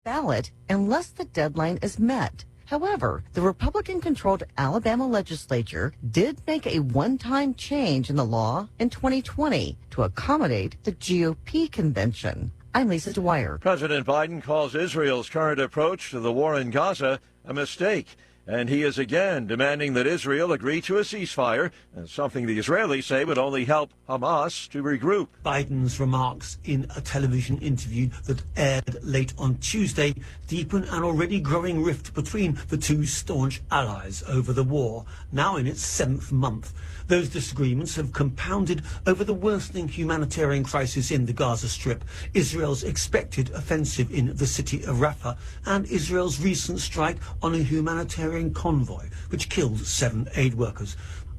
ballot unless the deadline is met. However, the Republican-controlled Alabama legislature did make a one-time change in the law in 2020 to accommodate the GOP convention. I'm Lisa Dwyer. President Biden calls Israel's current approach to the war in Gaza a mistake, and he is again demanding that Israel agree to a ceasefire, and something the Israelis say would only help Hamas to regroup. Biden's remarks in a television interview that aired late on Tuesday deepen an already growing rift between the two staunch allies over the war, now in its 7th month. Those disagreements have compounded over the worsening humanitarian crisis in the Gaza Strip, Israel's expected offensive in the city of Rafah, and Israel's recent strike on a humanitarian convoy, which killed 7 aid workers.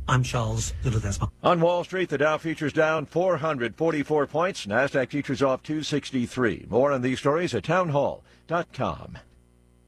I'm Charles de Ledesma. On Wall Street, the Dow futures down 444 points. NASDAQ futures off 263. More on these stories at townhall.com.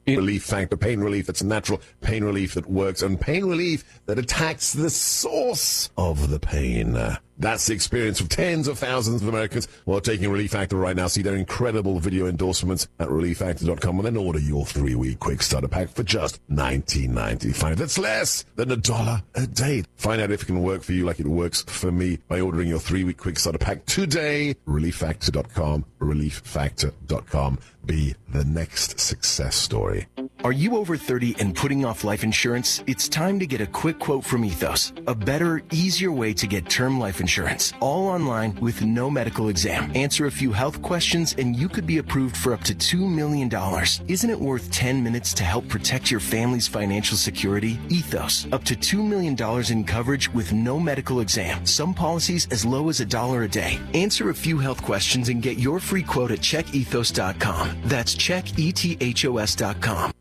Relief factor, pain relief that's natural, pain relief that works, and pain relief that attacks the source of the pain. That's the experience of tens of thousands of Americans who are taking Relief Factor right now. See their incredible video endorsements at relieffactor.com and then order your 3-week quick starter pack for just $19.95. That's less than $1 a day. Find out if it can work for you like it works for me by ordering your 3-week quick starter pack today. Relieffactor.com, relieffactor.com. Be the next success story. Are you over 30 and putting off life insurance? It's time to get a quick quote from Ethos. A better, easier way to get term life insurance. All online with no medical exam. Answer a few health questions and you could be approved for up to $2 million. Isn't it worth 10 minutes to help protect your family's financial security? Ethos. Up to $2 million in coverage with no medical exam. Some policies as low as $1 a day. Answer a few health questions and get your free quote at checkethos.com. That's checkethos.com.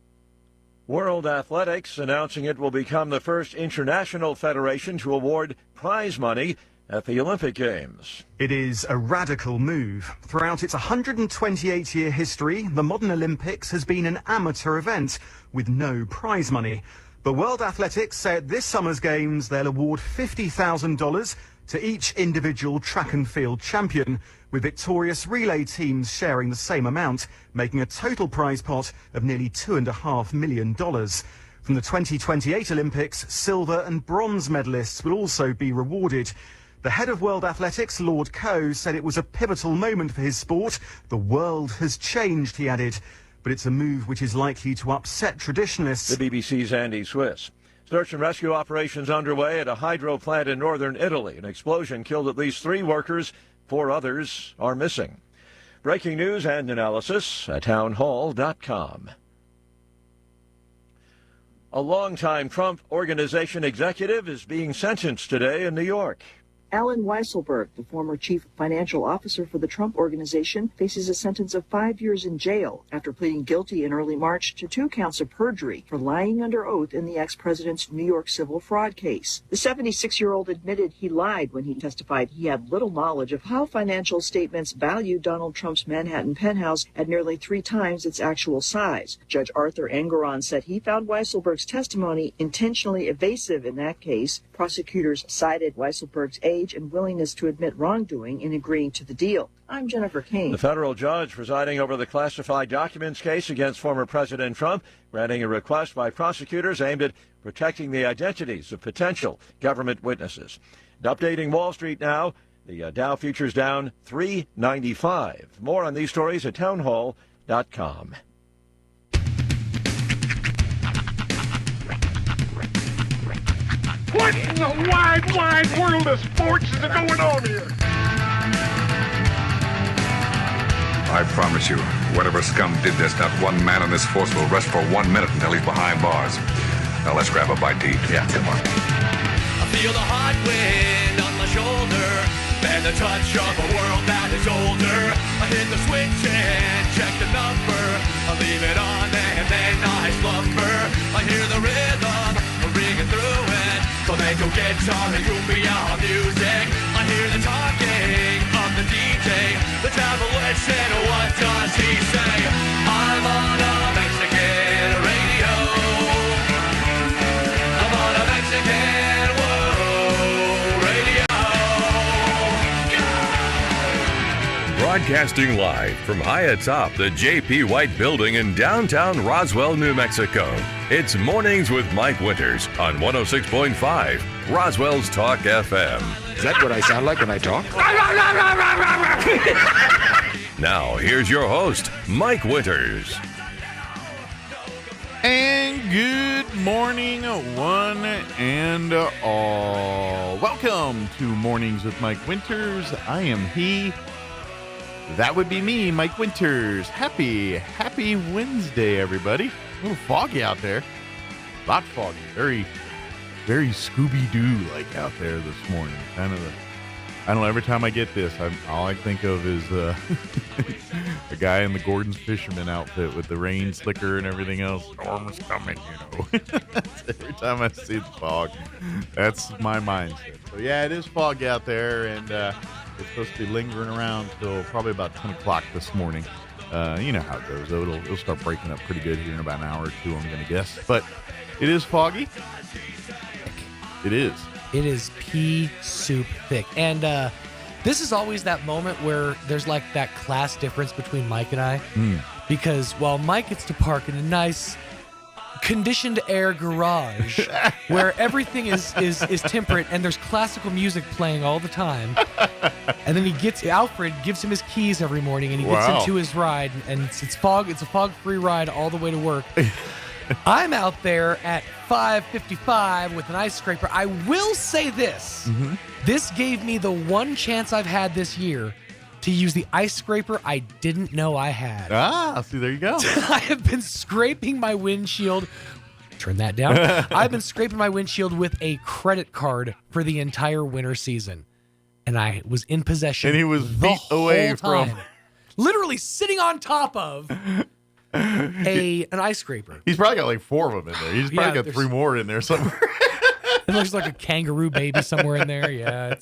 World Athletics announcing it will become the first international federation to award prize money at the Olympic Games. It is a radical move. Throughout its 128-year history, the modern Olympics has been an amateur event with no prize money. But World Athletics said this summer's games they'll award $50,000 to each individual track and field champion, with victorious relay teams sharing the same amount, making a total prize pot of nearly $2.5 million. From the 2028 Olympics, silver and bronze medalists will also be rewarded. The head of World Athletics, Lord Coe, said it was a pivotal moment for his sport. The world has changed, he added, but it's a move which is likely to upset traditionalists. The BBC's Andy Swiss. Search and rescue operations underway at a hydro plant in northern Italy. An explosion killed at least 3 workers. 4 others are missing. Breaking news and analysis at townhall.com. A longtime Trump Organization executive is being sentenced today in New York. Alan Weisselberg, the former chief financial officer for the Trump Organization, faces a sentence of 5 years in jail after pleading guilty in early March to 2 counts of perjury for lying under oath in the ex-president's New York civil fraud case. The 76-year-old admitted he lied when he testified he had little knowledge of how financial statements valued Donald Trump's Manhattan penthouse at nearly 3 times its actual size. Judge Arthur Engoron said he found Weisselberg's testimony intentionally evasive in that case. Prosecutors cited Weisselberg's age and willingness to admit wrongdoing in agreeing to the deal. I'm Jennifer Kane. The federal judge presiding over the classified documents case against former President Trump, granting a request by prosecutors aimed at protecting the identities of potential government witnesses. And updating Wall Street now, the Dow futures down 395. More on these stories at townhall.com. What in the wide, wide world of sports is going on here? I promise you, whatever scum did this, not one man in this force will rest for 1 minute until he's behind bars. Now let's grab a bite to eat. Yeah, come on. I feel the hot wind on my shoulder and the touch of a world that is older. I hit the switch and check the number. I leave it on and then I slumber. I hear the rhythm ringing through it. Flamenco guitar and cumbia music. I hear the talking of the DJ. The travel listen, what does he say? I'm on a Mexican radio. I'm on a Mexican radio. Broadcasting live from high atop the J.P. White Building in downtown Roswell, New Mexico. It's Mornings with Mike Winters on 106.5 Roswell's Talk FM. Is that what I sound like when I talk? Now, here's your host, Mike Winters. And good morning, one and all. Welcome to Mornings with Mike Winters. I am he. That would be me, Mike Winters. Happy Wednesday, everybody. A little foggy out there. A lot foggy. Very Scooby-Doo-like out there this morning. Kind of I don't know, every time I get this, all I think of is the guy in the Gordon's Fisherman outfit with the rain slicker and everything else. Storm is coming, you know. Every time I see the fog, that's my mindset. So, yeah, it is foggy out there, and it's supposed to be lingering around till probably about 10 o'clock this morning. You know how it goes. It'll start breaking up pretty good here in about an hour or two, I'm going to guess. But it is foggy. It is. It is pea soup thick. And this is always that moment where there's like that class difference between Mike and I. Because while Mike gets to park in a nice conditioned air garage where everything is temperate and there's classical music playing all the time. And then Alfred gives him his keys every morning and he gets into his ride and it's a fog-free ride all the way to work. I'm out there at 5:55 with an ice scraper. I will say this. Mm-hmm. This gave me the one chance I've had this year to use the ice scraper I didn't know I had. See, there you go. I have been scraping my windshield. Turn that down. I've been scraping my windshield with a credit card for the entire winter season. And I was in possession. And he was feet away from. Literally sitting on top of an ice scraper. He's probably got like 4 of them in there. He's probably got 3 more in there somewhere. It looks like a kangaroo baby somewhere in there. Yeah,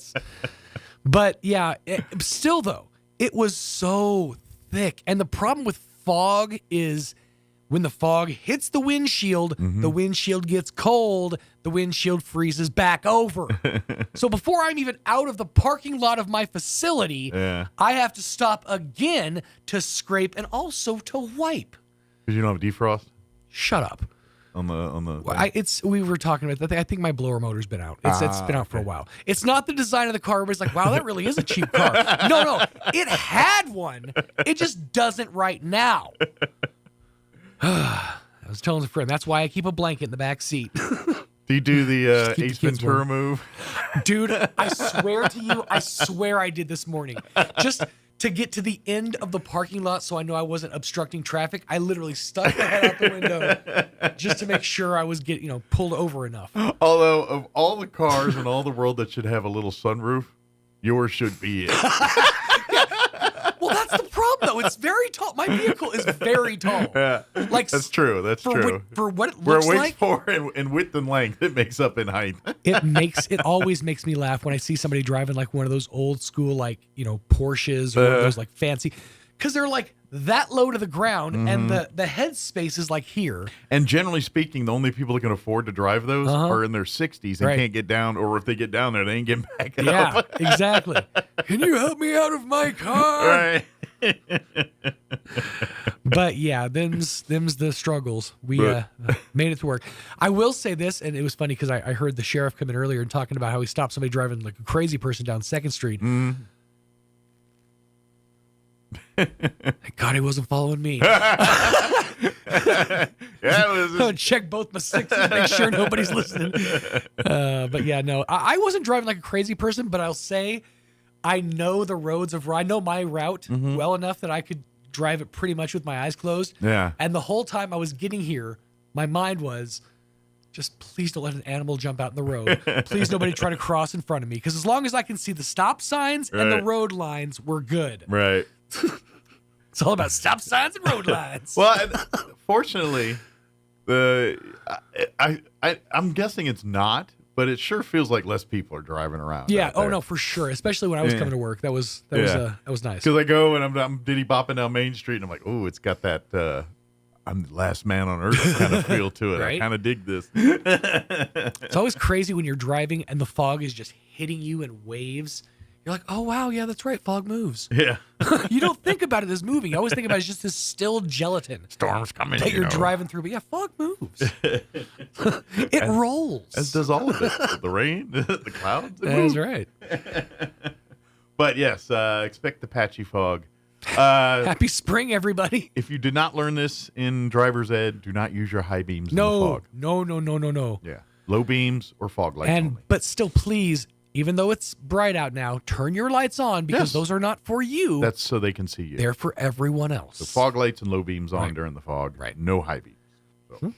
still though, it was so thick. And the problem with fog is when the fog hits the windshield, the windshield gets cold, the windshield freezes back over. So before I'm even out of the parking lot of my facility, I have to stop again to scrape and also to wipe. Because you don't have a defrost? Shut up. On the. We were talking about that. I think my blower motor's been out. It's been out for a while. It's not the design of the car where it's like, wow, that really is a cheap car. No, it had one. It just doesn't right now. I was telling a friend, that's why I keep a blanket in the back seat. Do you do the Ace Ventura move? Dude, I swear to you, I did this morning. Just to get to the end of the parking lot so I know I wasn't obstructing traffic, I literally stuck my head out the window just to make sure I was getting, pulled over enough. Although, of all the cars in all the world that should have a little sunroof, yours should be it. Well, that's the problem, though. It's very tall. My vehicle is very tall. Yeah, that's true. That's true. For what it looks like. For in width and length, it makes up in height. It always makes me laugh when I see somebody driving like one of those old school, Porsches or one of those fancy, because they're like that low to the ground and the head space is like here. And generally speaking, the only people that can afford to drive those are in their 60s and can't get down, or if they get down there, they ain't getting back up. Yeah, exactly. Can you help me out of my car? Right. But yeah, them's the struggles. We made it to work. I will say this, and it was funny because I heard the sheriff come in earlier and talking about how he stopped somebody driving like a crazy person down 2nd Street. Thank God he wasn't following me. Check both my sixes, make sure nobody's listening. But yeah, no, I wasn't driving like a crazy person, but I'll say I know the roads I know my route well enough that I could drive it pretty much with my eyes closed. Yeah. And the whole time I was getting here, my mind was, just please don't let an animal jump out in the road. Please nobody try to cross in front of me. Because as long as I can see the stop signs and the road lines, we're good. Right. It's all about stop signs and road lines. Well, fortunately, I'm guessing it's not, but it sure feels like less people are driving around. Yeah. Oh no, for sure. Especially when I was coming to work, that was nice. Because I go and I'm diddy bopping down Main Street, and I'm like, oh, it's got that. I'm the last man on earth kind of feel to it. Right? I kind of dig this. It's always crazy when you're driving and the fog is just hitting you in waves. You're like, oh, wow, yeah, that's right. Fog moves. Yeah. You don't think about it as moving. You always think about it as just this still gelatin. Storm's coming. That you're driving through. But yeah, fog moves. It rolls. As does all of it. The rain, the clouds. That's right. But yes, expect the patchy fog. Happy spring, everybody. If you did not learn this in driver's ed, do not use your high beams in the fog. No. Yeah. Low beams or fog lights only. But still, please, even though it's bright out now, turn your lights on because those are not for you. That's so they can see you. They're for everyone else. So fog lights and low beams on during the fog. Right. No high beams. So,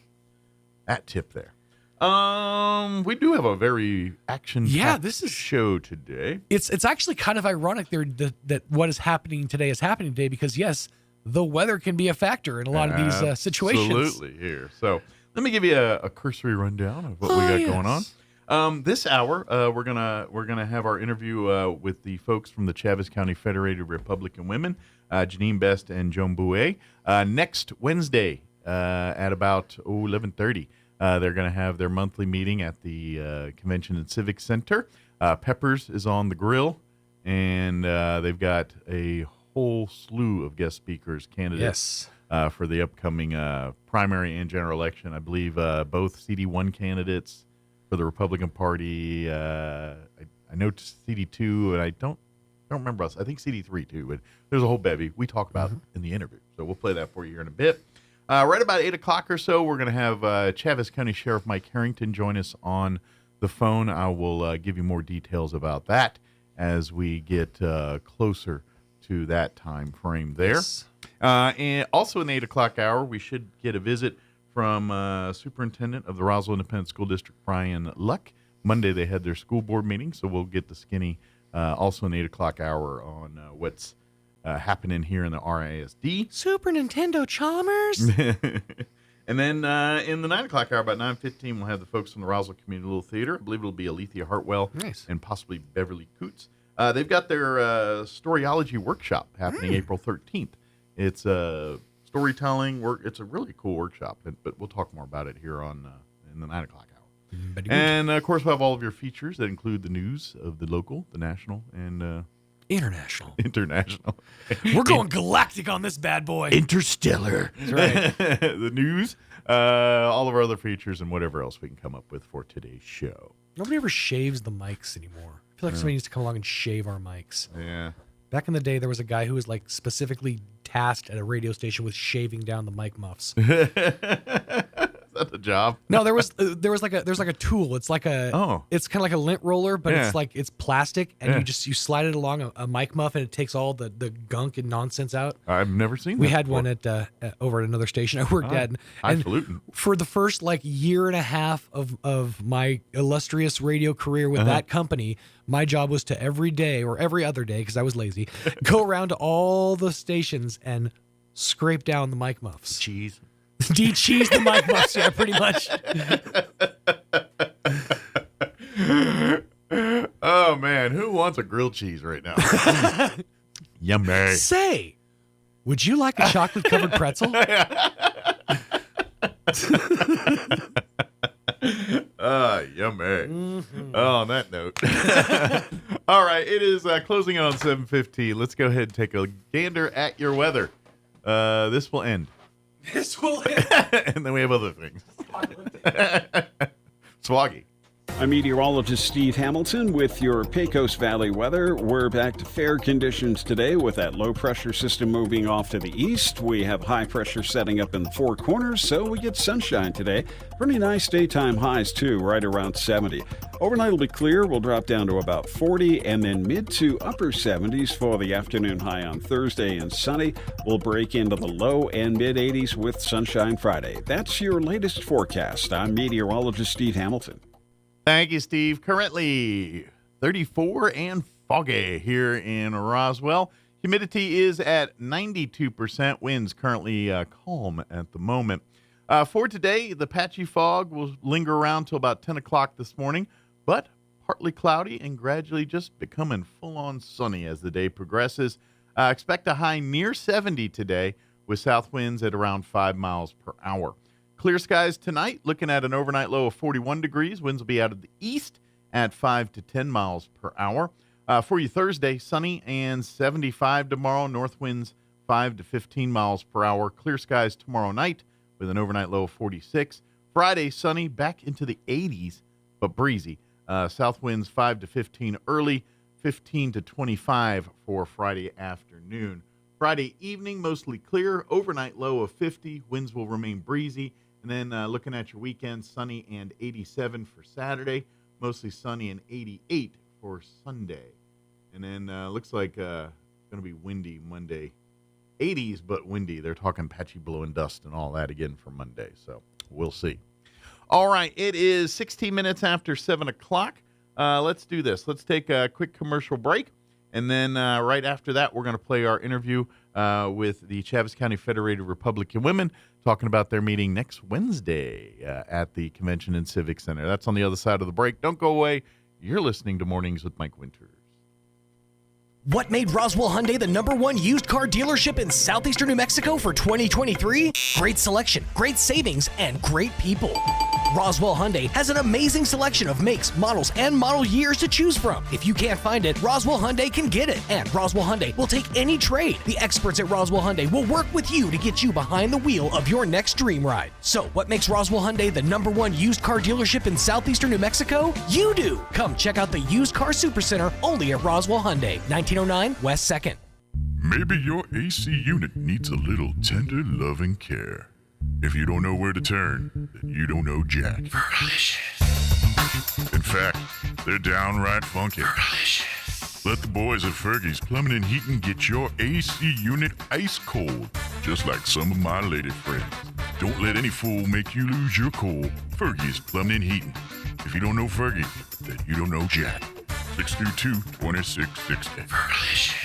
that tip there. We do have a very action-packed show today. It's actually kind of ironic there that what is happening today because, yes, the weather can be a factor in a lot of these situations. Absolutely here. So let me give you a cursory rundown of what we got going on. This hour, we're gonna have our interview with the folks from the Chaves County Federated Republican Women, Janine Best and Joan Bouet. Next Wednesday at about 11:30. They're going to have their monthly meeting at the Convention and Civic Center. Peppers is on the grill, and they've got a whole slew of guest speakers, candidates for the upcoming primary and general election. I believe both CD1 candidates for the Republican Party. I know CD2, and I don't remember us. I think CD3 too, but there's a whole bevy we talk about in the interview. So we'll play that for you here in a bit. Right about 8 o'clock or so, we're going to have Chaves County Sheriff Mike Harrington join us on the phone. I will give you more details about that as we get closer to that time frame there. Yes. And also in the 8 o'clock hour, we should get a visit from Superintendent of the Roswell Independent School District, Brian Luck. Monday they had their school board meeting, so we'll get the skinny also in the 8 o'clock hour on what's happening here in the RISD. Super Nintendo Chalmers. And then in the 9 o'clock hour, about 9:15, we'll have the folks from the Roswell Community Little Theater. I believe it'll be Alethea Hartwell and possibly Beverly Coots. They've got their storyology workshop happening April 13th. It's storytelling work. It's a really cool workshop, but we'll talk more about it here on in the 9 o'clock hour. And of course, we'll have all of your features that include the news of the local, the national, and International. We're going galactic on this bad boy. Interstellar. That's right. The news, all of our other features, and whatever else we can come up with for today's show. Nobody ever shaves the mics anymore. I feel like somebody needs to come along and shave our mics. Yeah. Back in the day, there was a guy who was like specifically tasked at a radio station with shaving down the mic muffs. Is that the job? No, there's like a tool. It's like it's kind of like a lint roller, but it's plastic, and you slide it along a mic muff, and it takes all the gunk and nonsense out. I've never seen that. We had one at over at another station I worked at, and for the first year and a half of my illustrious radio career with that company, my job was to every day or every other day, because I was lazy, go around to all the stations and scrape down the mic muffs. Cheese. De-cheese the mic muffs, yeah, pretty much. Oh, man. Who wants a grilled cheese right now? Yummy. Say, would you like a chocolate-covered pretzel? Yummy. Mm-hmm. On that note. All right. It is closing in on 7:15. Let's go ahead and take a gander at your weather. This will end. This will end. And then we have other things. Swaggy. I'm meteorologist Steve Hamilton with your Pecos Valley weather. We're back to fair conditions today with that low pressure system moving off to the east. We have high pressure setting up in the Four Corners, so we get sunshine today. Pretty nice daytime highs too, right around 70. Overnight will be clear. We'll drop down to about 40 and then mid to upper 70s for the afternoon high on Thursday, and sunny. We'll break into the low and mid 80s with sunshine Friday. That's your latest forecast. I'm meteorologist Steve Hamilton. Thank you, Steve. Currently 34 and foggy here in Roswell. Humidity is at 92%. Winds currently calm at the moment. For today, the patchy fog will linger around till about 10 o'clock this morning, but partly cloudy and gradually just becoming full-on sunny as the day progresses. Expect a high near 70 today with south winds at around 5 miles per hour. Clear skies tonight, looking at an overnight low of 41 degrees. Winds will be out of the east at 5 to 10 miles per hour. For you Thursday, sunny and 75 tomorrow. North winds 5 to 15 miles per hour. Clear skies tomorrow night with an overnight low of 46. Friday, sunny, back into the 80s, but breezy. South winds 5 to 15 early, 15 to 25 for Friday afternoon. Friday evening, mostly clear, overnight low of 50. Winds will remain breezy. And then looking at your weekend, sunny and 87 for Saturday, mostly sunny and 88 for Sunday. And then looks like going to be windy Monday. 80s, but windy. They're talking patchy blowing dust and all that again for Monday. So we'll see. All right, it is 16 minutes after 7 o'clock. Let's do this. Let's take a quick commercial break. And then right after that, we're going to play our interview with the Chaves County Federated Republican Women, talking about their meeting next Wednesday at the Convention and Civic Center. That's on the other side of the break. Don't go away. You're listening to Mornings with Mike Winters. What made Roswell Hyundai the #1 used car dealership in southeastern New Mexico for 2023? Great selection, great savings, and great people. Roswell Hyundai has an amazing selection of makes, models, and model years to choose from. If you can't find it, Roswell Hyundai can get it. And Roswell Hyundai will take any trade. The experts at Roswell Hyundai will work with you to get you behind the wheel of your next dream ride. So, what makes Roswell Hyundai the #1 used car dealership in southeastern New Mexico? You do! Come check out the Used Car Supercenter only at Roswell Hyundai, 1909 West 2nd. Maybe your AC unit needs a little tender loving care. If you don't know where to turn, then you don't know Jack. Fergalicious. In fact, they're downright funky. Fergalicious. Let the boys at Fergie's Plumbing and Heating get your AC unit ice cold, just like some of my lady friends. Don't let any fool make you lose your cool. Fergie's Plumbing and Heating. If you don't know Fergie, then you don't know Jack. 622-2660. Fergalicious.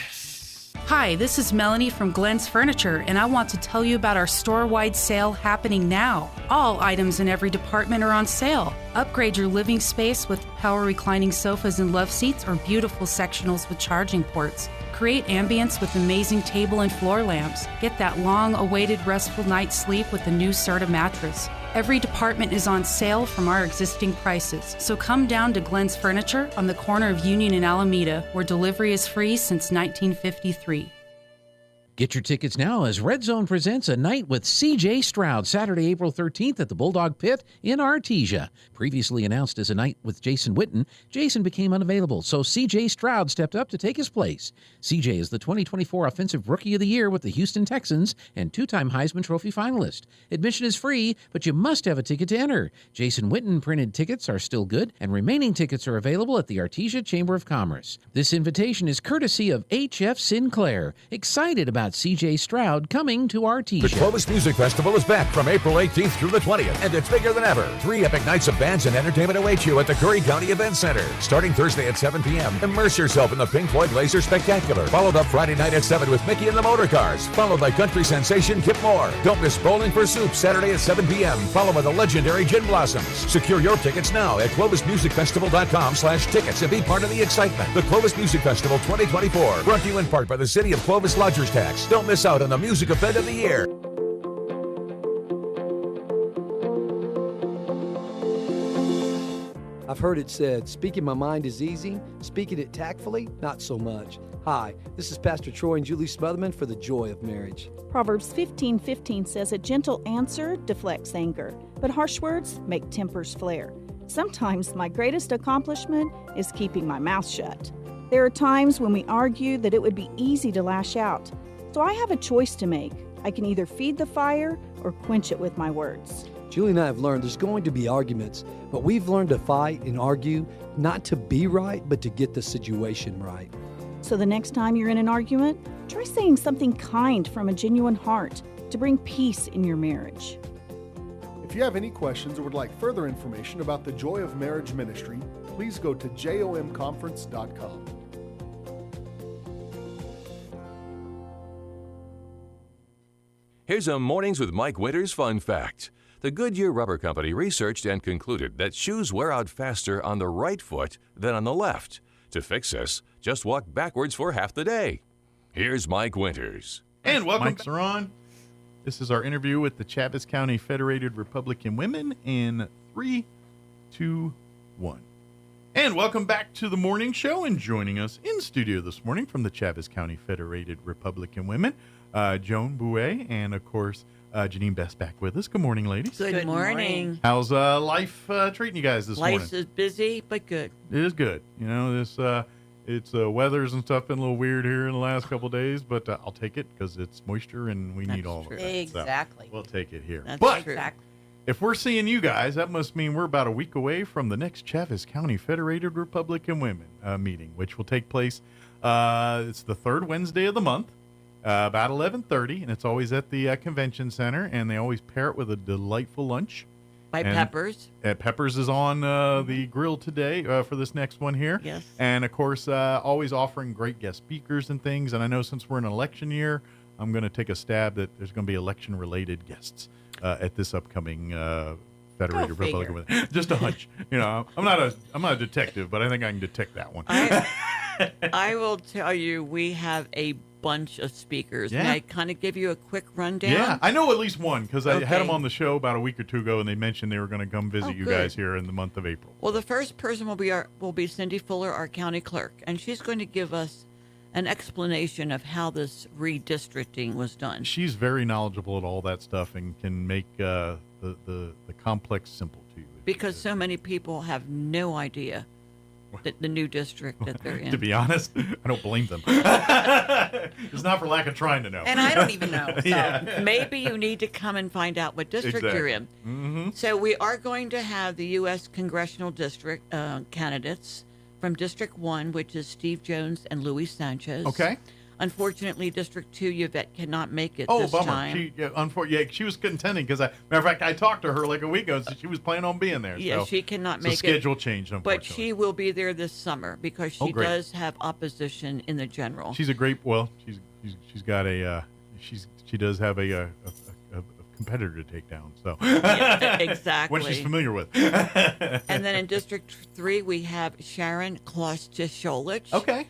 Hi, this is Melanie from Glenn's Furniture, and I want to tell you about our store-wide sale happening now. All items in every department are on sale. Upgrade your living space with power reclining sofas and love seats or beautiful sectionals with charging ports. Create ambience with amazing table and floor lamps. Get that long-awaited restful night's sleep with the new Serta mattress. Every department is on sale from our existing prices, so come down to Glenn's Furniture on the corner of Union and Alameda, where delivery is free since 1953. Get your tickets now as Red Zone presents A Night with C.J. Stroud, Saturday, April 13th at the Bulldog Pit in Artesia. Previously announced as A Night with Jason Witten, Jason became unavailable, so C.J. Stroud stepped up to take his place. C.J. is the 2024 Offensive Rookie of the Year with the Houston Texans and two-time Heisman Trophy finalist. Admission is free, but you must have a ticket to enter. Jason Witten printed tickets are still good, and remaining tickets are available at the Artesia Chamber of Commerce. This invitation is courtesy of H.F. Sinclair. Excited about C.J. Stroud coming to Artesia. The Clovis Music Festival is back from April 18th through the 20th, and it's bigger than ever. 3 epic nights of bands and entertainment await you at the Curry County Event Center. Starting Thursday at 7 p.m., immerse yourself in the Pink Floyd Laser Spectacular. Followed up Friday night at 7 with Mickey and the Motorcars. Followed by country sensation Kip Moore. Don't miss Bowling for Soup Saturday at 7 p.m., followed by the legendary Gin Blossoms. Secure your tickets now at clovismusicfestival.com/tickets and be part of the excitement. The Clovis Music Festival 2024, brought to you in part by the City of Clovis Lodgers Tax. Don't miss out on the music event of the year. I've heard it said, speaking my mind is easy, speaking it tactfully, not so much. Hi, this is Pastor Troy and Julie Smotherman for The Joy of Marriage. Proverbs 15:15 says, a gentle answer deflects anger, but harsh words make tempers flare. Sometimes my greatest accomplishment is keeping my mouth shut. There are times when we argue that it would be easy to lash out. So I have a choice to make. I can either feed the fire or quench it with my words. Julie and I have learned there's going to be arguments, but we've learned to fight and argue, not to be right, but to get the situation right. So the next time you're in an argument, try saying something kind from a genuine heart to bring peace in your marriage. If you have any questions or would like further information about the Joy of Marriage Ministry, please go to jomconference.com. Here's a Mornings with Mike Winters fun fact. The Goodyear Rubber Company researched and concluded that shoes wear out faster on the right foot than on the left. To fix this, just walk backwards for half the day. Here's Mike Winters. And welcome, Mics are on. This is our interview with the Chaves County Federated Republican Women in 3, 2, 1. And welcome back to the morning show. And joining us in studio this morning from the Chaves County Federated Republican Women, Joan Bouet, and of course, Janine Best back with us. Good morning, ladies. Good morning. How's life treating you guys this morning? Life is busy, but good. It is good. You know, it's weathers and stuff been a little weird here in the last couple of days, but I'll take it because it's moisture and we need all of it. Exactly. So we'll take it here. That's but true. Exactly. If we're seeing you guys, that must mean we're about a week away from the next Chaves County Federated Republican Women meeting, which will take place. It's the third Wednesday of the month, about 11:30, and it's always at the convention center, and they always pair it with a delightful lunch. By Peppers. Peppers is on the grill today for this next one here. Yes. And, of course, always offering great guest speakers and things. And I know since we're in an election year, I'm going to take a stab that there's going to be election-related guests at this upcoming Federated Republican Women. Just a hunch. You know, I'm not a detective, but I think I can detect that one. I will tell you, we have a bunch of speakers. Yeah. May I kind of give you a quick rundown? Yeah, I know at least one because I had them Okay. on the show about a week or two ago, and they mentioned they were going to come visit you good. guys here in the month of April. Well, the first person will be Cindy Fuller, our county clerk, and she's going to give us an explanation of how this redistricting was done. She's very knowledgeable at all that stuff and can make the complex simple to you. Because so many people have no idea that the new district that they're in. To be honest, I don't blame them. It's not for lack of trying to know. And I don't even know. So Yeah. maybe you need to come and find out what district you're in. Mm-hmm. So we are going to have the U.S. congressional district candidates from District 1, which is Steve Jones and Luis Sanchez. Okay. Unfortunately, District 2, Yvette cannot make it Oh, this bummer. time. She was contending because, matter of fact, I talked to her like a week ago, so she was planning on being there. Yeah, so she cannot the make it. schedule changed, unfortunately. But she will be there this summer because she great. does have opposition in the general. She's a great. Well, she's got a. She does have a competitor to take down. So Yeah, exactly. what she's familiar with. And then in District 3, we have Sharon Kloss-Tisholich. Okay.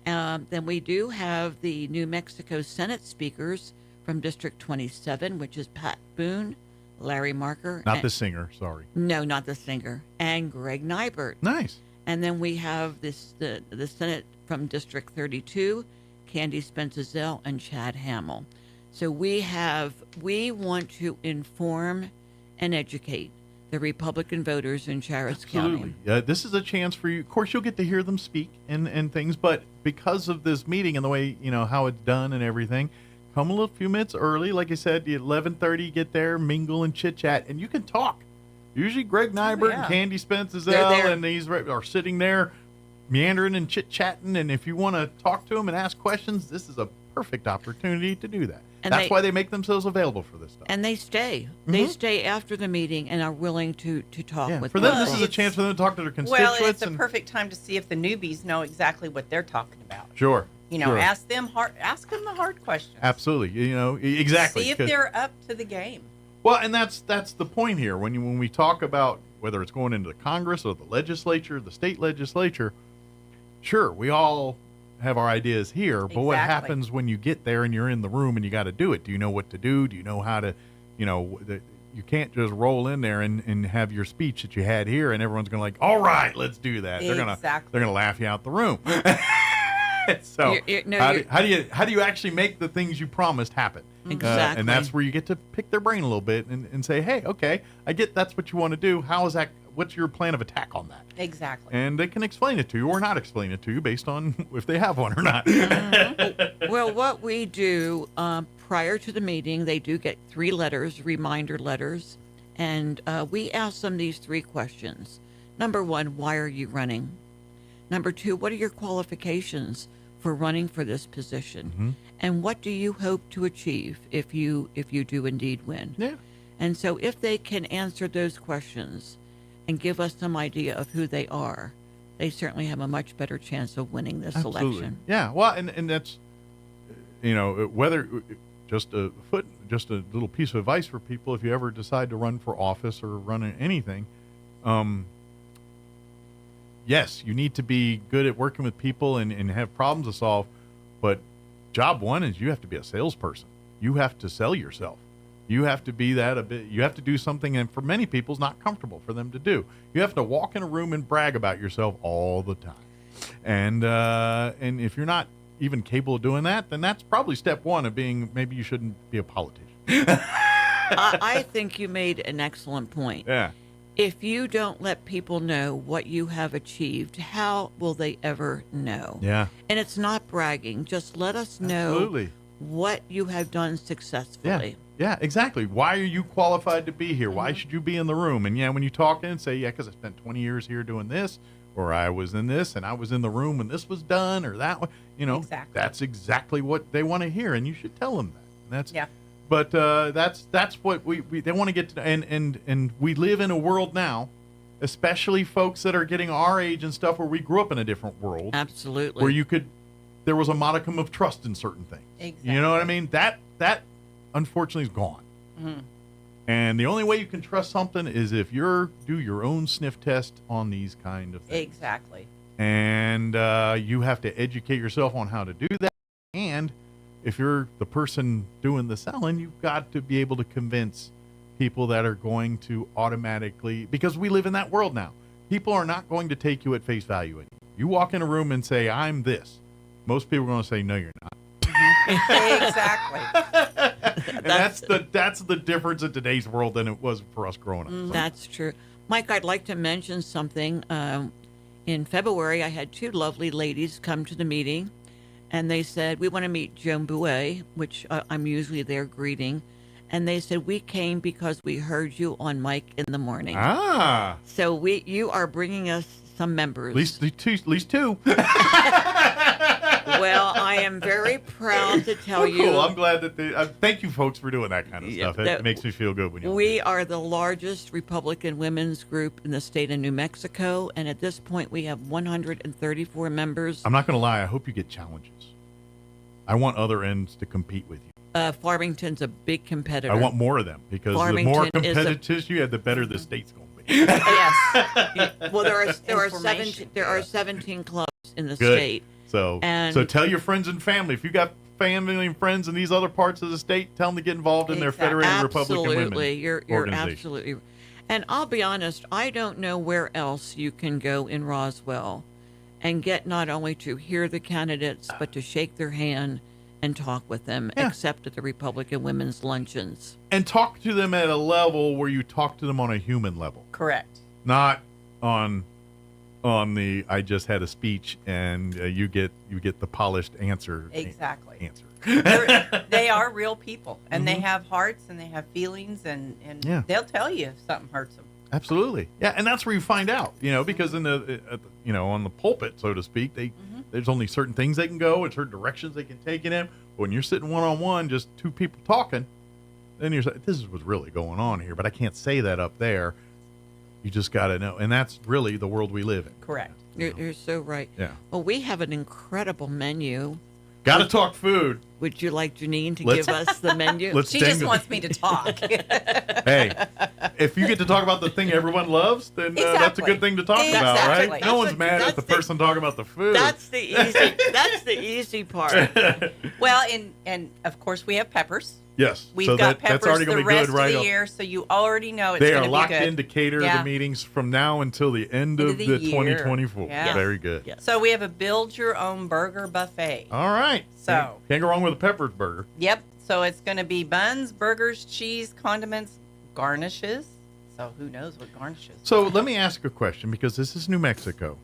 Then we do have the New Mexico Senate speakers from District 27, which is Pat Boone, Larry Marker. Not the singer. Sorry. No, not the singer. And Greg Nybert. Nice. And then we have the Senate from District 32, Candy Spencer-Zell and Chad Hamill. So we want to inform and educate the Republican voters in Chaves County. Absolutely. This is a chance for you. Of course, you'll get to hear them speak and things, but because of this meeting and the way, how it's done and everything, come a few minutes early. Like I said, 11:30, get there, mingle and chit-chat, and you can talk. Usually Greg Nybert and Candy Spencer-Zell and these are sitting there meandering and chit-chatting, and if you want to talk to them and ask questions, this is a perfect opportunity to do that. And that's why they make themselves available for this stuff. And they stay. They stay after the meeting and are willing to talk with for them, people. this is a chance for them to talk to their constituents. Well, it's a perfect time to see if the newbies know exactly what they're talking about. Sure. Sure. Ask them the hard questions. Absolutely. Exactly. See if they're up to the game. Well, and that's the point here. When we talk about whether it's going into the Congress or the legislature, the state legislature, sure, we all have our ideas here, but what happens when you get there and you're in the room and you got to do it? Do you know what to do? Do you know how to, you can't just roll in there and have your speech that you had here and everyone's going to like, all right, let's do that. They're going to laugh you out the room. So how do you actually make the things you promised happen? Exactly. And that's where you get to pick their brain a little bit and say, hey, okay, I get that's what you want to do. How is that? What's your plan of attack on that? Exactly. And they can explain it to you or not explain it to you based on if they have one or not. Well, what we do prior to the meeting, they do get 3 letters, reminder letters, and we ask them these 3 questions. Number 1, why are you running? Number 2, what are your qualifications for running for this position? Mm-hmm. And what do you hope to achieve if you do indeed win? Yeah. And so if they can answer those questions and give us some idea of who they are, they certainly have a much better chance of winning this election. Yeah, well, and that's, whether just a little piece of advice for people if you ever decide to run for office or run anything. Yes, you need to be good at working with people and have problems to solve, but job one is you have to be a salesperson. You have to sell yourself. You have to be that a bit. You have to do something, and for many people, it's not comfortable for them to do. You have to walk in a room and brag about yourself all the time. And if you're not even capable of doing that, then that's probably step one of being, maybe you shouldn't be a politician. I think you made an excellent point. Yeah. If you don't let people know what you have achieved, how will they ever know? Yeah. And it's not bragging. Just let us know Absolutely. what you have done successfully. Yeah, exactly. Why are you qualified to be here? Why should you be in the room? And when you talk in, say, because I spent 20 years here doing this, or I was in this, and I was in the room when this was done, or that one. Exactly. That's exactly what they want to hear, and you should tell them that. And Yeah. But that's what they want to get to, and we live in a world now, especially folks that are getting our age and stuff, where we grew up in a different world. Absolutely. Where there was a modicum of trust in certain things. Exactly. You know what I mean? That unfortunately is gone. Mm-hmm. And the only way you can trust something is if do your own sniff test on these kind of things. Exactly. And you have to educate yourself on how to do that. And if you're the person doing the selling, you've got to be able to convince people that are going to automatically, because we live in that world now. People are not going to take you at face value anymore. You walk in a room and say, I'm this. Most people are going to say, no, you're not. Exactly. And that's the difference in today's world than it was for us growing up. That's true. Mike, I'd like to mention something. In February, I had two lovely ladies come to the meeting, and they said, we want to meet Joan Bouet, which I'm usually there greeting. And they said, we came because we heard you on Mike in the Morning. Ah. So you are bringing us some members. At least two. Well, I am very proud to tell you. Cool. I'm glad that thank you, folks, for doing that kind of stuff. It makes me feel good when you. We are the largest Republican women's group in the state of New Mexico, and at this point, we have 134 members. I'm not going to lie. I hope you get challenges. I want other ends to compete with you. Farmington's a big competitor. I want more of them because the more competitors you have, the better the state's going to be. Yes. Well, there are 17 clubs in the Good. state. So tell your friends and family. If you got family and friends in these other parts of the state, tell them to get involved in their Federated Republican Women You're absolutely. And I'll be honest, I don't know where else you can go in Roswell and get not only to hear the candidates, but to shake their hand and talk with them, except at the Republican Women's Luncheons. And talk to them at a level where you talk to them on a human level. Correct. Not on the I just had a speech and you get the polished answer. Exactly. Answer. They are real people, and they have hearts and they have feelings, and they'll tell you if something hurts them. Absolutely. Yeah, and that's where you find out, because in the on the pulpit, so to speak, there's only certain things they can go and certain directions they can take it in. When you're sitting one-on-one, just two people talking, then you're like, this is what's really going on here, but I can't say that up there. You just got to know. And that's really the world we live in. Correct. You're so right. Yeah. Well, we have an incredible menu. Got to talk food. Would you like Janine to give us the menu? She just wants me to talk. Hey, if you get to talk about the thing everyone loves, then that's a good thing to talk about, right? No one's mad at the person talking about the food. That's the easy. That's the easy part. Well, and of course we have peppers. Yes. We've so got that's peppers already the going to be rest good, right? of the year, so you already know it's going to be good. They are locked in to cater the meetings from now until the end of the 2024. Yeah. Very good. Yes. So we have a build-your-own burger buffet. All right. So can't go wrong with a Pepper's burger. Yep. So it's going to be buns, burgers, cheese, condiments, garnishes. So who knows what garnishes? So let me ask a question, because this is New Mexico.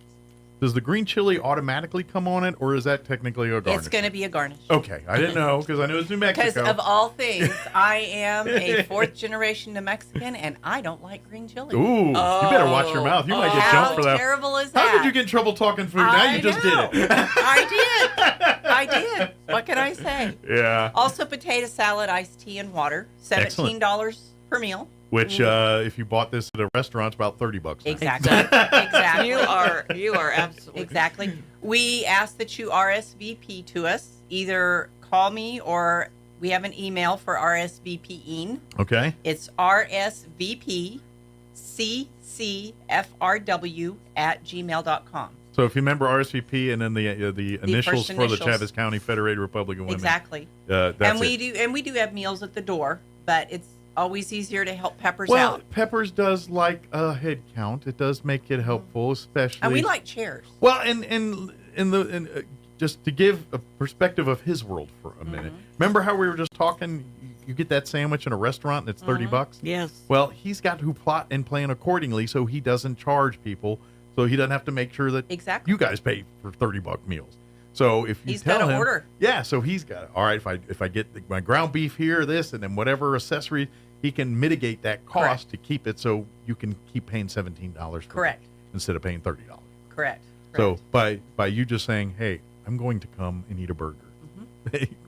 Does the green chili automatically come on it, or is that technically a garnish? It's going to be a garnish. Okay, I didn't know because I knew it was New Mexico. Because of all things, I am a fourth-generation New Mexican, and I don't like green chili. Ooh, you better watch your mouth. You might get jumped for that. How terrible is that? How did you get in trouble talking food? Now you just did it. I did. What can I say? Yeah. Also, potato salad, iced tea, and water. $17 per meal. Which, if you bought this at a restaurant, it's about $30 now. Exactly. Exactly. You are absolutely exactly. We ask that you RSVP to us. Either call me or we have an email for RSVPing. Okay. It's rsvpccfrw@gmail.com. So if you remember RSVP and then the initials for the Chaves County Federated Republican Women. Exactly. That's and we do have meals at the door. but it's always easier to help Peppers Well, out. Peppers does like a head count. It does make it helpful, especially. And we like chairs. Well, and just to give a perspective of his world for a minute. Remember how we were just talking? You get that sandwich in a restaurant and it's $30. Yes. Well, he's got to plot and plan accordingly so he doesn't charge people, so he doesn't have to make sure that you guys pay for $30 meals. So if you He's tell gotta him, order. yeah, so he's got, all right, if I get my ground beef here, this, and then whatever accessory, he can mitigate that cost to keep it so you can keep paying $17 for Correct. it instead of paying $30. Correct. So by you just saying, hey, I'm going to come and eat a burger,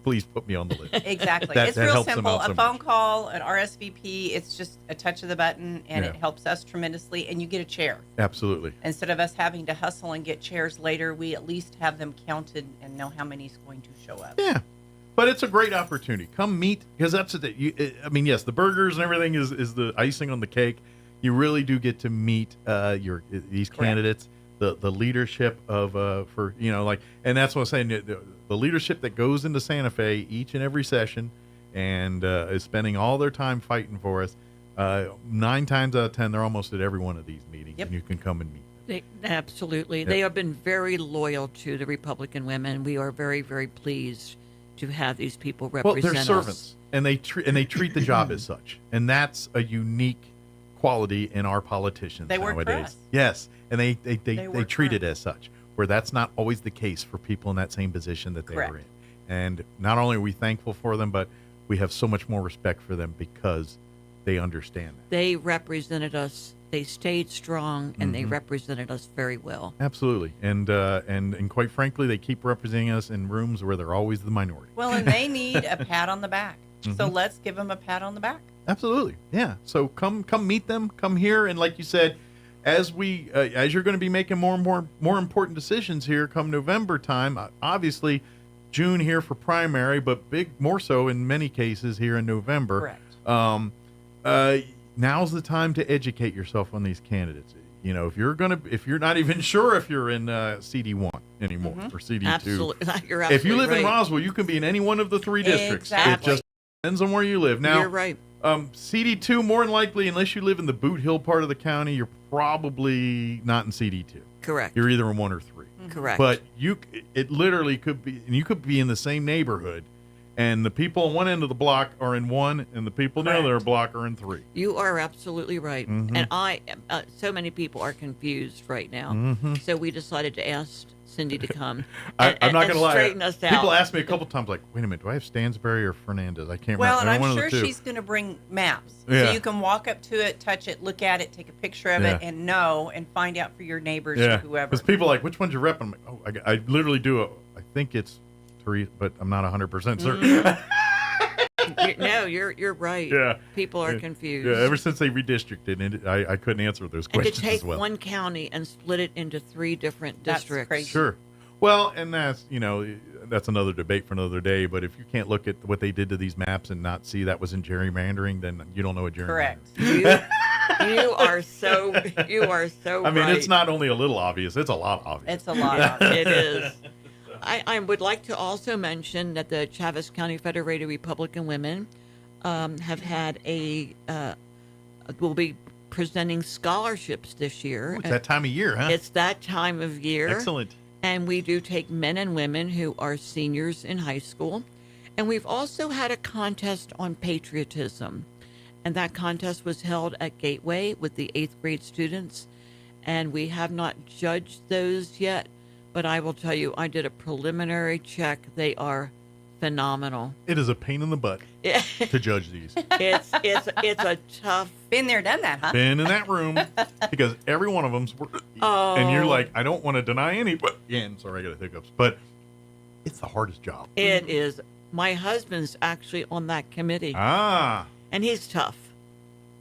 please put me on the list. Exactly. That It's real helps them simple. out A so phone much. call, an RSVP, it's just a touch of the button, and Yeah. it helps us tremendously, and you get a chair. Absolutely. Instead of us having to hustle and get chairs later, we at least have them counted and know how many's going to show up. Yeah. But it's a great opportunity. Come meet, because that's I mean, yes, the burgers and everything is the icing on the cake. You really do get to meet these candidates, the leadership of and that's what I'm saying. The leadership that goes into Santa Fe each and every session, and is spending all their time fighting for us. 9 times out of 10, they're almost at every one of these meetings, and you can come and meet. Absolutely. Yep. They have been very loyal to the Republican women. We are very, very pleased to have these people represent Well, they're us. servants, and they treat the job as such, and that's a unique quality in our politicians They work for nowadays. us. Yes, and they work treat for it as such, where that's not always the case for people in that same position that they Correct. were in. And not only are we thankful for them, but we have so much more respect for them because they understand that. They represented us. They stayed strong, and they Mhm. represented us very well. Absolutely, and quite frankly, they keep representing us in rooms where they're always the minority. Well, and they need a pat on the back. So Mhm. let's give them a pat on the back. Absolutely, yeah. So come meet them, come here, and like you said, as you're going to be making more and more important decisions here come November time. Obviously, June here for primary, but more so in many cases here in November. Correct. Now's the time to educate yourself on these candidates. You know, if you're not even sure if you're in CD1 anymore or CD2. Absolutely. You're If you absolutely live in right. Roswell, you can be in any one of the 3 districts. It Exactly. just depends on where you live. Now, You're right. CD2, more than likely, unless you live in the Boot Hill part of the county, you're probably not in CD2. Correct. You're either in 1 or 3. Correct. But it literally could be, and you could be in the same neighborhood, and the people on one end of the block are in 1, and the people on the other block are in 3. You are absolutely right. Mhm. And so many people are confused right now. Mhm. So we decided to ask Cindy to come. I'm not going to lie. Straighten us out. People ask me a couple times, like, wait a minute, do I have Stansbury or Fernandez? I can't Well, remember. and One I'm of the sure two. she's going to bring maps. Yeah. So you can walk up to it, touch it, look at it, take a picture of it, Yeah. and know and find out for your neighbors or Yeah, whoever. because people are like, which one's your rep? I'm like, oh, I literally do. I think it's 3, but I'm not 100% certain. No, you're right. Yeah. People are Yeah. confused. Yeah, ever since they redistricted, and I couldn't answer those And to questions take as well. one county and split it into 3 different That's districts. crazy. Sure. Well, and that's another debate for another day. But if you can't look at what they did to these maps and not see that was in gerrymandering, then you don't know what gerrymandering is. Correct. You are so I mean, right. it's not only a little obvious; it's a lot obvious. It's a lot. It is. I would like to also mention that the Chaves County Federated Republican Women have had will be presenting scholarships this year. Ooh, it's that time of year, huh? It's that time of year. Excellent. And we do take men and women who are seniors in high school. And we've also had a contest on patriotism. And that contest was held at Gateway with the 8th grade students. And we have not judged those yet. But I will tell you, I did a preliminary check. They are phenomenal. It is a pain in the butt to judge these. It's a tough. Been there, done that, huh? Been in that room because every one of them's and you're like, I don't want to deny any, but again, sorry, I got hiccups, but it's the hardest job. It is. My husband's actually on that committee. Ah. And he's tough.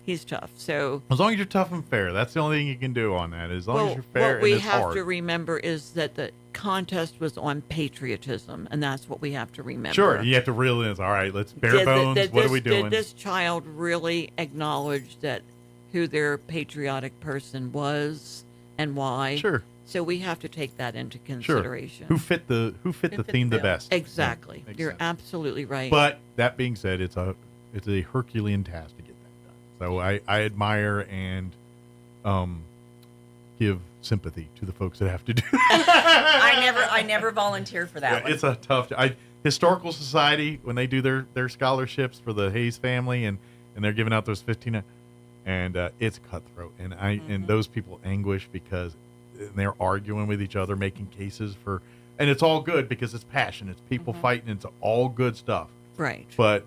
He's tough. So As long as you're tough and fair, that's the only thing you can do on that. As long as you're fair what we and it's have hard. to remember is that the contest was on patriotism, and that's what we have to remember. Sure, you have to realize, all right, let's bare Did- bones. did What are this- we doing? Did this child really acknowledge that who their patriotic person was and why? Sure. So we have to take that into Sure. consideration. Who fit the theme the best? Exactly. Makes You're sense. absolutely right. But that being said, it's a it's a Herculean task to get that done. So I admire and give sympathy to the folks that have to do that. I never volunteer for that one. It's a tough. Historical Society, when they do their scholarships for the Hayes family, and they're giving out those 15, and it's cutthroat, and and those people anguish because they're arguing with each other, making cases for, and it's all good because it's passion, it's people fighting, it's all good stuff. Right. But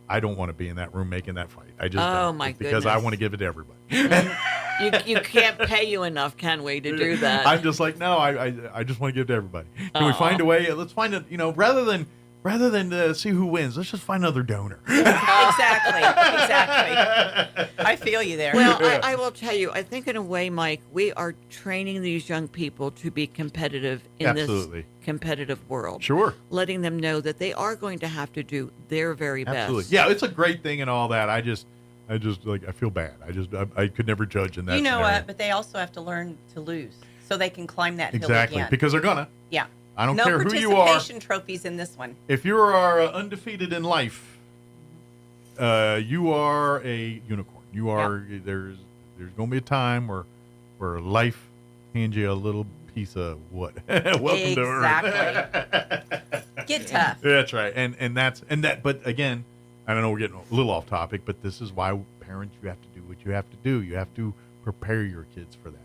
I don't want to be in that room making that fight. I just don't. My It's because I goodness. want to give it to everybody. You can't pay you enough, can we, to do that? I'm just like, no, I just want to give it to everybody. Can we find a way? Let's find a, rather than see who wins, let's just find another donor. Exactly. I feel you there. Well, I will tell you, I think in a way, Mike, we are training these young people to be competitive in Absolutely. this competitive world. Sure. Letting them know that they are going to have to do their very best. Absolutely. Yeah, it's a great thing and all that. I just like, I feel bad. I could never judge in that You know scenario. what? But they also have to learn to lose so they can climb that hill Exactly, again. because they're gonna. Yeah. I don't no care who you are. No participation trophies in this one. If you are undefeated in life, you are a unicorn. You are. There's going to be a time where life hands you a little piece of wood. Welcome to Earth. Get tough. That's right, and that. But again, I don't know. We're getting a little off topic, but this is why parents, you have to do what you have to do. You have to prepare your kids for that.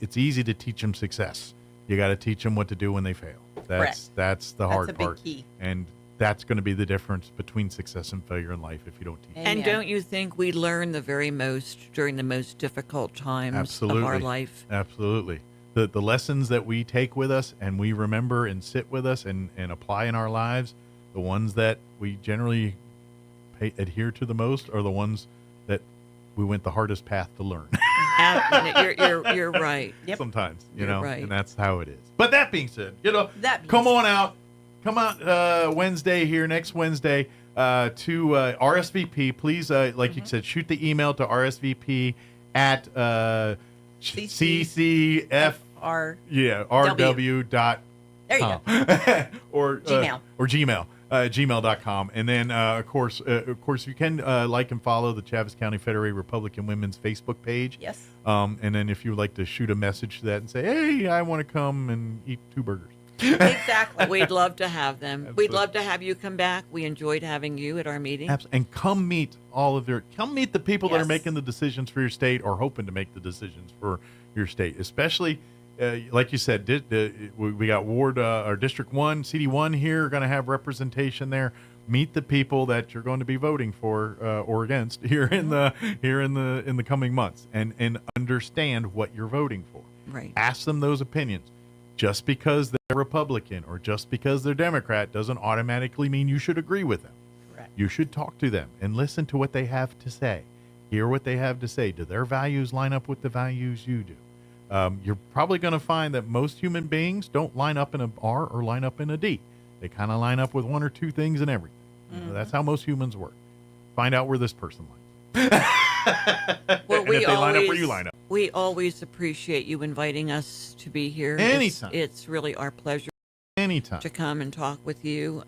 It's easy to teach them success. You got to teach them what to do when they fail. That's the hard a big part. key. And that's going to be the difference between success and failure in life if you don't teach them. And don't you think we learn the very most during the most difficult times of our life? Absolutely. The lessons that we take with us and we remember and sit with us and apply in our lives, the ones that we generally adhere to the most are the ones that we went the hardest path to learn. You're right. Yep. Sometimes, You're right. and that's how it is. But that being said, come out Wednesday here, next Wednesday, to RSVP. Please, like you said, shoot the email to RSVP at CCFR. RW. There you go. or Gmail. Or Gmail. Gmail.com. And then, of course, you can like and follow the Chaves County Federated Republican Women's Facebook page. Yes. And then if you would like to shoot a message to that and say, hey, I want to come and eat 2 burgers. Exactly. We'd love to have them. Absolutely. We'd love to have you come back. We enjoyed having you at our meeting. And come meet come meet the people that are making the decisions for your state or hoping to make the decisions for your state, especially like you said, we got Ward or District 1, CD1 here, going to have representation there. Meet the people that you're going to be voting for or against here in the coming months, and understand what you're voting for. Right. Ask them those opinions. Just because they're Republican or just because they're Democrat doesn't automatically mean you should agree with them. Correct. You should talk to them and listen to what they have to say. Hear what they have to say. Do their values line up with the values you do? You're probably going to find that most human beings don't line up in a R or line up in a D. They kind of line up with 1 or 2 things in everything. You know, that's how most humans work. Find out where this person lines. Well, and if they line up where you line up. We always appreciate you inviting us to be here. Anytime. It's really our pleasure. Anytime. To come and talk with you.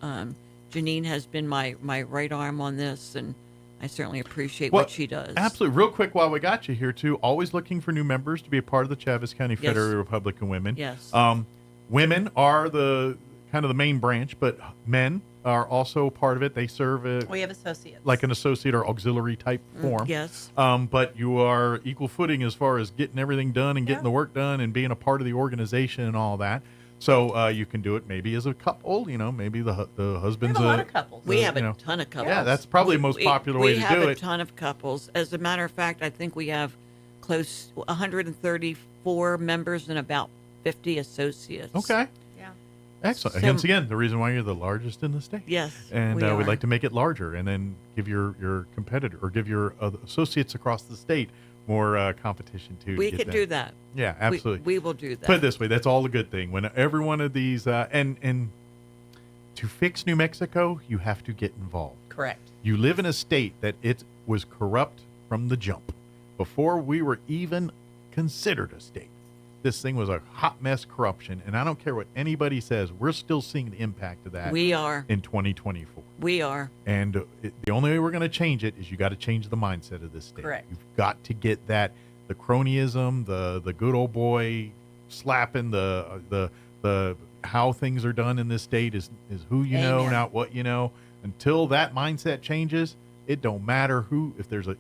Janine has been my right arm on this, and I certainly appreciate what she does. Absolutely. Real quick, while we got you here, too, always looking for new members to be a part of the Chaves County Federated Republican Women. Yes. Women are the kind of the main branch, but men are also part of it. They serve we have associates. Like an associate or auxiliary type form. Yes. But you are equal footing as far as getting everything done and getting the work done and being a part of the organization and all that. So you can do it maybe as a couple, maybe the husband's we have a lot of couples. We have a ton of couples. Yeah, that's probably the most popular way to do it. We have a ton of couples. As a matter of fact, I think we have close 134 members and about 50 associates. Okay. Yeah. Excellent. So, Once again, the reason why you're the largest in the state. Yes. And we we'd like to make it larger and then give your competitor or give your associates across the state more competition too. We could do that. Yeah, absolutely. We will do that. Put it this way, that's all a good thing. When every one of these, and to fix New Mexico, you have to get involved. Correct. You live in a state that it was corrupt from the jump. Before we were even considered a state, this thing was a hot mess corruption, and I don't care what anybody says, we're still seeing the impact of that. We are. In 2024. We are. And the only way we're going to change it is you got to change the mindset of this state. Correct. You've got to get that, the cronyism, the good old boy slapping, the how things are done in this state is who you know, Amen. not what you know. Until that mindset changes, it don't matter who,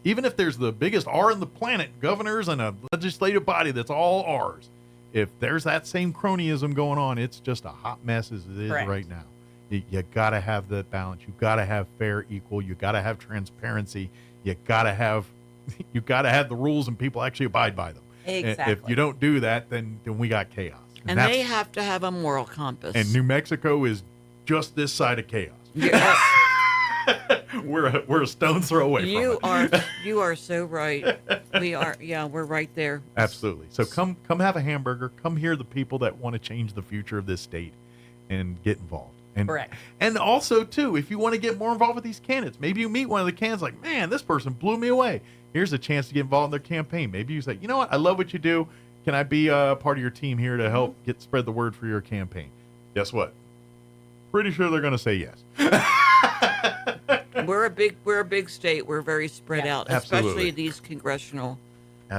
even if there's the biggest R in the planet, governors and a legislative body that's all R's, if there's that same cronyism going on, it's just a hot mess as it is Correct. right now. You got to have that balance. You got to have fair, equal. You got to have transparency. You got to have the rules and people actually abide by them. Exactly. If you don't do that, then we got chaos. And they have to have a moral compass. And New Mexico is just this side of chaos. Yes. We're a stone's throw away from it. You are so right. We are. Yeah, we're right there. Absolutely. So come have a hamburger. Come hear the people that want to change the future of this state and get involved. And, Correct. And also, too, if you want to get more involved with these candidates, maybe you meet one of the candidates like, man, this person blew me away. Here's a chance to get involved in their campaign. Maybe you say, you know what? I love what you do. Can I be a part of your team here to help spread the word for your campaign? Guess what? Pretty sure they're going to say yes. We're a big state. We're very spread out, Absolutely. especially these congressional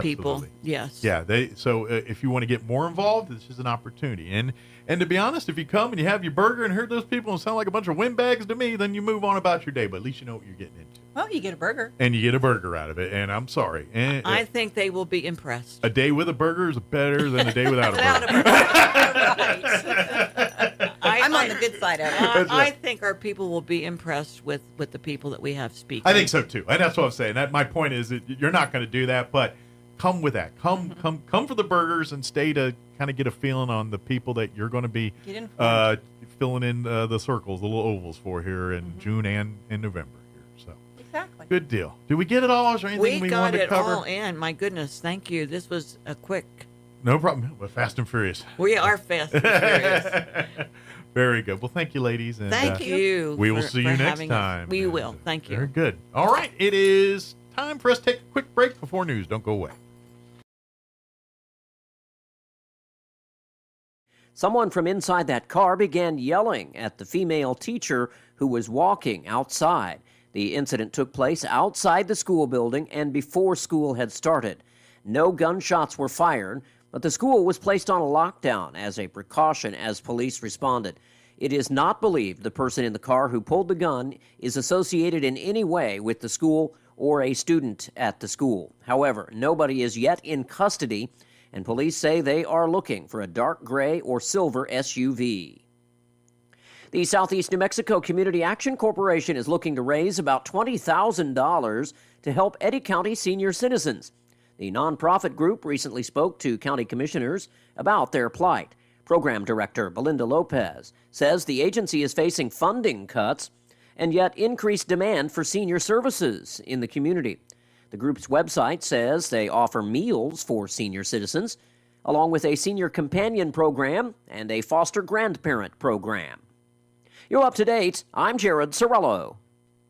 people. Absolutely. Yes. Yeah. If you want to get more involved, this is an opportunity. And to be honest, if you come and you have your burger and heard those people and sound like a bunch of windbags to me, then you move on about your day. But at least you know what you're getting into. Well, you get a burger. And you get a burger out of it. And I'm sorry. And I think they will be impressed. a day with a burger is better than a day without a burger. I'm on the good side of it. I think our people will be impressed with the people that we have speaking. I think so too, and that's what I'm saying. My point is that you're not going to do that, but come with that. Come for the burgers and stay to kind of get a feeling on the people that you're going to be filling in the circles, the little ovals for here in June and in November here. So exactly, good deal. Did we get it all? Is there anything we got wanted to it cover? all in. My goodness, thank you. This was a quick. No problem. We're fast and furious. We are fast and furious. Very good. Well, thank you, ladies. And, thank you. We will see you next having us. time. We will. Thank you. Very good. All right. It is time for us to take a quick break before news. Don't go away. Someone from inside that car began yelling at the female teacher who was walking outside. The incident took place outside the school building and before school had started. No gunshots were fired, but the school was placed on a lockdown as a precaution as police responded. It is not believed the person in the car who pulled the gun is associated in any way with the school or a student at the school. However, nobody is yet in custody, and police say they are looking for a dark gray or silver SUV. The Southeast New Mexico Community Action Corporation is looking to raise about $20,000 to help Eddy County senior citizens. The nonprofit group recently spoke to county commissioners about their plight. Program Director Belinda Lopez says the agency is facing funding cuts and yet increased demand for senior services in the community. The group's website says they offer meals for senior citizens, along with a senior companion program and a foster grandparent program. You're up to date. I'm Jared Sorello.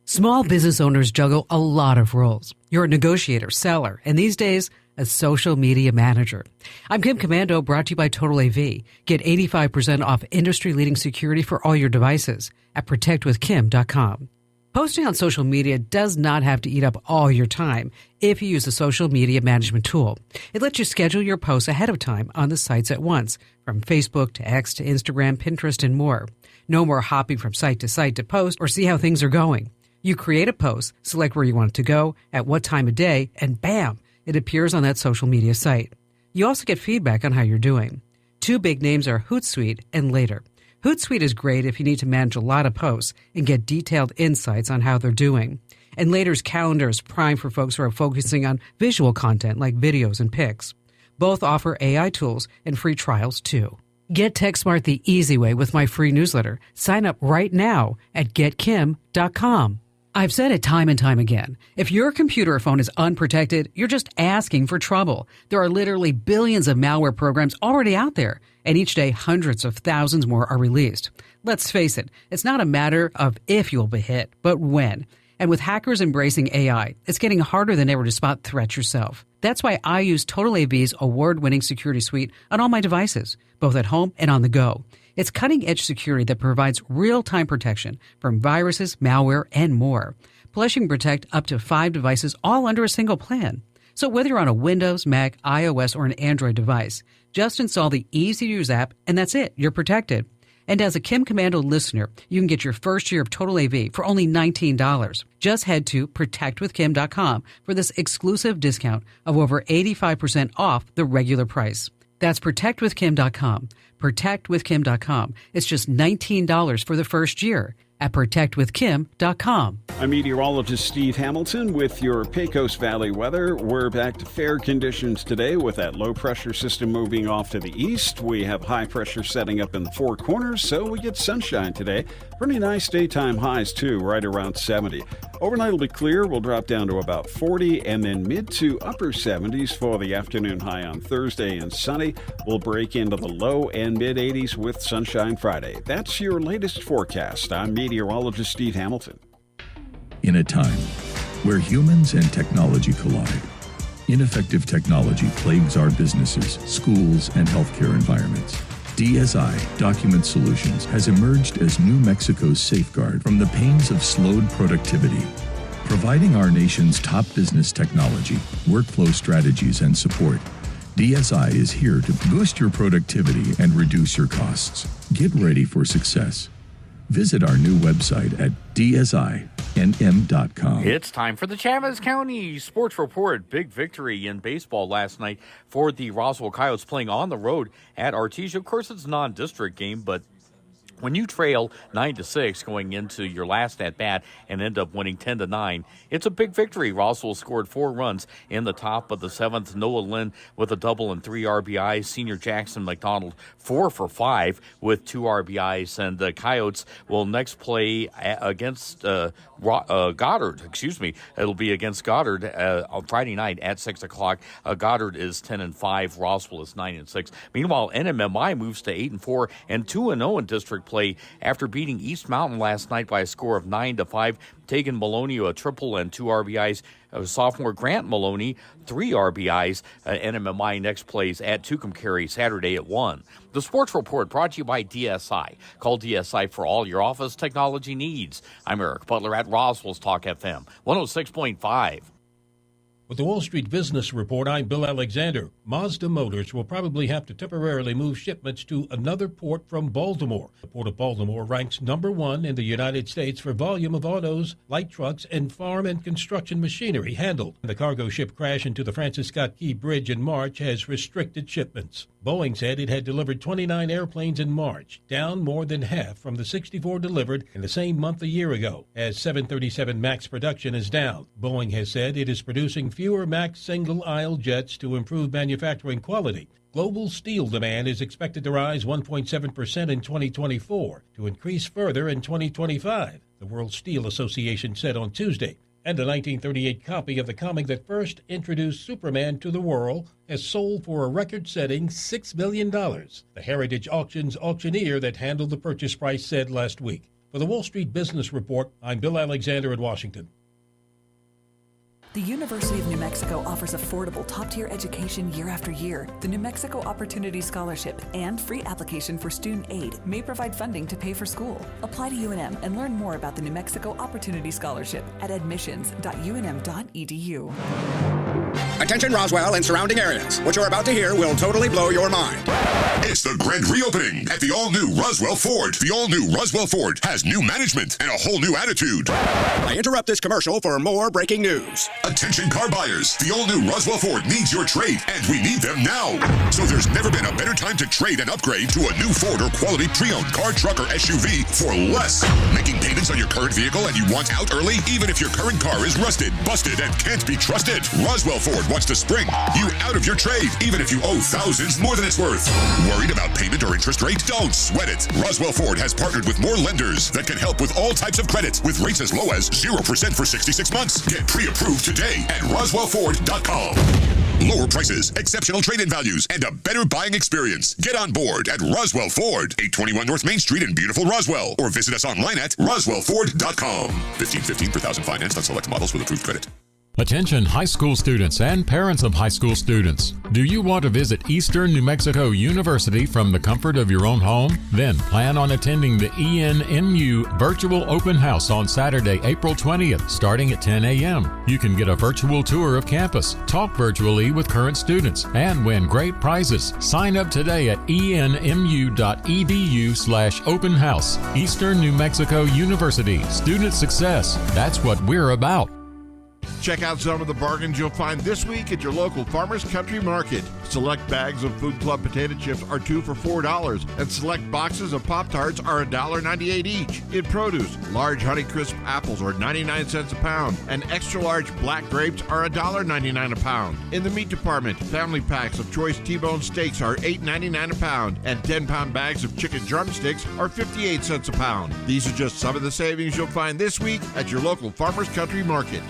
Small business owners juggle a lot of roles. You're a negotiator, seller, and these days, a social media manager. I'm Kim Commando, brought to you by Total AV. Get 85% off industry-leading security for all your devices at protectwithkim.com. Posting on social media does not have to eat up all your time if you use the social media management tool. It lets you schedule your posts ahead of time on the sites at once, from Facebook to X to Instagram, Pinterest, and more. No more hopping from site to post or see how things are going. You create a post, select where you want it to go, at what time of day, and bam, it appears on that social media site. You also get feedback on how you're doing. Two big names are Hootsuite and Later. Hootsuite is great if you need to manage a lot of posts and get detailed insights on how they're doing. And Later's calendar is prime for folks who are focusing on visual content like videos and pics. Both offer AI tools and free trials too. Get TechSmart the easy way with my free newsletter. Sign up right now at getkim.com. I've said it time and time again. If your computer or phone is unprotected, you're just asking for trouble. There are literally billions of malware programs already out there, and each day hundreds of thousands more are released. Let's face it, it's not a matter of if you'll be hit, but when. And with hackers embracing AI, it's getting harder than ever to spot threats yourself. That's why I use Total AV's award-winning security suite on all my devices, both at home and on the go. It's cutting-edge security that provides real-time protection from viruses, malware, and more. Plus, you can protect up to 5 devices all under a single plan. So whether you're on a Windows, Mac, iOS, or an Android device, just install the easy-to-use app, and that's it. You're protected. And as a Kim Commando listener, you can get your first year of Total AV for only $19. Just head to protectwithkim.com for this exclusive discount of over 85% off the regular price. That's protectwithkim.com. Protectwithkim.com. It's just $19 for the first year at protectwithkim.com. I'm meteorologist Steve Hamilton with your Pecos Valley weather. We're back to fair conditions today with that low pressure system moving off to the east. We have high pressure setting up in the Four Corners, so we get sunshine today. Pretty nice daytime highs too, right around 70. Overnight will be clear. We'll drop down to about 40 and then mid to upper 70s for the afternoon high on Thursday, and sunny. We'll break into the low and mid 80s with sunshine Friday. That's your latest forecast. I'm meteorologist Steve Hamilton. In a time where humans and technology collide, ineffective technology plagues our businesses, schools, and healthcare environments. DSI Document Solutions has emerged as New Mexico's safeguard from the pains of slowed productivity, providing our nation's top business technology, workflow strategies, and support. DSI is here to boost your productivity and reduce your costs. Get ready for success. Visit our new website at dsinm.com. It's time for the Chavez County Sports Report. Big victory in baseball last night for the Roswell Coyotes playing on the road at Artesia. Of course, it's a non-district game, but when you trail 9-6 going into your last at-bat and end up winning 10-9, it's a big victory. Roswell scored 4 runs in the top of the 7th. Noah Lynn with a double and 3 RBIs. Senior Jackson McDonald 4 for 5 with 2 RBIs. And the Coyotes will next play against Goddard. It'll be against Goddard on Friday night at 6 o'clock. Goddard is 10-5. Roswell is 9-6. Meanwhile, NMMI moves to 8-4 and 2-0 in district play after beating East Mountain last night by a score of 9-5. Tegan Maloney a triple and 2 RBIs. Sophomore Grant Maloney 3 RBIs. NMMI next plays at Tucumcari Saturday at 1. The Sports Report brought to you by DSI. Call DSI for all your office technology needs. I'm Eric Butler at Roswell's Talk FM 106.5. With the Wall Street Business Report, I'm Bill Alexander. Mazda Motors will probably have to temporarily move shipments to another port from Baltimore. The Port of Baltimore ranks number 1 in the United States for volume of autos, light trucks, and farm and construction machinery handled. The cargo ship crash into the Francis Scott Key Bridge in March has restricted shipments. Boeing said it had delivered 29 airplanes in March, down more than half from the 64 delivered in the same month a year ago, as 737 MAX production is down. Boeing has said it is producing fewer MAX single-aisle jets to improve manufacturing quality. Global steel demand is expected to rise 1.7% in 2024, to increase further in 2025, the World Steel Association said on Tuesday. And a 1938 copy of the comic that first introduced Superman to the world has sold for a record-setting $6 million. The Heritage Auctions auctioneer that handled the purchase price said last week. For the Wall Street Business Report, I'm Bill Alexander in Washington. The University of New Mexico offers affordable, top-tier education year after year. The New Mexico Opportunity Scholarship and free application for student aid may provide funding to pay for school. Apply to UNM and learn more about the New Mexico Opportunity Scholarship at admissions.unm.edu. Attention Roswell and surrounding areas. What you're about to hear will totally blow your mind. It's the grand reopening at the all-new Roswell Ford. The all-new Roswell Ford has new management and a whole new attitude. I interrupt this commercial for more breaking news. Attention car buyers. The all-new Roswell Ford needs your trade, and we need them now. So there's never been a better time to trade and upgrade to a new Ford or quality pre-owned car, truck, or SUV for less. Making payments on your current vehicle and you want out early? Even if your current car is rusted, busted, and can't be trusted, Roswell Ford wants to spring you out of your trade, even if you owe thousands more than it's worth. Worried about payment or interest rate? Don't sweat it. Roswell Ford has partnered with more lenders that can help with all types of credit, with rates as low as 0% for 66 months. Get pre-approved today at RoswellFord.com. Lower prices, exceptional trade-in values, and a better buying experience. Get on board at Roswell Ford, 821 North Main Street in beautiful Roswell, or visit us online at roswellford.com. $15.15 per thousand financed on select models with approved credit. Attention high school students and parents of high school students. Do you want to visit Eastern New Mexico University from the comfort of your own home? Then plan on attending the ENMU Virtual Open House on Saturday, April 20th, starting at 10 a.m. You can get a virtual tour of campus, talk virtually with current students, and win great prizes. Sign up today at enmu.edu/open house. Eastern New Mexico University. Student success. That's what we're about. Check out some of the bargains you'll find this week at your local Farmers Country Market. Select bags of Food Club potato chips are 2 for $4, and select boxes of Pop-Tarts are $1.98 each. In produce, large Honeycrisp apples are 99 cents a pound, and extra large black grapes are $1.99 a pound. In the meat department, family packs of choice T-bone steaks are $8.99 a pound, and 10-pound bags of chicken drumsticks are 58 cents a pound. These are just some of the savings you'll find this week at your local Farmers Country Market.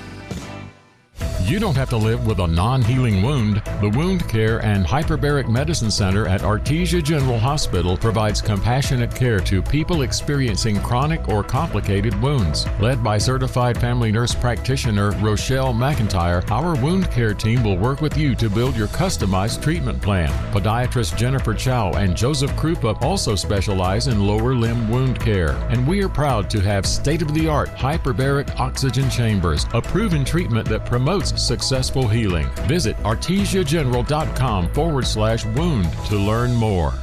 You don't have to live with a non-healing wound. The Wound Care and Hyperbaric Medicine Center at Artesia General Hospital provides compassionate care to people experiencing chronic or complicated wounds. Led by certified family nurse practitioner Rochelle McIntyre, our wound care team will work with you to build your customized treatment plan. Podiatrist Jennifer Chow and Joseph Krupa also specialize in lower limb wound care, and we are proud to have state-of-the-art hyperbaric oxygen chambers, a proven treatment that promotes successful healing. Visit artesiageneral.com/wound to learn more.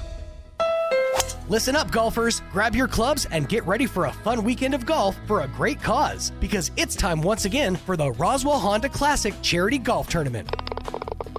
Listen up, golfers. Grab your clubs and get ready for a fun weekend of golf for a great cause, because it's time once again for the Roswell Honda Classic Charity Golf Tournament.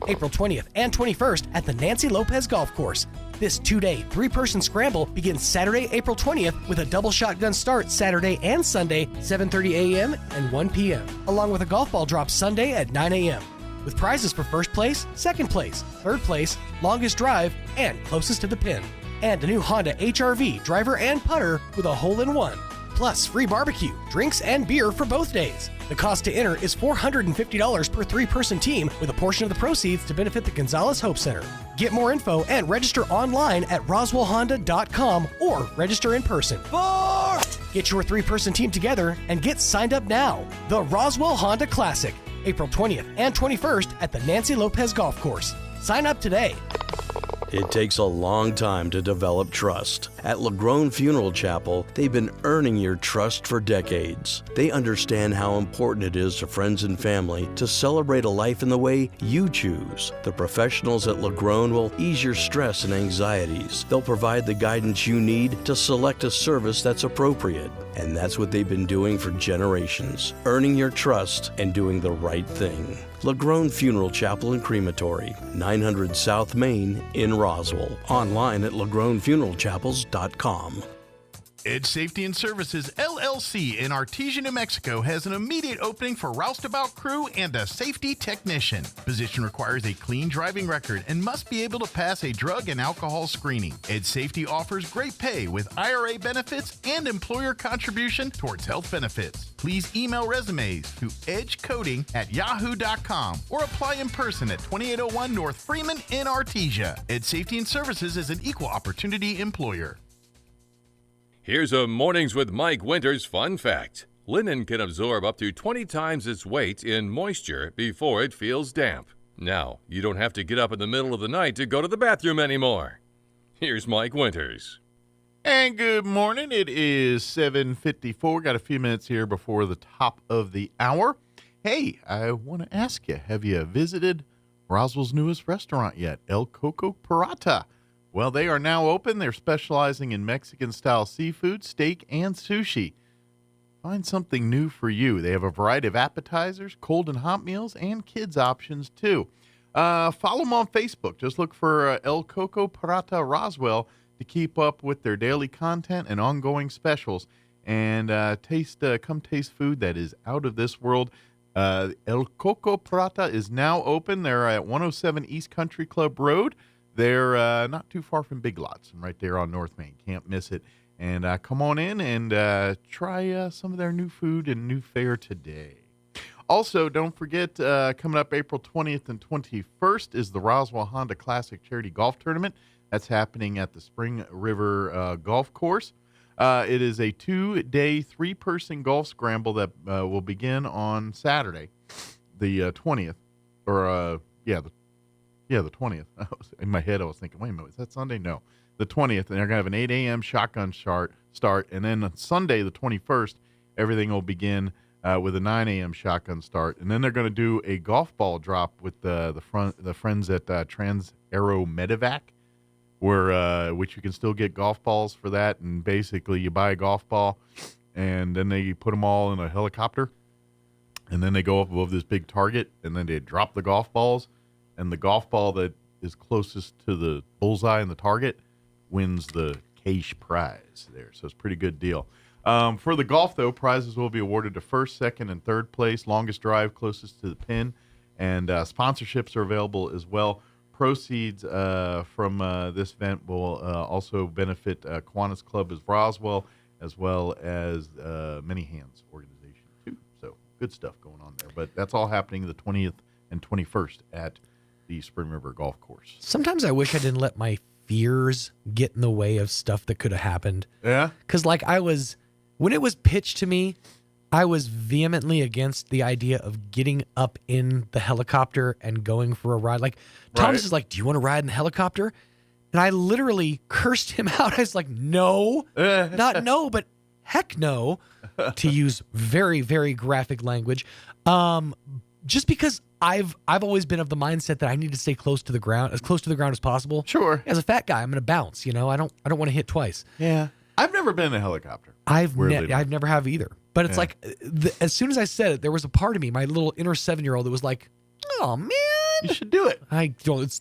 April 20th and 21st at the Nancy Lopez Golf Course. This 2-day, 3-person scramble begins Saturday, April 20th with a double shotgun start Saturday and Sunday, 7:30 a.m. and 1 p.m., along with a golf ball drop Sunday at 9 a.m., with prizes for first place, second place, third place, longest drive, and closest to the pin. And a new Honda HR-V driver and putter with a hole-in-one. Plus free barbecue, drinks, and beer for both days. The cost to enter is $450 per 3-person team, with a portion of the proceeds to benefit the Gonzales Hope Center. Get more info and register online at roswellhonda.com or register in person. Get your 3-person team together and get signed up now. The Roswell Honda Classic, April 20th and 21st at the Nancy Lopez Golf Course. Sign up today. It takes a long time to develop trust. At LaGrone Funeral Chapel, they've been earning your trust for decades. They understand how important it is to friends and family to celebrate a life in the way you choose. The professionals at LaGrone will ease your stress and anxieties. They'll provide the guidance you need to select a service that's appropriate. And that's what they've been doing for generations, earning your trust and doing the right thing. LaGrone Funeral Chapel and Crematory, 900 South Main in Roswell. Online at lagronefuneralchapels.com. Edge Safety and Services LLC in Artesia, New Mexico has an immediate opening for roustabout crew and a safety technician. Position requires a clean driving record and must be able to pass a drug and alcohol screening. Edge Safety offers great pay with IRA benefits and employer contribution towards health benefits. Please email resumes to edgecoding@yahoo.com or apply in person at 2801 North Freeman in Artesia. Edge Safety and Services is an equal opportunity employer. Here's a Mornings with Mike Winters fun fact. Linen can absorb up to 20 times its weight in moisture before it feels damp. Now, you don't have to get up in the middle of the night to go to the bathroom anymore. Here's Mike Winters. And good morning. It is 7:54. Got a few minutes here before the top of the hour. Hey, I want to ask you, have you visited Roswell's newest restaurant yet? El Coco Pirata. Well, they are now open. They're specializing in Mexican-style seafood, steak, and sushi. Find something new for you. They have a variety of appetizers, cold and hot meals, and kids options, too. Follow them on Facebook. Just look for El Coco Pirata Roswell to keep up with their daily content and ongoing specials. And come taste food that is out of this world. El Coco Pirata is now open. They're at 107 East Country Club Road. They're not too far from Big Lots and right there on North Main. Can't miss it. And come on in and try some of their new food and new fare today. Also, don't forget, coming up April 20th and 21st is the Roswell Honda Classic Charity Golf Tournament. That's happening at the Spring River Golf Course. It is a 2-day, 3-person golf scramble that will begin on Saturday, the 20th. Or, the 20th. In my head, I was thinking, wait a minute, is that Sunday? No, the 20th. And they're going to have an 8 a.m. shotgun start. And then on Sunday, the 21st, everything will begin with a 9 a.m. shotgun start. And then they're going to do a golf ball drop with the friends at Trans Aero Medevac, which you can still get golf balls for that. And basically, you buy a golf ball, and then they put them all in a helicopter. And then they go up above this big target, and then they drop the golf balls. And the golf ball that is closest to the bullseye and the target wins the cash prize there. So it's a pretty good deal. For the golf, though, prizes will be awarded to first, second, and third place, longest drive closest to the pin, and sponsorships are available as well. Proceeds from this event will also benefit Kiwanis Club of Roswell, as well as Many Hands organization, too. So good stuff going on there. But that's all happening the 20th and 21st at the Spring River Golf Course. Sometimes I wish I didn't let my fears get in the way of stuff that could have happened. Yeah? Because, when it was pitched to me, I was vehemently against the idea of getting up in the helicopter and going for a ride. Like, Thomas is like, do you want to ride in the helicopter? And I literally cursed him out. I was like, no, not no, but heck no, to use very, very graphic language. Just because I've always been of the mindset that I need to stay close to the ground, as close to the ground as possible. Sure. As a fat guy, I'm going to bounce. I don't want to hit twice. Yeah. I've never been in a helicopter. I've never have either. But it's like, as soon as I said it, there was a part of me, my little inner 7-year-old, that was like, "Oh man, you should do it."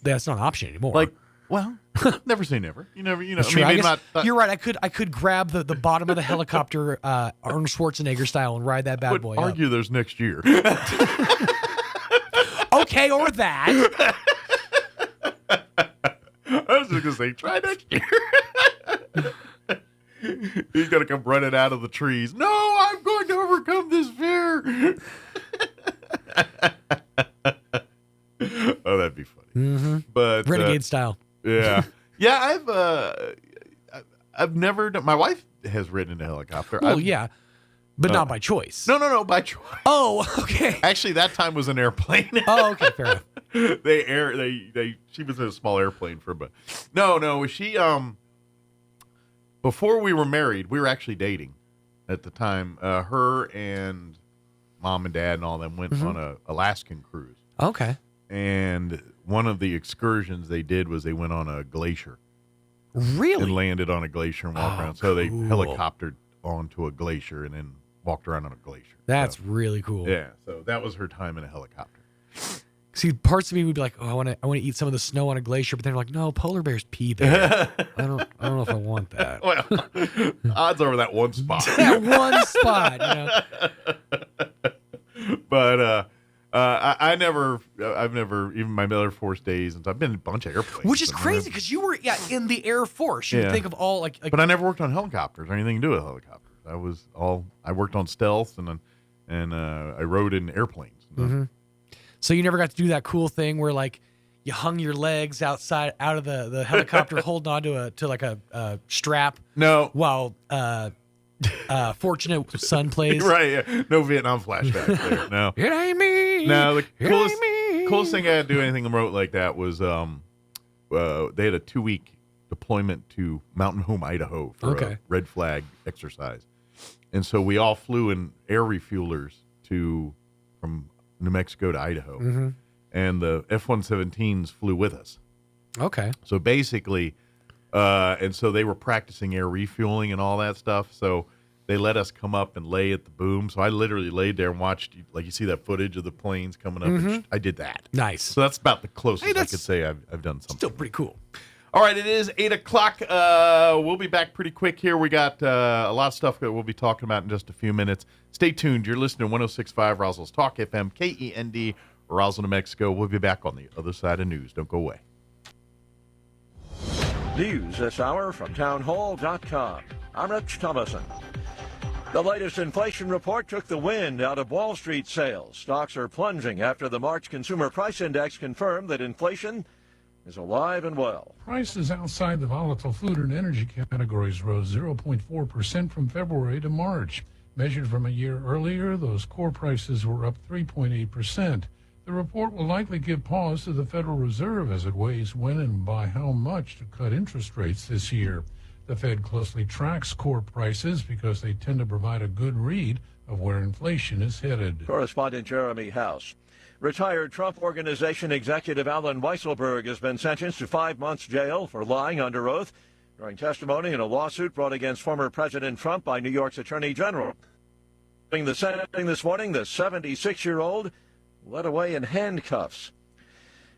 That's not an option anymore. Like, well, never say never. You never. That's true. I guess you're right. I could grab the bottom of the helicopter, Arnold Schwarzenegger style, and ride that bad boy. Argue there's next year. Okay, or that. I was just gonna say, try next year. He's gonna come running out of the trees. No, I'm going to overcome this fear. Oh, that'd be funny. Mm-hmm. But renegade style. Yeah, yeah. I've never done. My wife has ridden in a helicopter. Well, yeah, but not by choice. No, by choice. Oh, okay. Actually, that time was an airplane. Oh, okay, fair enough. She was in a small airplane for a bit. No, she before we were married, we were actually dating at the time. Her and mom and dad and all them went on a Alaskan cruise. Okay. And one of the excursions they did was they went on a glacier. Really? And landed on a glacier and walked around. So they helicoptered onto a glacier and then walked around on a glacier. That's really cool. Yeah. So that was her time in a helicopter. See, parts of me would be like, "Oh, I want to eat some of the snow on a glacier," but then they're like, "No, polar bears pee there." I don't know if I want that. Well, odds are that one spot. That one spot, But I've never, even my Air Force days, and I've been in a bunch of airplanes. Which is crazy because you were in the Air Force. You would think of all like. But I never worked on helicopters or anything to do with helicopters. I worked on stealth and I rode in airplanes. Mm-hmm. So you never got to do that cool thing where like you hung your legs out of the helicopter holding on to a strap. No. While Fortunate Son plays. Right. Yeah. No Vietnam flashbacks there. No. It ain't me. No. The coolest thing I had to do anything remote like that was they had a 2-week deployment to Mountain Home, Idaho for a red flag exercise. And so we all flew in air refuelers from New Mexico to Idaho. Mm-hmm. And the F-117s flew with us. Okay. So basically, and so they were practicing air refueling and all that stuff. So they let us come up and lay at the boom. So I literally laid there and watched, like you see that footage of the planes coming up. Mm-hmm. And I did that. Nice. So that's about the closest I could say I've done something. Still pretty cool. All right, it is 8 o'clock. We'll be back pretty quick here. We got a lot of stuff that we'll be talking about in just a few minutes. Stay tuned. You're listening to 106.5 Roswell's Talk FM, KEND, Roswell, New Mexico. We'll be back on the other side of news. Don't go away. News this hour from townhall.com. I'm Rich Thomason. The latest inflation report took the wind out of Wall Street sales. Stocks are plunging after the March Consumer Price Index confirmed that inflation is alive and well. Prices outside the volatile food and energy categories rose 0.4% from February to March. Measured from a year earlier, those core prices were up 3.8%. The report will likely give pause to the Federal Reserve as it weighs when and by how much to cut interest rates this year. The Fed closely tracks core prices because they tend to provide a good read of where inflation is headed. Correspondent Jeremy House. Retired Trump Organization executive Alan Weisselberg has been sentenced to 5 months jail for lying under oath during testimony in a lawsuit brought against former President Trump by New York's Attorney General. During the sentencing this morning, the 76-year-old led away in handcuffs.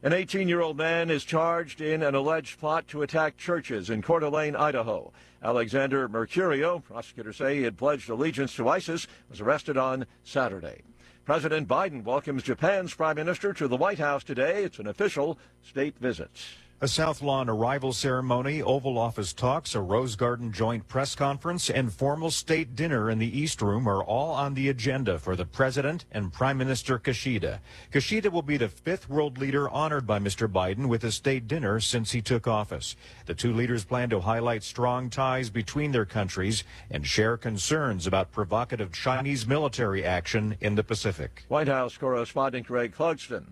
An 18-year-old man is charged in an alleged plot to attack churches in Coeur d'Alene, Idaho. Alexander Mercurio, prosecutors say he had pledged allegiance to ISIS, was arrested on Saturday. President Biden welcomes Japan's prime minister to the White House today. It's an official state visit. A South Lawn arrival ceremony, Oval Office talks, a Rose Garden joint press conference, and formal state dinner in the East Room are all on the agenda for the President and Prime Minister Kishida. Kishida will be the 5th world leader honored by Mr. Biden with a state dinner since he took office. The two leaders plan to highlight strong ties between their countries and share concerns about provocative Chinese military action in the Pacific. White House correspondent Greg Clugston.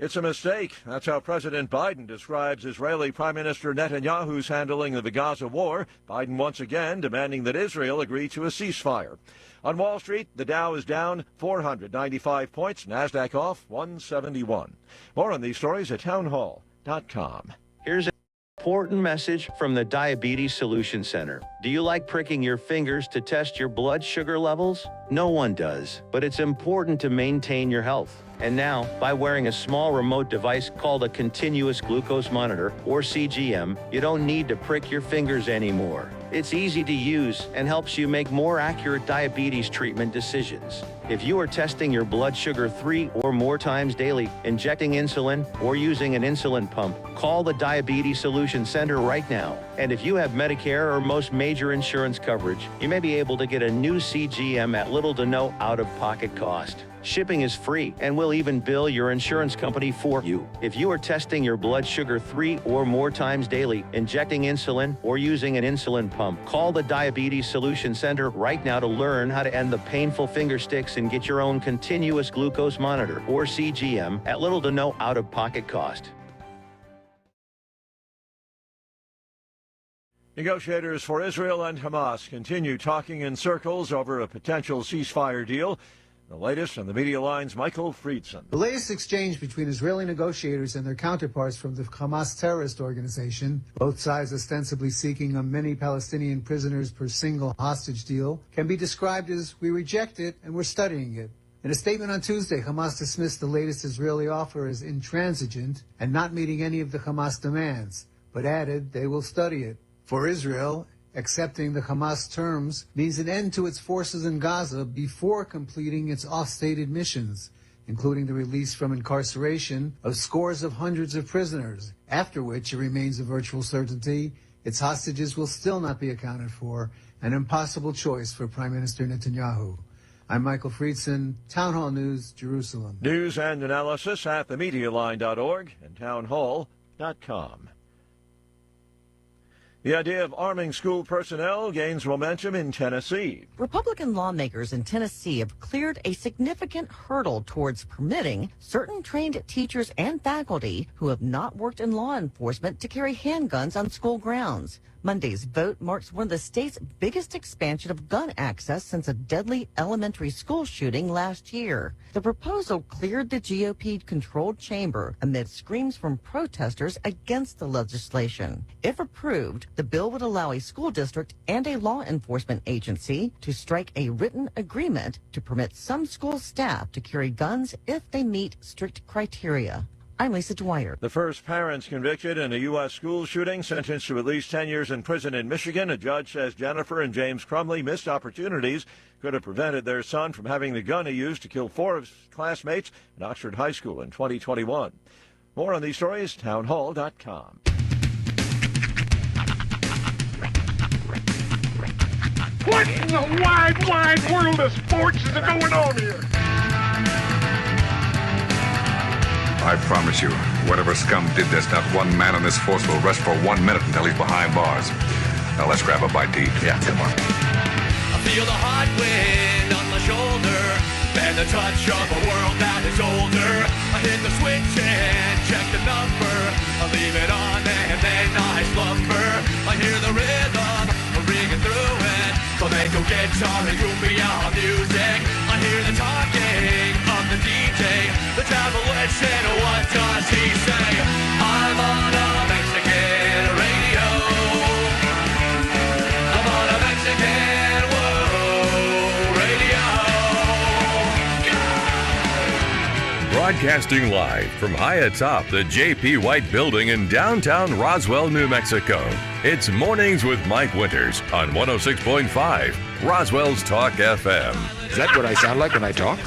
It's a mistake. That's how President Biden describes Israeli Prime Minister Netanyahu's handling of the Gaza war. Biden once again demanding that Israel agree to a ceasefire. On Wall Street, the Dow is down 495 points. NASDAQ off 171. More on these stories at townhall.com. Here's an important message from the Diabetes Solution Center. Do you like pricking your fingers to test your blood sugar levels? No one does, but it's important to maintain your health. And now, by wearing a small remote device called a continuous glucose monitor, or CGM, you don't need to prick your fingers anymore. It's easy to use and helps you make more accurate diabetes treatment decisions. If you are testing your blood sugar 3 or more times daily, injecting insulin, or using an insulin pump, call the Diabetes Solution Center right now. And if you have Medicare or most major insurance coverage, you may be able to get a new CGM at little to no out-of-pocket cost. Shipping is free, and we'll even bill your insurance company for you. If you are testing your blood sugar 3 or more times daily, injecting insulin, or using an insulin pump, call the Diabetes Solution Center right now to learn how to end the painful finger sticks and get your own continuous glucose monitor, or CGM, at little to no out-of-pocket cost. Negotiators for Israel and Hamas continue talking in circles over a potential ceasefire deal. The latest on the Media Line's Michael Friedson. The latest exchange between Israeli negotiators and their counterparts from the Hamas terrorist organization, both sides ostensibly seeking a many Palestinian prisoners per single hostage deal, can be described as, we reject it and we're studying it. In a statement on Tuesday, Hamas dismissed the latest Israeli offer as intransigent and not meeting any of the Hamas demands, but added they will study it. For Israel, accepting the Hamas terms means an end to its forces in Gaza before completing its oft-stated missions, including the release from incarceration of scores of hundreds of prisoners, after which it remains a virtual certainty its hostages will still not be accounted for, an impossible choice for Prime Minister Netanyahu. I'm Michael Friedson, Town Hall News, Jerusalem. News and analysis at themedialine.org and townhall.com. The idea of arming school personnel gains momentum in Tennessee. Republican lawmakers in Tennessee have cleared a significant hurdle towards permitting certain trained teachers and faculty who have not worked in law enforcement to carry handguns on school grounds. Monday's vote marks one of the state's biggest expansion of gun access since a deadly elementary school shooting last year. The proposal cleared the GOP-controlled chamber amid screams from protesters against the legislation. If approved, the bill would allow a school district and a law enforcement agency to strike a written agreement to permit some school staff to carry guns if they meet strict criteria. I'm Lisa Dwyer. The first parents convicted in a U.S. school shooting sentenced to at least 10 years in prison in Michigan. A judge says Jennifer and James Crumley missed opportunities could have prevented their son from having the gun he used to kill 4 of his classmates in Oxford High School in 2021. More on these stories, townhall.com. What in the wide, wide world of sports is going on here? I promise you, whatever scum did this, not one man in this force will rest for 1 minute until he's behind bars. Now let's grab a bite to eat. Yeah, come on. I feel the hot wind on my shoulder and the touch of a world that is older. I hit the switch and check the number. I leave it on and then I slumber. I hear the rhythm ringing through it. Flamenco guitar and cumbia music. I hear the talking of the DJ. The Travelician, what does he say? I'm on a Mexican radio. I'm on a Mexican radio. Broadcasting live from high atop the J.P. White Building in downtown Roswell, New Mexico. It's Mornings with Mike Winters on 106.5 Roswell's Talk FM. Is that what I sound like when I talk?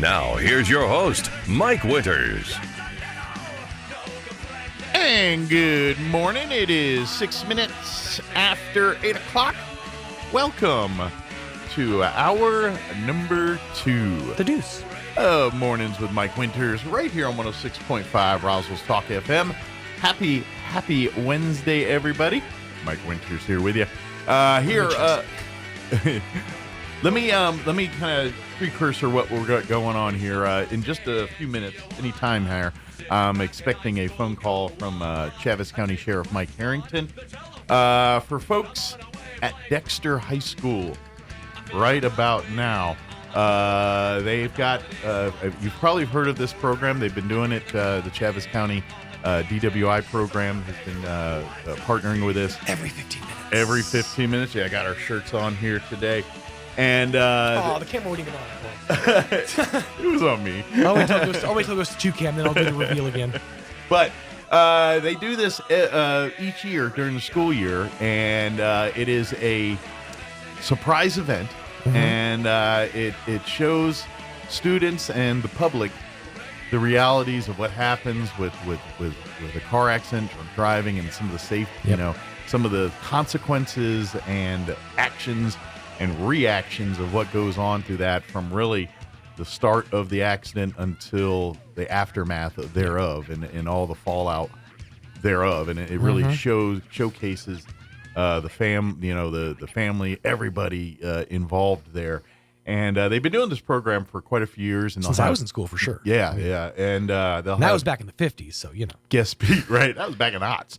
Now, here's your host, Mike Winters. And good morning. It is 6 minutes after 8 o'clock. Welcome to hour number 2. The Deuce. Mornings with Mike Winters right here on 106.5 Roswell's Talk FM. Happy Wednesday, everybody. Mike Winters here with you. Let me kind of precursor what we're got going on here. In just a few minutes, any time here, I'm expecting a phone call from Chaves County Sheriff Mike Harrington for folks at Dexter High School right about now. They've got, you've probably heard of this program. They've been doing it. The Chaves County DWI program has been partnering with this. Every 15 minutes. Every 15 minutes. Yeah, I got our shirts on here today. And the camera wouldn't even on. It was on me. I'll wait till it goes to 2cam, then I'll do the reveal again. But they do this each year during the school year, and it is a surprise event, and it shows students and the public the realities of what happens with a car accident or driving, and some of the safety, some of the consequences and actions and reactions of what goes on through that, from really the start of the accident until the aftermath thereof, and all the fallout thereof. And it really showcases the family, everybody involved there. And they've been doing this program for quite a few years. And since I was in school, for sure. Yeah. And that was back in the 50s, so guest speak, right? That was back in the aughts.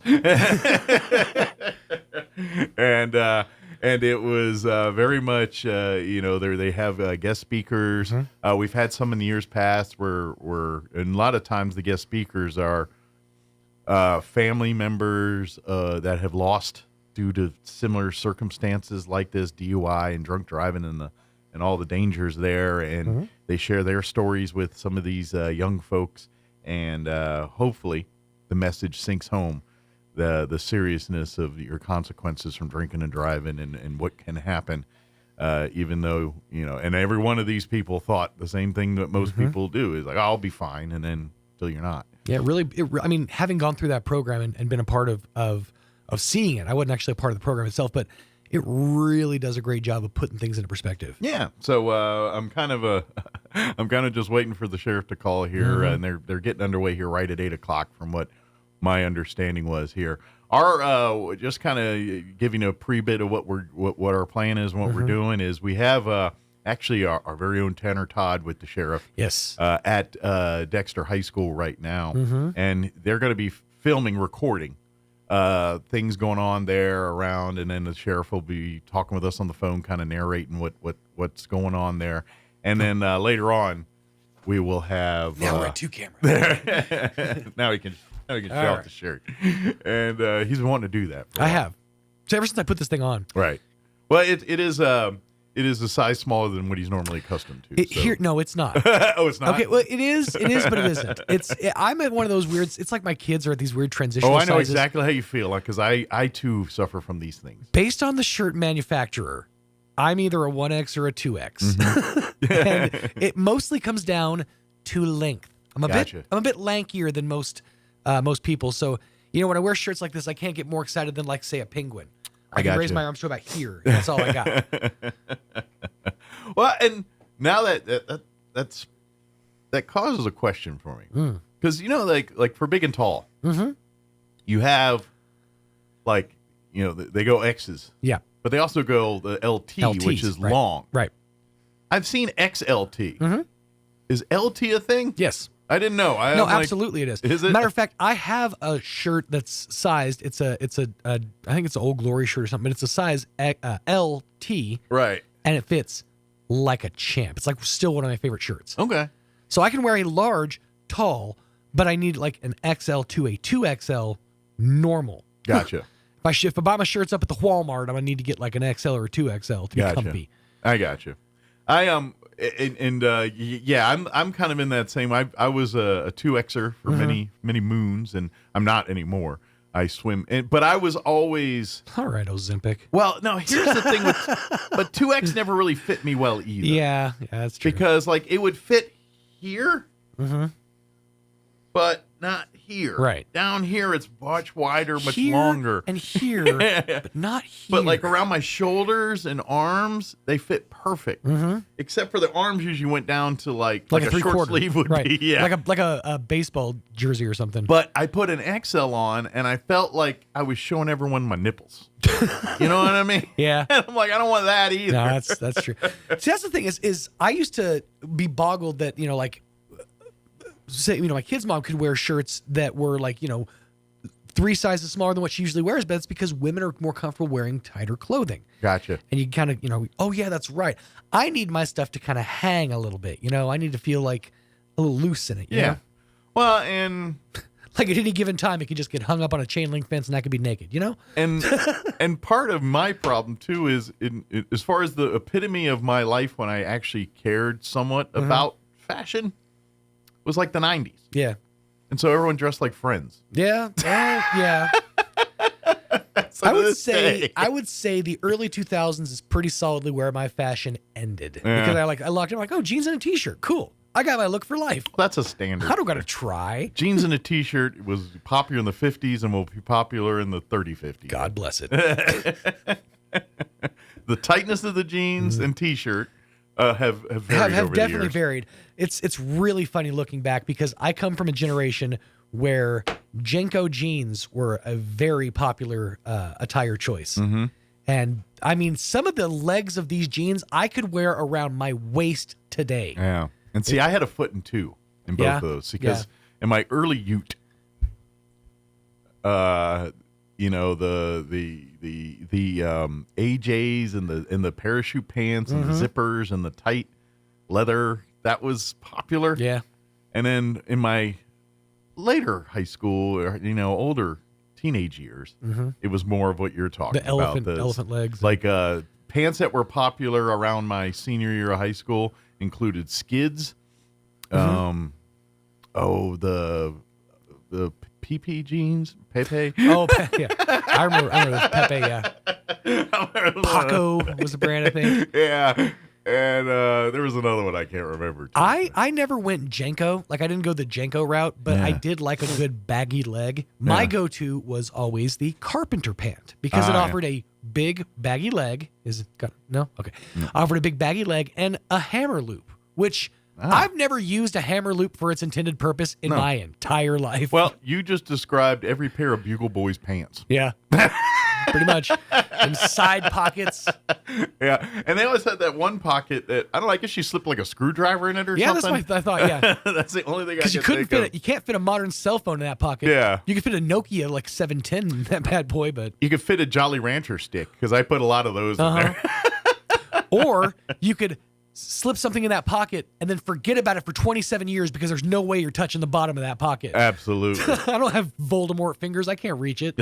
And it was very much, they have guest speakers. We've had some in the years past where and a lot of times the guest speakers are family members that have lost due to similar circumstances like this, DUI and drunk driving and all the dangers there. And they share their stories with some of these young folks. And hopefully the message sinks home. The seriousness of your consequences from drinking and driving, and what can happen, even though, and every one of these people thought the same thing that most people do, is like, oh, I'll be fine, and then until you're not. Yeah, really, having gone through that program and been a part of seeing it, I wasn't actually a part of the program itself, but it really does a great job of putting things into perspective. Yeah. So I'm kind of just waiting for the sheriff to call here, and they're getting underway here right at 8 o'clock from what my understanding was here. Our just kind of giving a pre-bit of what our plan is and what we're doing is we have actually our very own Tanner Todd with the sheriff. Yes. At Dexter High School right now, and they're going to be recording things going on there around, and then the sheriff will be talking with us on the phone, kind of narrating what's going on there, and then later on we will have now we're at 2 cameras. Now we can show off the shirt. And he's been wanting to do that. I have. So ever since I put this thing on. Right. Well, it is a size smaller than what he's normally accustomed to. Here, no, it's not. Oh, it's not? Okay, well, it is, but it isn't. I'm at one of those weird, it's like my kids are at these weird transitional sizes. Oh, I know exactly how you feel, because I too suffer from these things. Based on the shirt manufacturer, I'm either a 1X or a 2X. And it mostly comes down to length. I'm a bit lankier than most people. So, when I wear shirts like this, I can't get more excited than, like, say, a penguin. I can raise my arms to about here. That's all I got. Well, and now that causes a question for me. Because, like for big and tall, you have, like, they go X's. Yeah. But they also go the LT, which is right. long. Right. I've seen XLT. Is LT a thing? Yes. I didn't know. No, absolutely it is. Is it? Matter of fact, I have a shirt that's sized. It's a I think it's an Old Glory shirt or something, but it's a size LT. Right. And it fits like a champ. It's like still one of my favorite shirts. Okay. So I can wear a large, tall, but I need like an XL to a 2XL normal. Gotcha. If I buy my shirts up at the Walmart, I'm gonna need to get like an XL or a 2XL to be comfy. I gotcha. I'm kind of in that same. I was a 2Xer for many moons, and I'm not anymore. I swim, but I was always all right. Ozempic. Well, no. Here's the thing but 2X never really fit me well either. Yeah, that's true. Because like it would fit here, but not here. Right. Down here, it's much wider, much here longer. And here, but not here. But like around my shoulders and arms, they fit perfect. Except for the arms usually went down to like a short three-quarter. sleeve would right. be. Yeah. Like a baseball jersey or something. But I put an XL on, and I felt like I was showing everyone my nipples. You know what I mean? Yeah. And I'm like, I don't want that either. No, that's true. See, that's the thing is I used to be boggled that, like, say, my kid's mom could wear shirts that were like, 3 sizes smaller than what she usually wears, but it's because women are more comfortable wearing tighter clothing. Gotcha. And you kind of, oh yeah, that's right. I need my stuff to kind of hang a little bit, I need to feel like a little loose in it. You know? Well, and like at any given time, it could just get hung up on a chain link fence and I could be naked, And part of my problem too is as far as the epitome of my life when I actually cared somewhat about fashion was like the 90s. Yeah. And so everyone dressed like Friends. Yeah. Yeah. I would say the early 2000s is pretty solidly where my fashion ended. Yeah. Because I locked in, I'm like, oh, jeans and a t-shirt. Cool. I got my look for life. That's a standard. I don't got to try. Jeans and a t-shirt was popular in the 50s and will be popular in the 30-50s. God bless it. The tightness of the jeans and t-shirt have varied have over definitely the years. varied. It's really funny looking back because I come from a generation where Jenko jeans were a very popular attire choice. And I mean, some of the legs of these jeans I could wear around my waist today. Yeah. And see, I had a foot in two in both of those because in my early ute, the AJs and the parachute pants and the zippers and the tight leather, that was popular. Yeah. And then in my later high school, or older teenage years, it was more of what you're talking about. The elephant legs. Like pants that were popular around my senior year of high school included skids. The PP jeans, Pepe. Oh, yeah. I remember those Pepe, yeah. Paco was the brand, I think. Yeah. And there was another one I can't remember. I never went Jenko. Like, I didn't go the Jenko route, but I did like a good baggy leg. My go-to was always the carpenter pant because it offered a big baggy leg. Is it got no? Okay. Offered a big baggy leg and a hammer loop, which I've never used a hammer loop for its intended purpose in my entire life. Well, you just described every pair of Bugle Boys pants. Yeah. Pretty much. And side pockets. Yeah. And they always had that one pocket that, I don't know, I guess you slipped like a screwdriver in it or something. Yeah, that's what I thought, yeah. That's the only thing I Because you couldn't fit it. You can't fit a modern cell phone in that pocket. Yeah. You could fit a Nokia like 710 in that bad boy, but. You could fit a Jolly Rancher stick because I put a lot of those in there. Or you could slip something in that pocket and then forget about it for 27 years because there's no way you're touching the bottom of that pocket. Absolutely. I don't have Voldemort fingers. I can't reach it.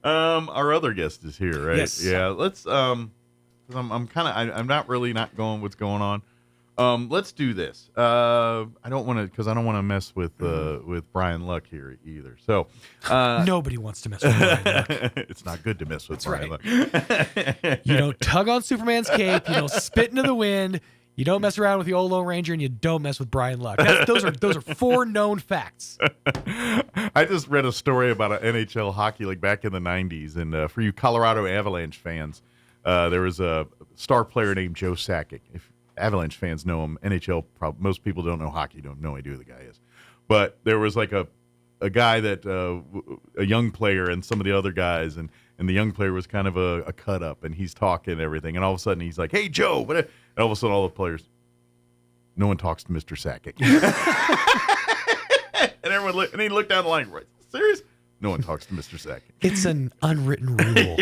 Our other guest is here, right? Yes. Yeah. Let's. 'Cause I'm not really going what's going on. Let's do this. I don't want to mess with Brian Luck here either. So nobody wants to mess with Brian Luck. It's not good to mess with That's Brian right. Luck. You don't tug on Superman's cape. You don't spit into the wind. You don't mess around with the old Lone Ranger, and you don't mess with Brian Luck. Those are 4 known facts. I just read a story about an NHL hockey league back in the 90s, and for you Colorado Avalanche fans, there was a star player named Joe Sakic. If Avalanche fans know him, NHL, most people don't know hockey, don't know idea who the guy is. But there was like a guy that, a young player and some of the other guys, and the young player was kind of a cut up, and he's talking and everything, and all of a sudden he's like, "Hey, Joe," and all of a sudden all the players, no one talks to Mr. Sakic. And everyone and he looked down the line, right? Serious? No one talks to Mr. Sakic. It's an unwritten rule.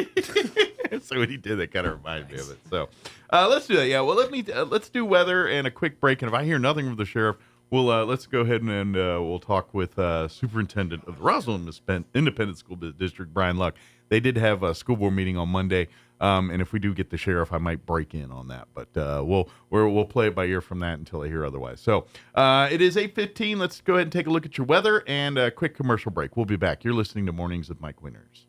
So when he did, that kind of reminded me of it. So let's do that. Yeah. Well, let's do weather and a quick break. And if I hear nothing from the sheriff, let's go ahead and we'll talk with Superintendent of the Roswell Independent School District, Brian Luck. They did have a school board meeting on Monday, and if we do get the sheriff, I might break in on that. But we'll play it by ear from that until I hear otherwise. So it is 8:15. Let's go ahead and take a look at your weather and a quick commercial break. We'll be back. You're listening to Mornings with Mike Winters.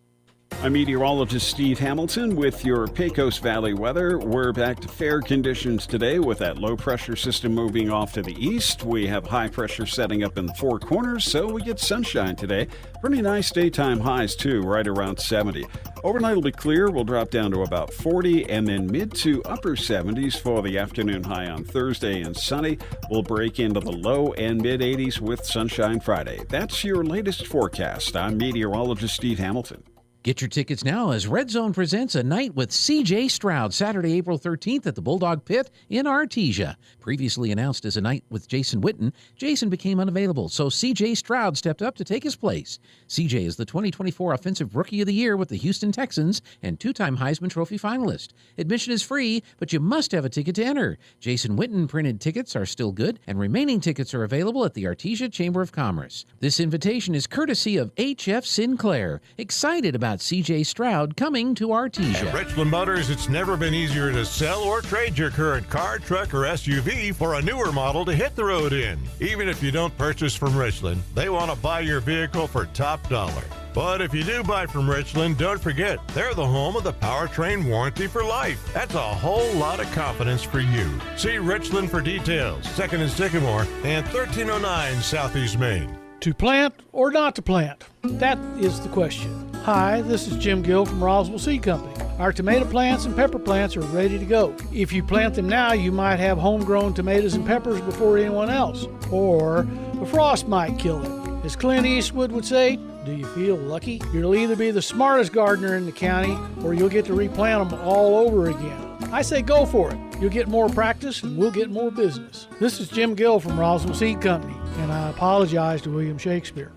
I'm meteorologist Steve Hamilton with your Pecos Valley weather. We're back to fair conditions today with that low-pressure system moving off to the east. We have high pressure setting up in the Four Corners, so we get sunshine today. Pretty nice daytime highs, too, right around 70. Overnight will be clear. We'll drop down to about 40, and then mid to upper 70s for the afternoon high on Thursday, and sunny. We'll break into the low and mid-80s with sunshine Friday. That's your latest forecast. I'm meteorologist Steve Hamilton. Get your tickets now as Red Zone presents A Night with C.J. Stroud, Saturday, April 13th at the Bulldog Pit in Artesia. Previously announced as A Night with Jason Witten, Jason became unavailable, so C.J. Stroud stepped up to take his place. C.J. is the 2024 Offensive Rookie of the Year with the Houston Texans and 2-time Heisman Trophy finalist. Admission is free, but you must have a ticket to enter. Jason Witten printed tickets are still good, and remaining tickets are available at the Artesia Chamber of Commerce. This invitation is courtesy of H.F. Sinclair. Excited about C.J. Stroud coming to Artesia. At Richland Motors, it's never been easier to sell or trade your current car, truck, or SUV for a newer model to hit the road in. Even if you don't purchase from Richland, they want to buy your vehicle for top dollar. But if you do buy from Richland, don't forget, they're the home of the powertrain warranty for life. That's a whole lot of confidence for you. See Richland for details. 2nd and Sycamore and 1309 Southeast Main. To plant or not to plant? That is the question. Hi, this is Jim Gill from Roswell Seed Company. Our tomato plants and pepper plants are ready to go. If you plant them now, you might have homegrown tomatoes and peppers before anyone else. Or the frost might kill them. As Clint Eastwood would say, do you feel lucky? You'll either be the smartest gardener in the county or you'll get to replant them all over again. I say go for it. You'll get more practice and we'll get more business. This is Jim Gill from Roswell Seed Company, and I apologize to William Shakespeare.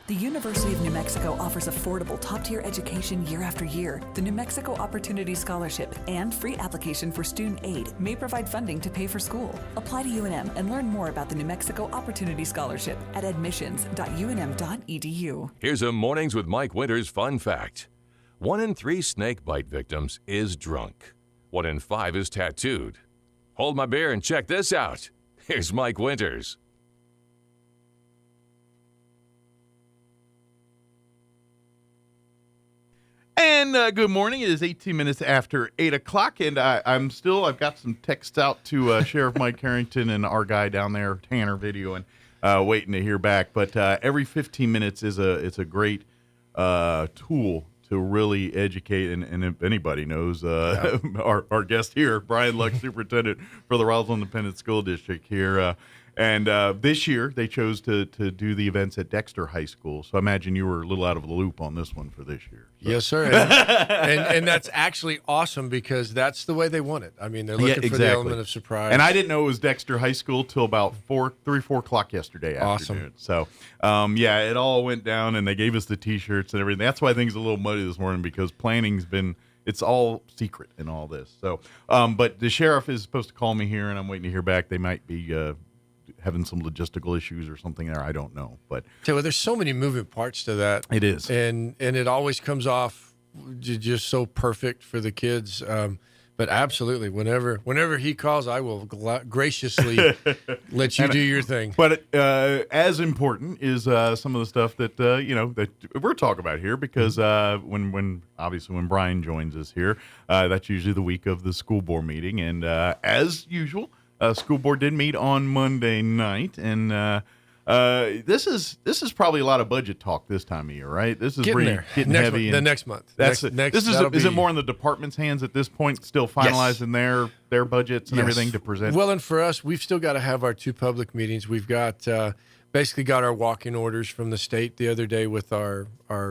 The University of New Mexico offers affordable, top-tier education year after year. The New Mexico Opportunity Scholarship and free application for student aid may provide funding to pay for school. Apply to UNM and learn more about the New Mexico Opportunity Scholarship at admissions.unm.edu. Here's a Mornings with Mike Winters fun fact. 1 in 3 snake bite victims is drunk. 1 in 5 is tattooed. Hold my beer and check this out. Here's Mike Winters. And good morning. It is 18 minutes after 8 o'clock, and I've got some texts out to Sheriff Mike Harrington and our guy down there, Tanner, videoing, waiting to hear back. But every 15 minutes it's a great tool to really educate, and if anybody knows, our guest here, Brian Luck, Superintendent for the Roswell Independent School District here. And this year, they chose to do the events at Dexter High School. So I imagine you were a little out of the loop on this one for this year. So. Yes, sir. And that's actually awesome because that's the way they want it. I mean, they're looking for the element of surprise. And I didn't know it was Dexter High School till about 4 o'clock yesterday afternoon. So, it all went down, and they gave us the T-shirts and everything. That's why things are a little muddy this morning because planning's been – it's all secret in all this. So, but the sheriff is supposed to call me here, and I'm waiting to hear back. They might be having some logistical issues or something there. I don't know, but there's so many moving parts to that. It is, and it always comes off just so perfect for the kids. But But absolutely, whenever he calls, I will graciously let you do your thing. But as important is some of the stuff that that we're talking about here, because when Brian joins us here, that's usually the week of the school board meeting, and as usual, school board did meet on Monday night, and this is probably a lot of budget talk this time of year, right? This is getting heavy. Next month. Is it more in the department's hands at this point, still finalizing their budgets and everything to present? Well, and for us, we've still got to have our 2 public meetings. We've got basically got our walk-in orders from the state the other day with our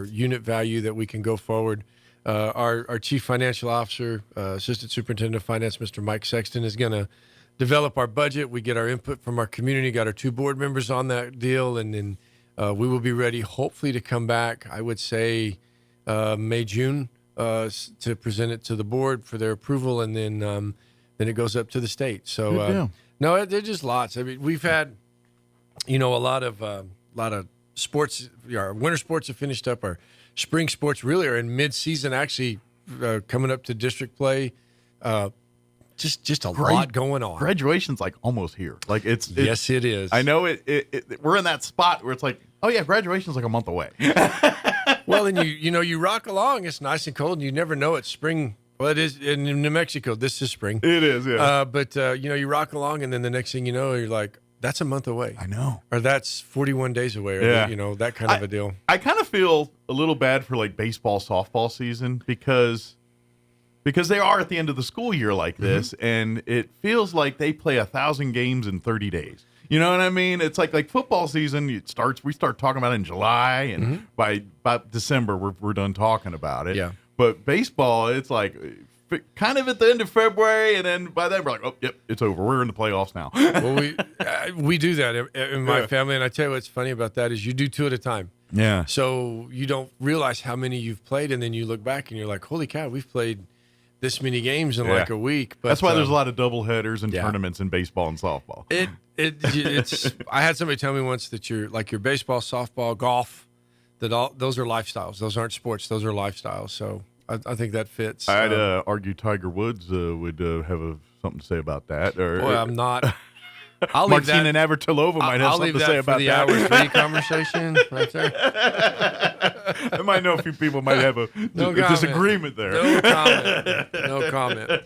unit value that we can go forward. Our chief financial officer, assistant superintendent of finance, Mr. Mike Sexton, is going to develop our budget. We get our input from our community, got our 2 board members on that deal, and then we will be ready, hopefully, to come back, I would say, May, June, to present it to the board for their approval, and then it goes up to the state. So, no, there's just lots. I mean, we've had, a lot of sports. Our winter sports have finished up. Our spring sports really are in mid-season, actually, coming up to district play. Just a lot going on. Graduation's like almost here. Like yes, it is. I know we're in that spot where it's like, oh yeah, graduation's like a month away. Well, and you rock along. It's nice and cold, and you never know it's spring. Well, it is in New Mexico. This is spring. It is, yeah. But you rock along, and then the next thing you know, you're like, that's a month away. I know. Or that's 41 days away. Or that kind of a deal. I kind of feel a little bad for like baseball, softball season because they are at the end of the school year like this, and it feels like they play 1,000 games in 30 days. You know what I mean? It's like football season. We start talking about it in July, and by December we're done talking about it. Yeah. But baseball, it's like kind of at the end of February, and then by then we're like, oh, yep, it's over. We're in the playoffs now. Well, we do that in my family, and I tell you what's funny about that is you do 2 at a time. Yeah. So you don't realize how many you've played, and then you look back and you're like, holy cow, we've played this many games in like a week. But that's why there's a lot of double headers and tournaments in baseball and softball. It's. I had somebody tell me once that your baseball, softball, golf, those are lifestyles. Those aren't sports. Those are lifestyles. So I think that fits. I'd argue Tiger Woods would have something to say about that. Boy, I'm not. Martina Navratilova might have something to say about that. I'll leave that for the hour 3 conversation right there. I might know a few people might have a disagreement there. No comment.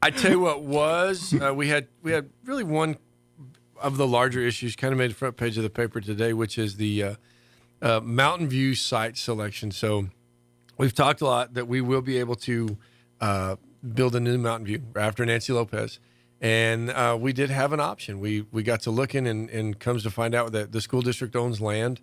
I tell you what we had really one of the larger issues kind of made the front page of the paper today, which is the Mountain View site selection. So we've talked a lot that we will be able to build a new Mountain View after Nancy Lopez. And we did have an option. We got to looking and comes to find out that the school district owns land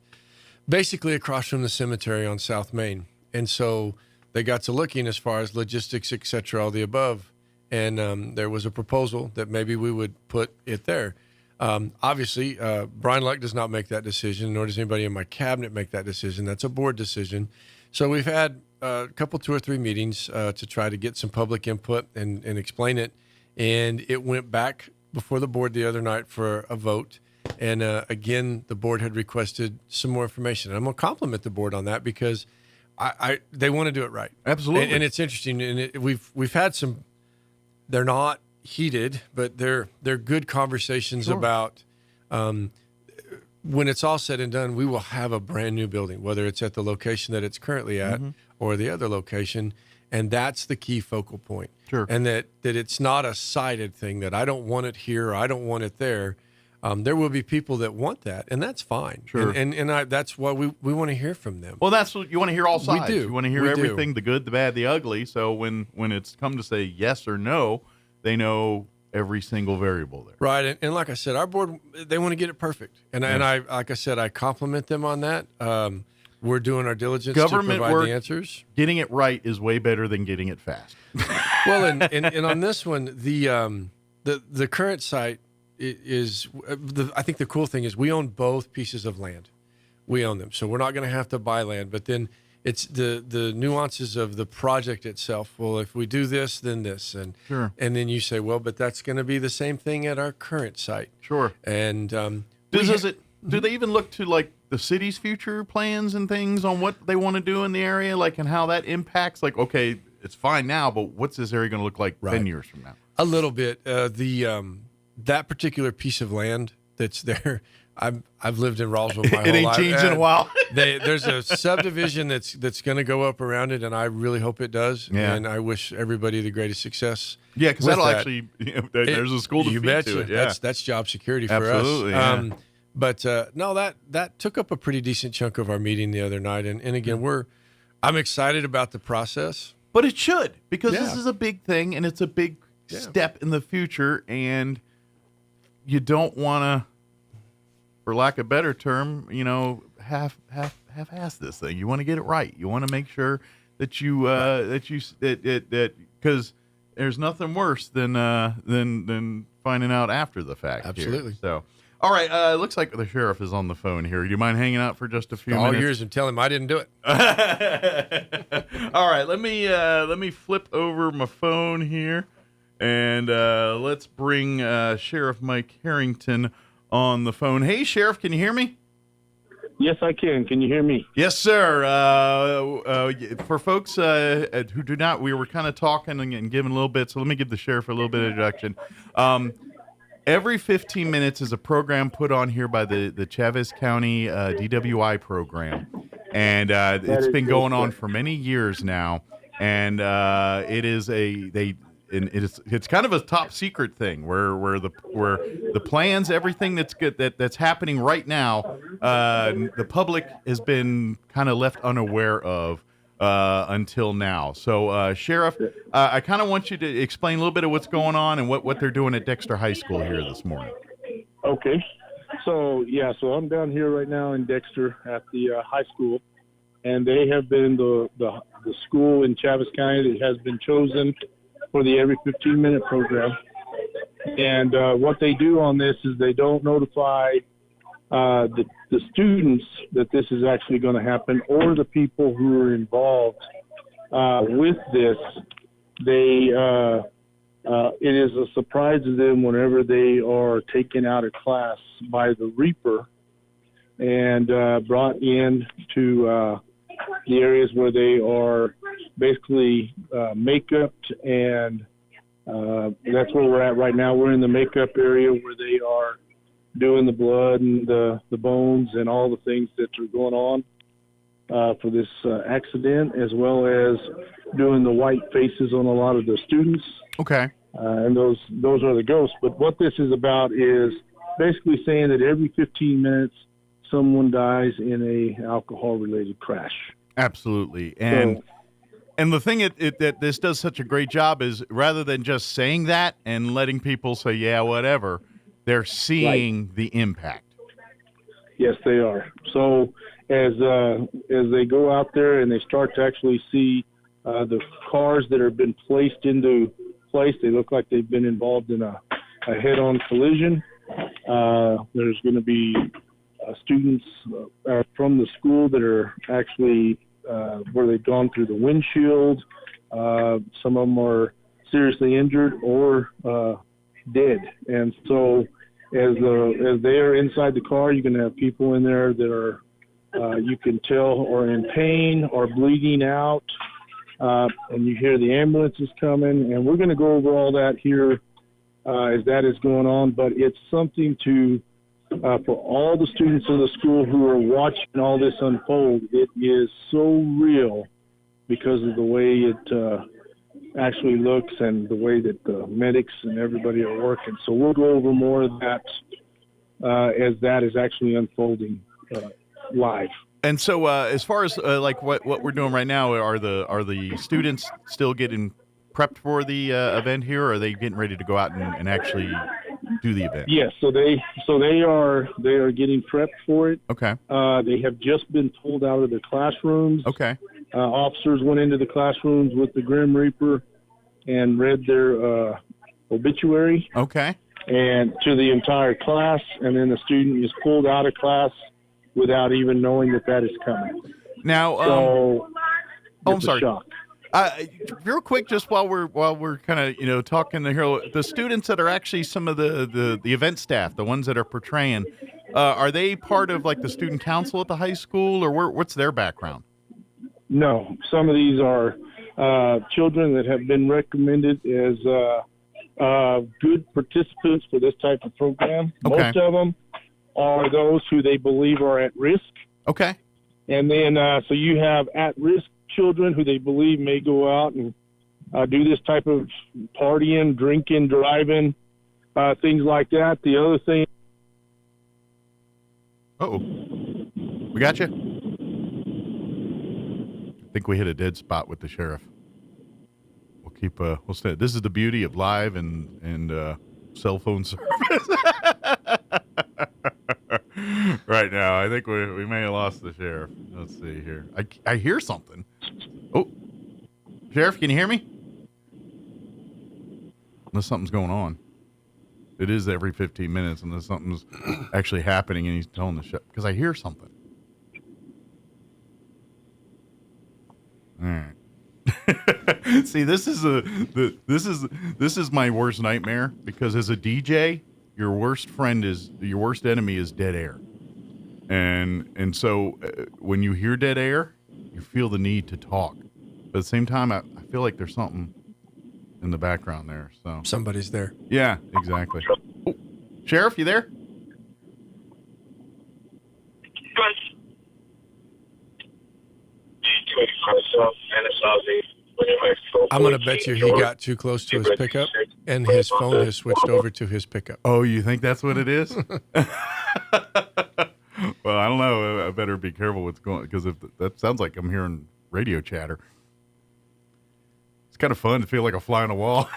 basically across from the cemetery on South Main. And so they got to looking as far as logistics, et cetera, all the above. And there was a proposal that maybe we would put it there. Obviously, Brian Luck does not make that decision, nor does anybody in my cabinet make that decision. That's a board decision. So we've had a couple, 2 or 3 meetings to try to get some public input and explain it. And it went back before the board the other night for a vote. And again, the board had requested some more information. And I'm going to compliment the board on that because they want to do it right. Absolutely. And it's interesting. And we've had some. They're not heated, but they're good conversations about when it's all said and done, we will have a brand new building, whether it's at the location that it's currently at or the other location. And that's the key focal point. Sure. And that it's not a sided thing that I don't want it here or I don't want it there. There will be people that want that, and that's fine. Sure. And that's why we want to hear from them. Well, that's what you want to hear all sides. We do. You want to hear everything, the good, the bad, the ugly. So when it's come to say yes or no, they know every single variable there. Right. And like I said, our board, they want to get it perfect. And I like I said, I compliment them on that. We're doing our diligence to provide the answers. Getting it right is way better than getting it fast. Well, and on this one, the current site is I think the cool thing is we own both pieces of land. We own them, so we're not going to have to buy land. But then it's the nuances of the project itself. Well, if we do this, then this, and then you say, well, but that's going to be the same thing at our current site. Sure. And do they even look to like the city's future plans and things on what they want to do in the area, like and how that impacts? Like, okay, it's fine now, but what's this area going to look like 10 years from now? A little bit. That particular piece of land that's there, I've lived in Roswell my whole life. It ain't changed in a while. There's a subdivision that's going to go up around it, and I really hope it does. Yeah. And I wish everybody the greatest success. Yeah, because that'll actually, there's a school to feed betcha. to it. Yeah. That's job security for Absolutely, us. yeah. But no, that took up a pretty decent chunk of our meeting the other night. And again, I'm excited about the process. But it should, because this is a big thing, and it's a big step in the future, and you don't want to, for lack of a better term, half-ass this thing. You want to get it right. You want to make sure that because there's nothing worse than finding out after the fact. Absolutely. Here. So, all right. It looks like the sheriff is on the phone here. Do you mind hanging out for just a few minutes? All yours, and tell him I didn't do it. All right. Let me flip over my phone here, and let's bring Sheriff Mike Harrington on the phone. Hey, Sheriff, can you hear me? Yes, I can. Can you hear me? Yes, sir. For folks who do not, we were kind of talking and giving a little bit, so let me give the sheriff a little bit of introduction. Every 15 minutes is a program put on here by the Chavez County DWI program, and it's been going on for many years now, and it is it's kind of a top secret thing where the plans, everything that's good that's happening right now, the public has been kind of left unaware of until now. So, Sheriff, I kind of want you to explain a little bit of what's going on and what they're doing at Dexter High School here this morning. Okay. So I'm down here right now in Dexter at the high school, and they have been the school in Chavez County that has been chosen for the every 15-minute program. And what they do on this is they don't notify the students that this is actually going to happen, or the people who are involved with this. It is a surprise to them whenever they are taken out of class by the Reaper and brought in to the areas where they are basically make-upped, and that's where we're at right now. We're in the make-up area where they are doing the blood and the bones and all the things that are going on for this accident, as well as doing the white faces on a lot of the students. Okay. And those are the ghosts. But what this is about is basically saying that every 15 minutes someone dies in a alcohol-related crash. Absolutely. And the thing that this does such a great job is, rather than just saying that and letting people say, yeah, whatever, they're seeing the impact. Yes, they are. So as they go out there and they start to actually see the cars that have been placed into place, they look like they've been involved in a head-on collision. There's going to be students from the school that are actually where they've gone through the windshield. Some of them are seriously injured or dead. And so as they are inside the car, you're going to have people in there that are, you can tell, are in pain or bleeding out. And you hear the ambulances coming. And we're going to go over all that here as that is going on. But it's something to, for all the students of the school who are watching all this unfold, it is so real because of the way it actually looks and the way that the medics and everybody are working. So we'll go over more of that as that is actually unfolding live. And so, as far as like what we're doing right now, are the students still getting prepped for the event here, or are they getting ready to go out and actually do the event? Yes, so they are getting prepped for it. Okay. They have just been pulled out of the classrooms. Okay. Officers went into the classrooms with the Grim Reaper and read their obituary. Okay. And to the entire class, and then the student is pulled out of class without even knowing that is coming. Now, I'm sorry. Shock. Real quick, just while we're kind of talking here, the students that are actually some of the event staff, the ones that are portraying, are they part of like the student council at the high school, or what's their background? No, some of these are children that have been recommended as good participants for this type of program. Okay. Most of them are those who they believe are at risk. Okay. And then so you have at-risk children who they believe may go out and do this type of partying, drinking, driving, things like that. The other thing. We got you. I think we hit a dead spot with the sheriff. We'll keep. We'll stay. This is the beauty of live and cell phone service. Right now, I think we may have lost the sheriff. Let's see here. I hear something. Oh, sheriff, can you hear me? Unless something's going on. It is every 15 minutes, unless something's actually happening, and he's telling the sheriff because I hear something. All right. See, this is my worst nightmare because as a DJ, your worst enemy is dead air, and so when you hear dead air, you feel the need to talk, but at the same time, I feel like there's something in the background there. So somebody's there. Yeah, exactly. Oh, sheriff, you there? I'm going to bet you he got too close to his pickup, and his phone has switched over to his pickup. Oh, you think that's what it is? Well, I don't know. I better be careful what's going, because if that sounds like I'm hearing radio chatter. It's kind of fun to feel like a fly on a wall.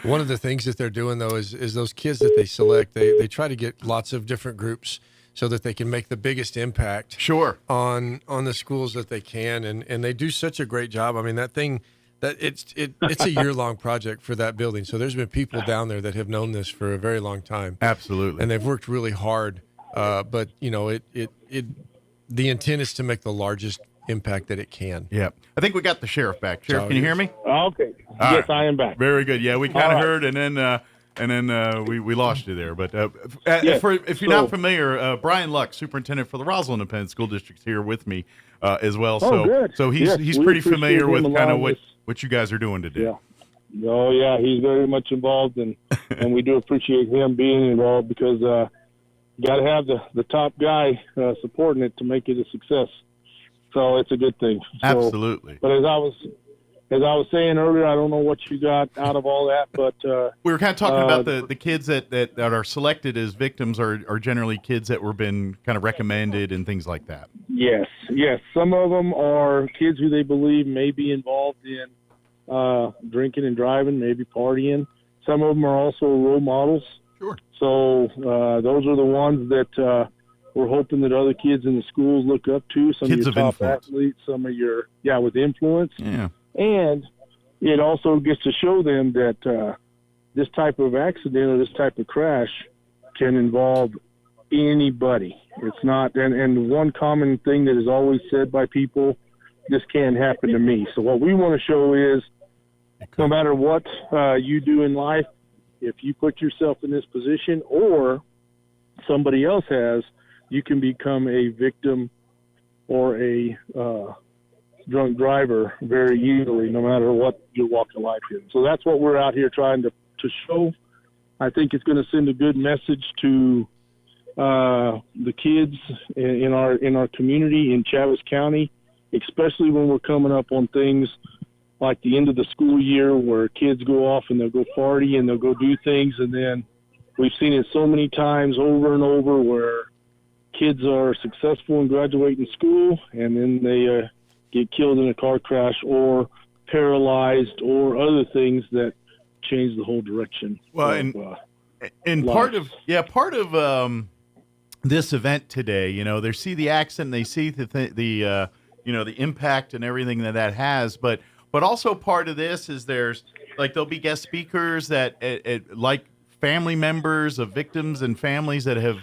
One of the things that they're doing, though, is those kids that they select, they try to get lots of different groups so that they can make the biggest impact on the schools that they can. And they do such a great job. I mean, that thing, that it's a year-long project for that building. So there's been people down there that have known this for a very long time. Absolutely. And they've worked really hard. But, you know, the intent is to make the largest impact that it can. Yeah. I think we got the sheriff back. Sheriff, can you hear me? Okay. Yes, I am back. Very good. Yeah, we kind of heard, and then we lost you there. But if you're not familiar, Brian Luck, superintendent for the Roswell Independent School District, here with me as well. Good. So he's pretty familiar with kind of what you guys are doing today. Yeah. Oh yeah, he's very much involved, and we do appreciate him being involved because you got to have the top guy supporting it to make it a success. So it's a good thing. So, absolutely. But as I was saying earlier, I don't know what you got out of all that, but we were kind of talking about the kids that are selected as victims are generally kids that were been kind of recommended and things like that. Yes. Some of them are kids who they believe may be involved in drinking and driving, maybe partying. Some of them are also role models. Sure. So those are the ones that we're hoping that other kids in the schools look up to. Some kids of your top influence. athletes, some of your with influence. Yeah. And it also gets to show them that this type of accident or this type of crash can involve anybody. It's not, and one common thing that is always said by people, this can happen to me. So what we want to show is no matter what you do in life, if you put yourself in this position or somebody else has, you can become a victim or a drunk driver very easily, no matter what your walk of life is. So that's what we're out here trying to show. I think it's going to send a good message to the kids in our community in Chaves County, especially when we're coming up on things like the end of the school year where kids go off and they'll go party and they'll go do things. And then we've seen it so many times over and over where kids are successful in graduating school and then they get killed in a car crash or paralyzed or other things that change the whole direction. Well, and part of this event today, they see the accident, they see the impact and everything that has, but also part of this is there'll be guest speakers that like family members of victims and families that have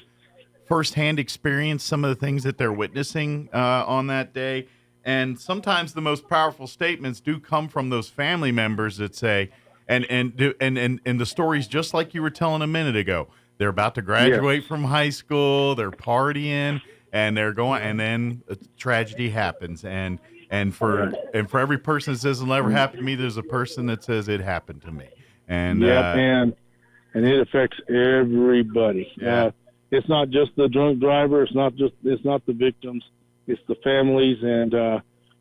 firsthand experienced some of the things that they're witnessing on that day. And sometimes the most powerful statements do come from those family members that say, and the stories just like you were telling a minute ago, they're about to graduate from high school, they're partying, and they're going, and then a tragedy happens. And And for every person that says it'll never happen to me, there's a person that says it happened to me. And and it affects everybody. Yeah. It's not just the drunk driver. It's not the victims. It's the families, and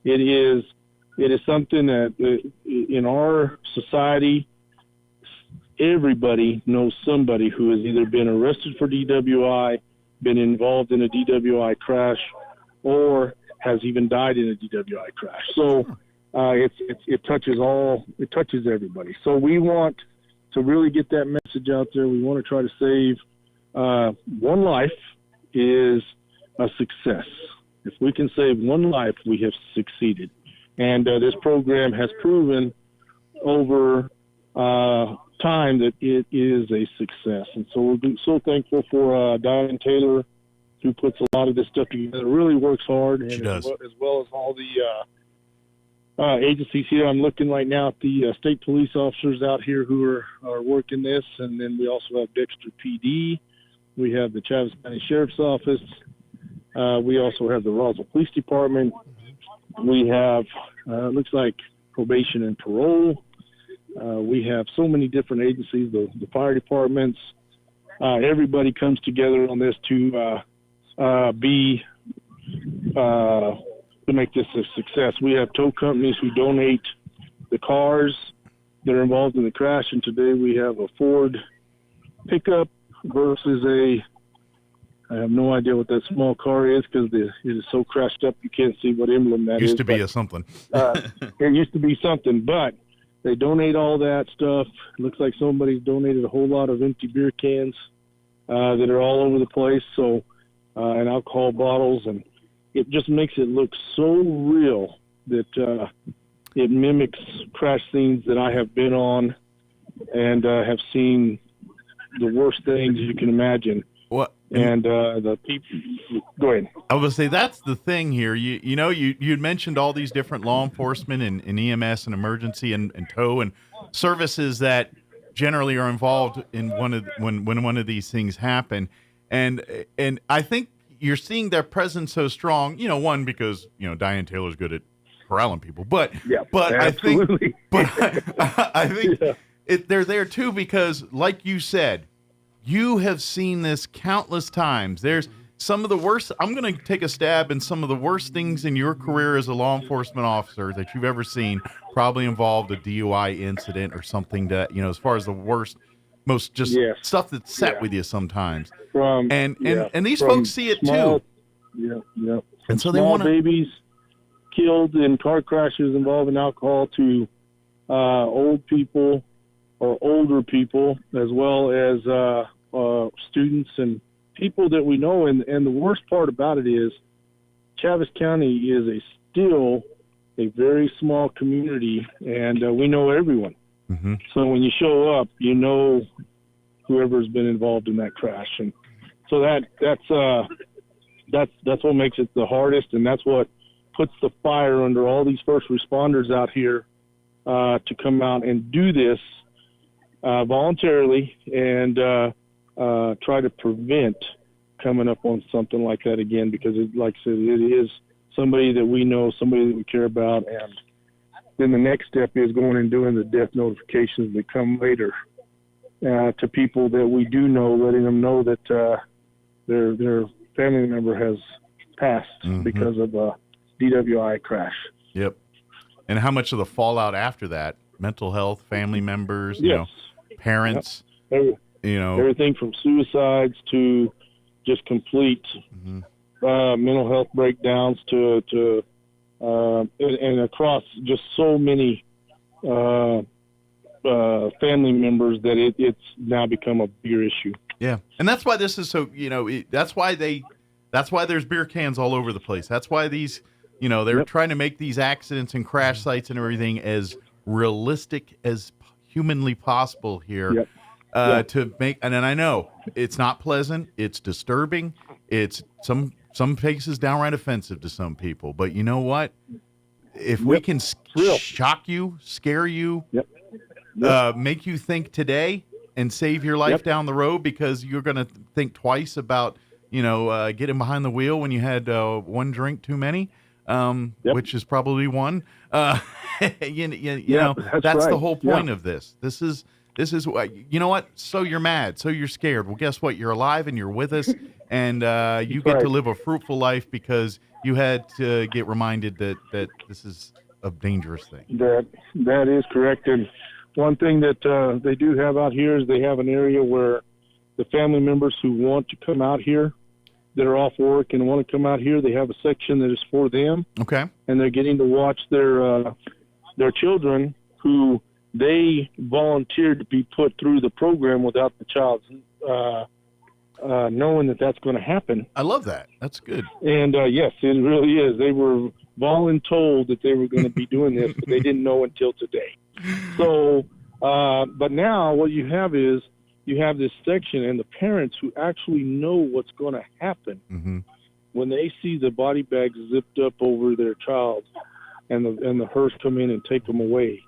it is something that in our society, everybody knows somebody who has either been arrested for DWI, been involved in a DWI crash, or has even died in a DWI crash. So it touches everybody. So we want to really get that message out there. We want to try to save one life is a success. If we can save one life, we have succeeded. And this program has proven over time that it is a success. And so we're so thankful for Diane Taylor, who puts a lot of this stuff together, really works hard. And she does. As well as all the agencies here. I'm looking right now at the state police officers out here who are working this. And then we also have Dexter PD. We have the Travis County Sheriff's Office. We also have the Roswell Police Department. We have, looks like probation and parole. We have so many different agencies, the fire departments. Everybody comes together on this to make this a success. We have tow companies who donate the cars that are involved in the crash, and today we have a Ford pickup versus I have no idea what that small car is because it is so crashed up you can't see what emblem that is. Used to be a something. It used to be something, but they donate all that stuff. It looks like somebody's donated a whole lot of empty beer cans that are all over the place, and alcohol bottles, and it just makes it look so real that it mimics crash scenes that I have been on and have seen the worst things you can imagine. What? And the people, go ahead. I was say that's the thing here. You'd mentioned all these different law enforcement and EMS and emergency and tow and services that generally are involved in when one of these things happen, and I think you're seeing their presence so strong. One, because Diane Taylor's good at corralling people, but absolutely. I think they're there too because, like you said, you have seen this countless times. There's some of the worst. I'm going to take a stab in some of the worst things in your career as a law enforcement officer that you've ever seen. Probably involved a DUI incident or something that as far as the worst, most just stuff that's set with you sometimes. And these folks see it too. Yeah. And so they want babies killed in car crashes involving alcohol to old people or older people, as well as students and people that we know. And the worst part about it is Travis County is still a very small community, and we know everyone. Mm-hmm. So when you show up, you know whoever's been involved in that crash, and so that's what makes it the hardest, and that's what puts the fire under all these first responders out here to come out and do this voluntarily and try to prevent coming up on something like that again, because like I said, it is somebody that we know, somebody that we care about, and then the next step is going and doing the death notifications that come later to people that we do know, letting them know that their family member has passed because of a DWI crash. Yep. And how much of the fallout after that, mental health, family members, parents, everything from suicides to just complete mental health breakdowns to and across just so many family members that it's now become a bigger issue. Yeah, and that's why this is so. That's why there's beer cans all over the place. That's why these, they're trying to make these accidents and crash sites and everything as realistic as humanly possible here. To make, and then I know it's not pleasant, it's disturbing, it's some cases downright offensive to some people. But you know what? If we can shock you, scare you, make you think today and save your life down the road because you're going to think twice about, getting behind the wheel when you had one drink too many, which is probably one. You know, that's right. the whole point of this. This is what, you know what? So you're mad. So you're scared. Well, guess what? You're alive and you're with us, and you get to live a fruitful life because you had to get reminded that this is a dangerous thing. That is correct. And one thing that they do have out here is they have an area where the family members who want to come out here, that are off work and want to come out here, they have a section that is for them. Okay. And they're getting to watch their children who they volunteered to be put through the program without the child's knowing that that's going to happen. I love that. That's good. And yes, it really is. They were voluntold that they were going to be doing this, but they didn't know until today. So, but now what you have is you have this section, and the parents who actually know what's going to happen when they see the body bags zipped up over their child, and the hearse come in and take them away.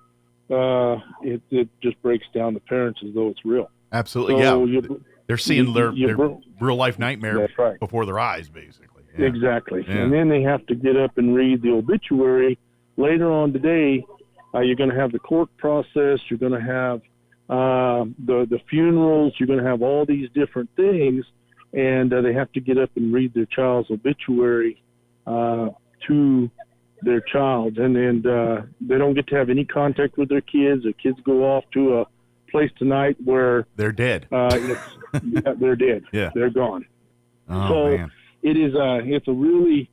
It just breaks down the parents as though it's real. Absolutely, so yeah. They're seeing their real life nightmare before their eyes, basically. Yeah. Exactly. Yeah. And then they have to get up and read the obituary. Later on today, you're going to have the court process. You're going to have the funerals. You're going to have all these different things, and they have to get up and read their child's obituary to their child, and they don't get to have any contact with their kids. Their kids go off to a place tonight where they're dead. They're dead. Yeah, they're gone. Oh, so man. It's a really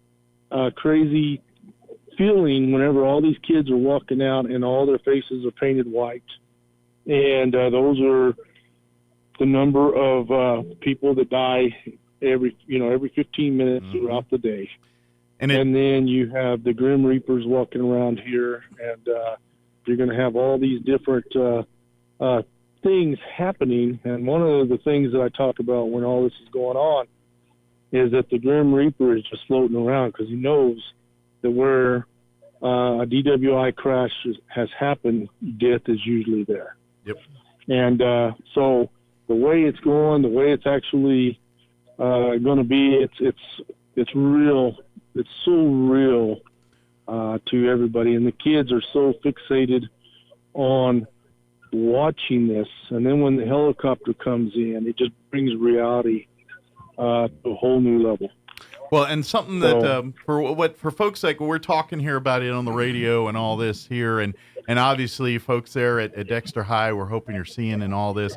crazy feeling whenever all these kids are walking out and all their faces are painted white, and those are the number of people that die every 15 minutes throughout the day. And then you have the Grim Reapers walking around here, and you're going to have all these different things happening. And one of the things that I talk about when all this is going on is that the Grim Reaper is just floating around because he knows that where a DWI crash has happened, death is usually there. Yep. And so the way it's going, the way it's actually going to be, it's real. It's so real to everybody, and the kids are so fixated on watching this. And then when the helicopter comes in, it just brings reality to a whole new level. Well, and something that for folks like we're talking here about it on the radio and all this here, and obviously folks there at Dexter High, we're hoping you're seeing and all this.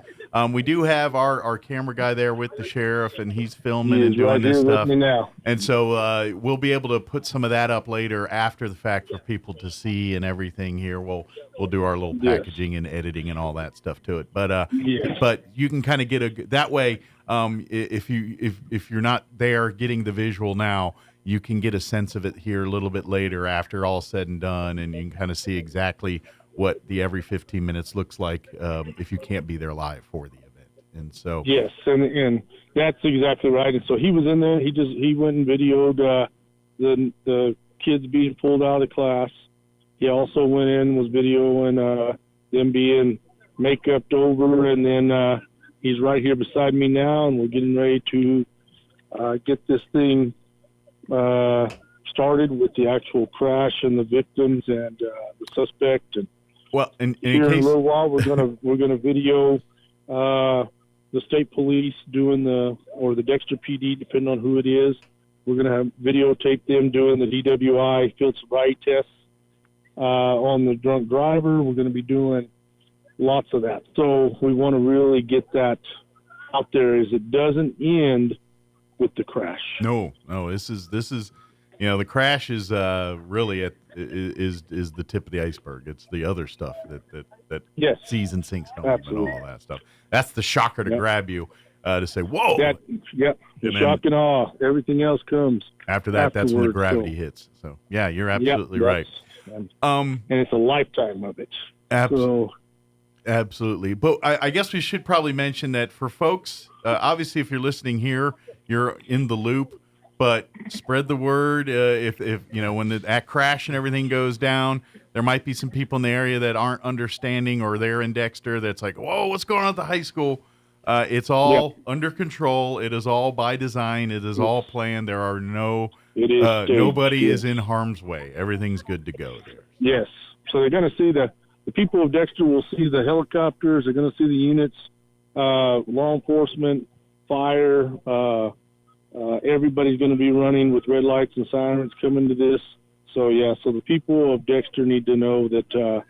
We do have our camera guy there with the sheriff, and he's filming and doing this stuff. Now. And so we'll be able to put some of that up later after the fact for people to see and everything here. We'll do our little packaging and editing and all that stuff to it. But but you can kind of get that way. If you're not there getting the visual now, you can get a sense of it here a little bit later after all said and done, and you can kind of see exactly what the every 15 minutes looks like if you can't be there live for the event. And so yes, and that's exactly right. And so he was in there. He went and videoed the kids being pulled out of class. He also went in and was videoing them being make-upped over, and then he's right here beside me now, and we're getting ready to get this thing started with the actual crash and the victims and the suspect. And well, in here in a little while, we're gonna video the state police doing or the Dexter PD, depending on who it is. We're gonna have videotape them doing the DWI field sobriety tests on the drunk driver. We're gonna be doing lots of that. So we want to really get that out there, as it doesn't end with the crash. No, this is the crash is really is the tip of the iceberg. It's the other stuff that sees and sinks home and all that stuff. That's the shocker to grab you to say, whoa. The shock and awe. Everything else comes after that. That's when the gravity hits. So yeah, you're absolutely right. And it's a lifetime of it. Absolutely. But I guess we should probably mention that for folks, obviously if you're listening here, you're in the loop, but spread the word. If when that crash and everything goes down, there might be some people in the area that aren't understanding, or they're in Dexter that's like, whoa, what's going on at the high school? It's all under control. It is all by design. It is all planned. There are no It is staged, nobody yes. is in harm's way. Everything's good to go there. Yes. So they're going to see the people of Dexter will see the helicopters. They're going to see the units, law enforcement, fire. Everybody's going to be running with red lights and sirens coming to this. So, so the people of Dexter need to know that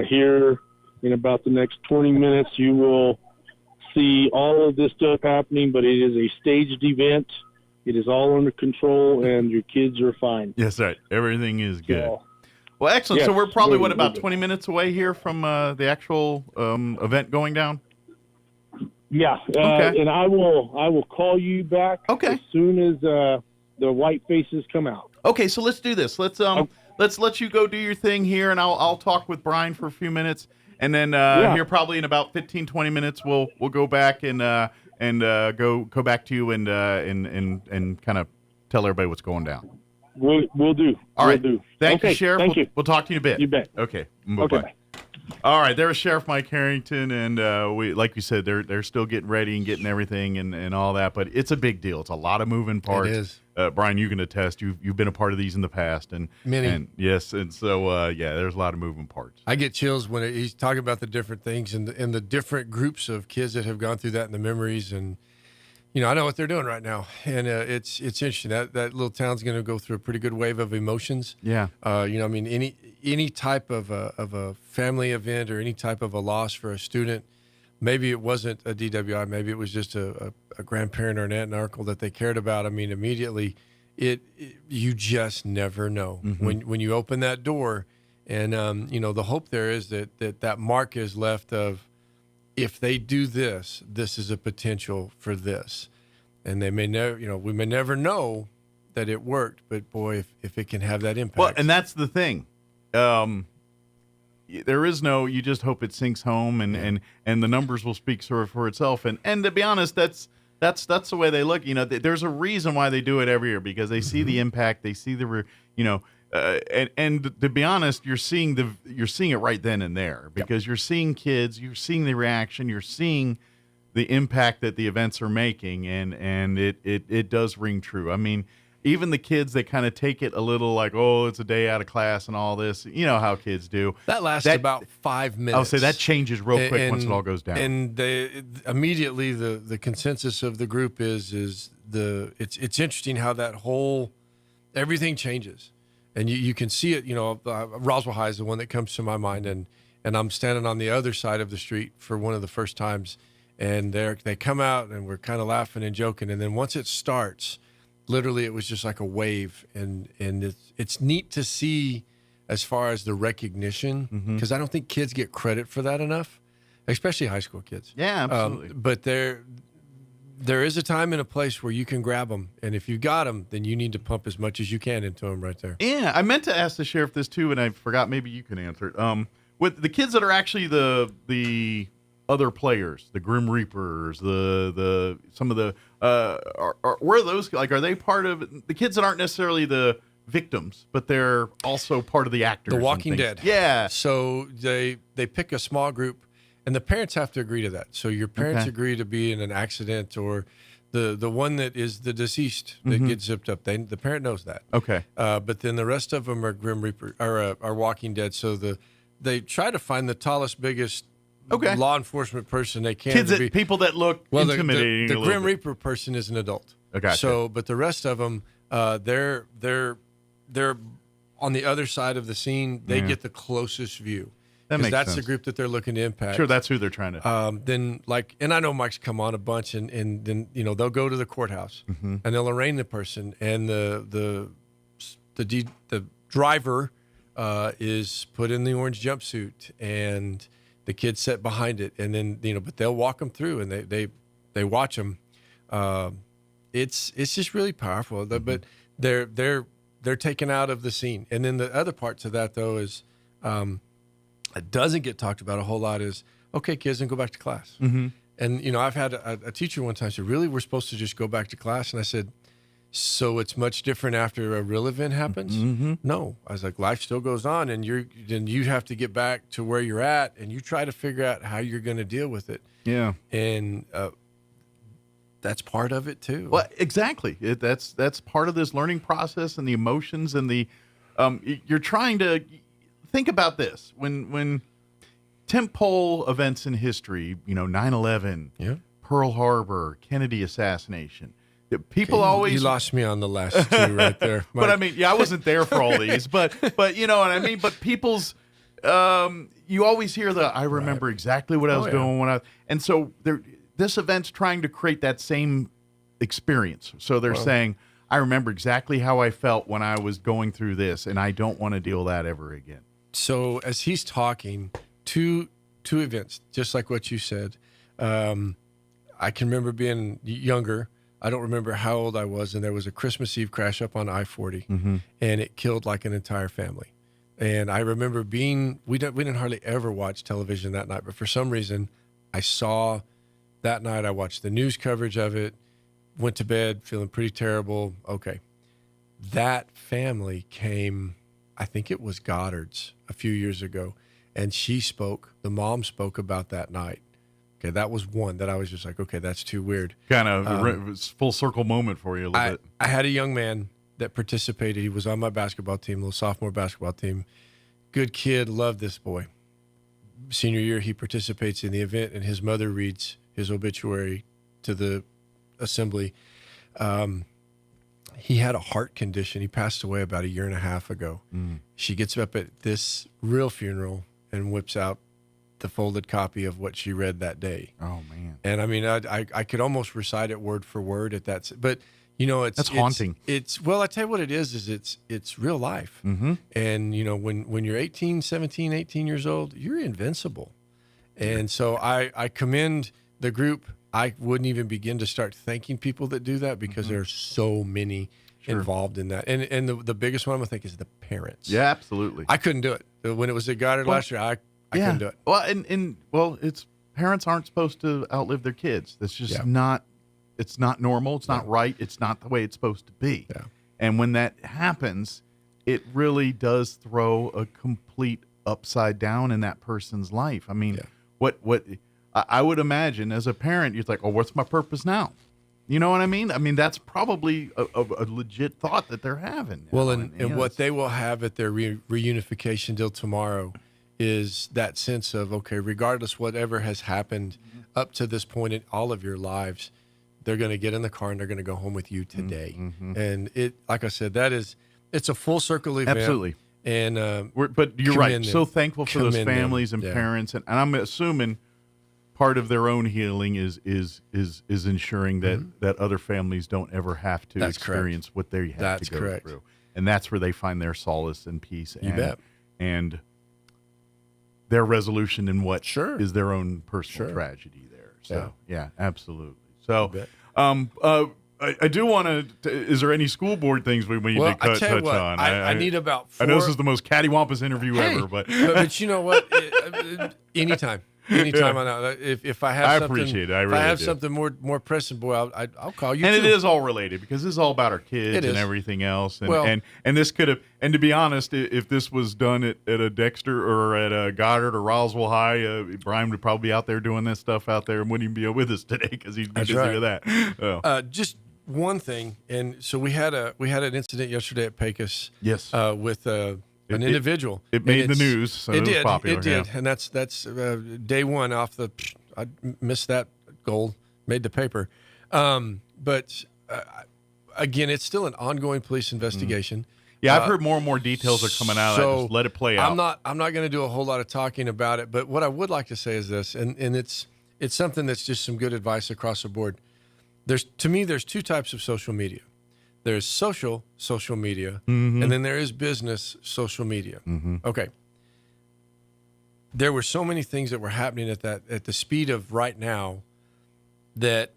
here in about the next 20 minutes, you will see all of this stuff happening, but it is a staged event. It is all under control, and your kids are fine. Yes, right. Everything is good. Well, excellent. Yes, So we're probably, about good. 20 minutes away here from the actual event going down? Yeah, Okay. and I will call you back as soon as the white faces come out. Okay, so let's do this. Let's let you go do your thing here, and I'll talk with Brian for a few minutes, and then here probably in about 15, 20 minutes we'll go back and go back to you and kind of tell everybody what's going down. We'll do. All right. We'll do. Thank you, Okay, Sheriff. thank you. We'll talk to you in a bit. You bet. Okay. Bye-bye. Okay, bye. All right, there was Sheriff Mike Harrington, and we, like you said, they're still getting ready and getting everything and all that, but it's a big deal. It's a lot of moving parts. It is. Brian, you can attest. You've been a part of these in the past, and Many. and yes, and so there's a lot of moving parts. I get chills when he's talking about the different things and the different groups of kids that have gone through that and the memories, and I know what they're doing right now, and it's interesting. That little town's going to go through a pretty good wave of emotions. Yeah. Any type of a family event or any type of a loss for a student, maybe it wasn't a DWI, maybe it was just a grandparent or an aunt and uncle that they cared about. I mean, immediately, you just never know when you open that door, and the hope there is that mark is left of, if they do this, this is a potential for this, and they may never, we may never know that it worked, but boy, if it can have that impact. Well, and that's the thing. There is no. You just hope it sinks home, and the numbers will speak for itself. And to be honest, that's the way they look. There's a reason why they do it every year, because they see the impact, they see the and to be honest, you're seeing it right then and there, because you're seeing kids, you're seeing the reaction, you're seeing the impact that the events are making, and it does ring true. I mean, even the kids, they kind of take it a little like, oh, it's a day out of class and all this. You know how kids do. That lasts about 5 minutes. I'll say that changes real quick once it all goes down. And immediately the consensus of the group is it's interesting how that whole everything changes. And you can see it, Roswell High is the one that comes to my mind, and I'm standing on the other side of the street for one of the first times, and they come out, and we're kind of laughing and joking, and then once it starts, literally it was just like a wave, and it's neat to see as far as the recognition, because I don't think kids get credit for that enough, especially high school kids. Yeah, absolutely. But there is a time and a place where you can grab them, and if you got them, then you need to pump as much as you can into them right there. Yeah, I meant to ask the sheriff this too, and I forgot. Maybe you can answer it. With the kids that are actually the other players, the Grim Reapers, the some of the where are those, like, are they part of the kids that aren't necessarily the victims, but they're also part of the actors? The Walking Dead. Yeah. So they pick a small group. And the parents have to agree to that. So your parents agree to be in an accident, or the one that is the deceased that gets zipped up. The parent knows that. Okay. But then the rest of them are Grim Reaper, are Walking Dead. So they try to find the tallest, biggest law enforcement person they can. People that look intimidating. The Grim Reaper person is an adult. Okay. So, but the rest of them, they're on the other side of the scene. They get the closest view. That's sense. The group that they're looking to impact. Sure, that's who they're trying to. Then, and I know Mike's come on a bunch, and then they'll go to the courthouse and they'll arraign the person, and the driver is put in the orange jumpsuit, and the kids sit behind it, and then but they'll walk them through, and they watch them. It's just really powerful, but they're taken out of the scene, and then the other parts of that though is. It doesn't get talked about a whole lot is, okay, kids, then go back to class. And, I've had a teacher one time say, really, we're supposed to just go back to class? And I said, so it's much different after a real event happens? No. I was like, life still goes on, and you have to get back to where you're at, and you try to figure out how you're going to deal with it. Yeah. And that's part of it too. Well, exactly. That's part of this learning process and the emotions and the you're trying to think about this when tentpole events in history, 9/11, Pearl Harbor, Kennedy assassination. People always you lost me on the last two right there. But I mean, I wasn't there for all these, but you know what I mean. But people's you always hear I remember exactly what I was doing when and so this event's trying to create that same experience. So they're saying, I remember exactly how I felt when I was going through this, and I don't want to deal with that ever again. So as he's talking, two events, just like what you said. I can remember being younger. I don't remember how old I was, and there was a Christmas Eve crash up on I-40, and it killed like an entire family. And I remember we didn't hardly ever watch television that night, but for some reason, I saw that night. I watched the news coverage of it, went to bed feeling pretty terrible. Okay, that family came. I think it was Goddard's a few years ago, and the mom spoke about that night. Okay, that was one that I was just like, okay, that's too weird. Kind of full circle moment for you a little bit. I had a young man that participated. He was on my basketball team, little sophomore basketball team. Good kid, loved this boy. Senior year, he participates in the event, and his mother reads his obituary to the assembly. He had a heart condition. He passed away about 1.5 years ago. She gets up at this real funeral and whips out the folded copy of what she read that day. Oh man! And I mean, I could almost recite it word for word at that. But that's haunting. It's I tell you what it is it's real life. And when you're 18, 17, 18 years old, you're invincible. And so I commend the group. I wouldn't even begin to start thanking people that do that because there's so many involved in that. And the biggest one I'm gonna think is the parents. Yeah, absolutely. I couldn't do it when it was at Goddard last year. I couldn't do it. Well, it's parents aren't supposed to outlive their kids. That's just not. It's not normal. It's not right. It's not the way it's supposed to be. Yeah. And when that happens, it really does throw a complete upside down in that person's life. I mean, what I would imagine as a parent, you're like, oh, what's my purpose now? You know what I mean? I mean, that's probably a legit thought that they're having. Well, and what they will have at their reunification deal tomorrow is that sense of, okay, regardless whatever has happened up to this point in all of your lives, they're going to get in the car and they're going to go home with you today. And it, like I said, it's a full circle event. Absolutely. And but you're right. So thankful for those families and parents, and I'm assuming part of their own healing is ensuring that other families don't ever have to experience what they have to go through, and that's where they find their solace and peace. You bet. And their resolution in what is their own personal tragedy there. So yeah, absolutely. So I do want to. Is there any school board things we need to touch on? I need about 4. I know this is the most cattywampus interview ever, but you know what? Anytime on that. If I have I something, appreciate it. I really if I have do. something more pressing, boy, I'll call you. And too. it is all related because this is all about our kids and everything else. And, and this could have. And to be honest, if this was done at a Dexter or at a Goddard or Roswell High, Brian would probably be out there doing this stuff out there and wouldn't even be with us today because he's busy with that. Oh. Just one thing, and so we had an incident yesterday at Pecos. Yes. With an individual. It made the news, so it was popular. It did, and that's day one off the. I missed that goal, made the paper, but again, it's still an ongoing police investigation. Yeah, I've heard more and more details are coming out. So just let it play out. I'm not going to do a whole lot of talking about it, but what I would like to say is this, and it's something that's just some good advice across the board. There's 2 types of social media. There's social media, and then there is business social media. Okay. There were so many things that were happening at the speed of right now that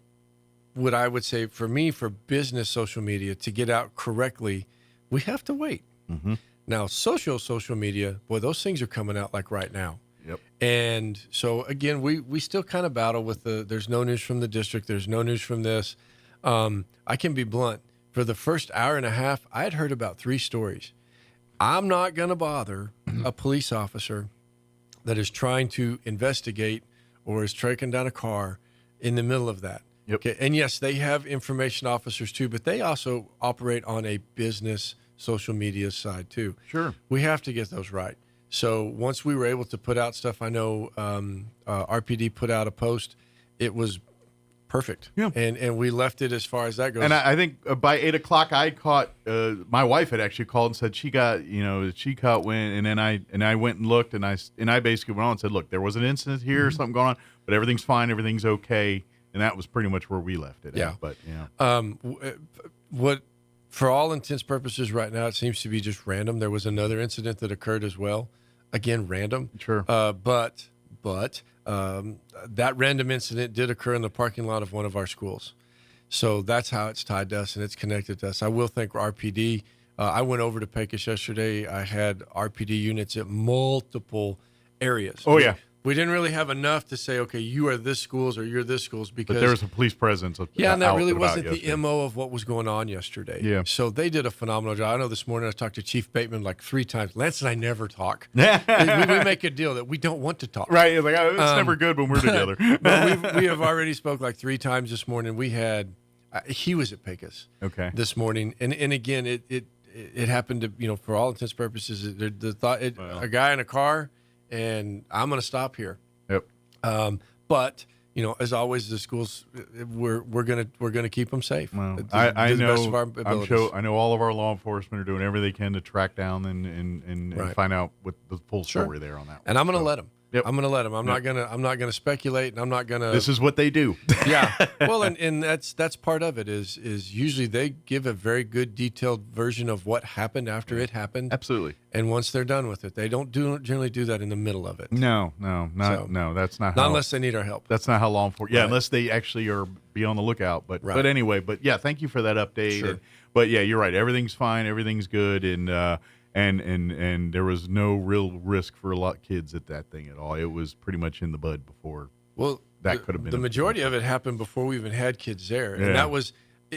what I would say for me, for business social media to get out correctly, we have to wait. Now, social media, boy, those things are coming out like right now. Yep. And so again, we still kind of battle with there's no news from the district. There's no news from this. I can be blunt. For the first hour and a half, I had heard about 3 stories. I'm not going to bother a police officer that is trying to investigate or is tracking down a car in the middle of that. Yep. Okay, and yes, they have information officers too, but they also operate on a business social media side too. Sure. We have to get those right. So once we were able to put out stuff, I know RPD put out a post. It was perfect. Yeah. And we left it as far as that goes. And I think by 8 o'clock, I caught my wife had actually called and said she caught wind, and then I went and looked, and I basically went on and said, look, there was an incident here, something going on, but everything's fine, everything's okay, and that was pretty much where we left it. Yeah. At. But yeah. What, for all intents purposes, right now it seems to be just random. There was another incident that occurred as well. Again, random. Sure. But that random incident did occur in the parking lot of one of our schools. So that's how it's tied to us and it's connected to us. I will thank RPD. I went over to Pecos yesterday. I had RPD units at multiple areas. Oh, yeah. We didn't really have enough to say, okay, you are this schools or you're this schools because but there was a police presence. Yeah, and that really wasn't the MO of what was going on yesterday. Yeah. So they did a phenomenal job. I know this morning I talked to Chief Bateman like 3 times. Lance and I never talk. we make a deal that we don't want to talk. Right. It's like, it's never good when we're together. But we have already spoke like 3 times this morning. We had he was at Pecos this morning. And again, it happened to, for all intents and purposes, a guy in a car, and I'm going to stop here. Yep. But as always, the schools we're gonna keep them safe. Well, To I the know. best of our I'm abilities. sure. I know all of our law enforcement are doing everything they can to track down and Right. find out what the full Sure. story there on that. And I'm going to So, let them. Yep. I'm going to let them. I'm Yep. not gonna speculate, and I'm not going to. This is what they do. Yeah. Well, and that's part of it. Is usually they give a very good detailed version of what happened after it happened. Absolutely. And once they're done with it, they don't generally do that in the middle of it. No, that's not how. Unless they need our help. That's not how law enforcement. Yeah, Right. unless they actually are be on the lookout. But Right. but anyway, but yeah, thank you for that update. Sure. But yeah, you're right. Everything's fine. Everything's good, and there was no real risk for a lot of kids at that thing at all. It was pretty much in the bud before. Well, that could have been the majority of it happened before we even had kids there, and that was.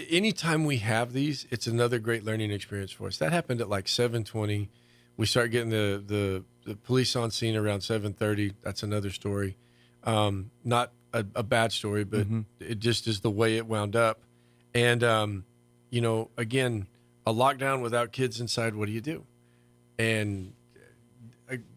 Anytime we have these, it's another great learning experience for us. That happened at like 7:20. We start getting the police on scene around 7:30. That's another story. Not a bad story, but it just is the way it wound up. And, again, a lockdown without kids inside, what do you do? And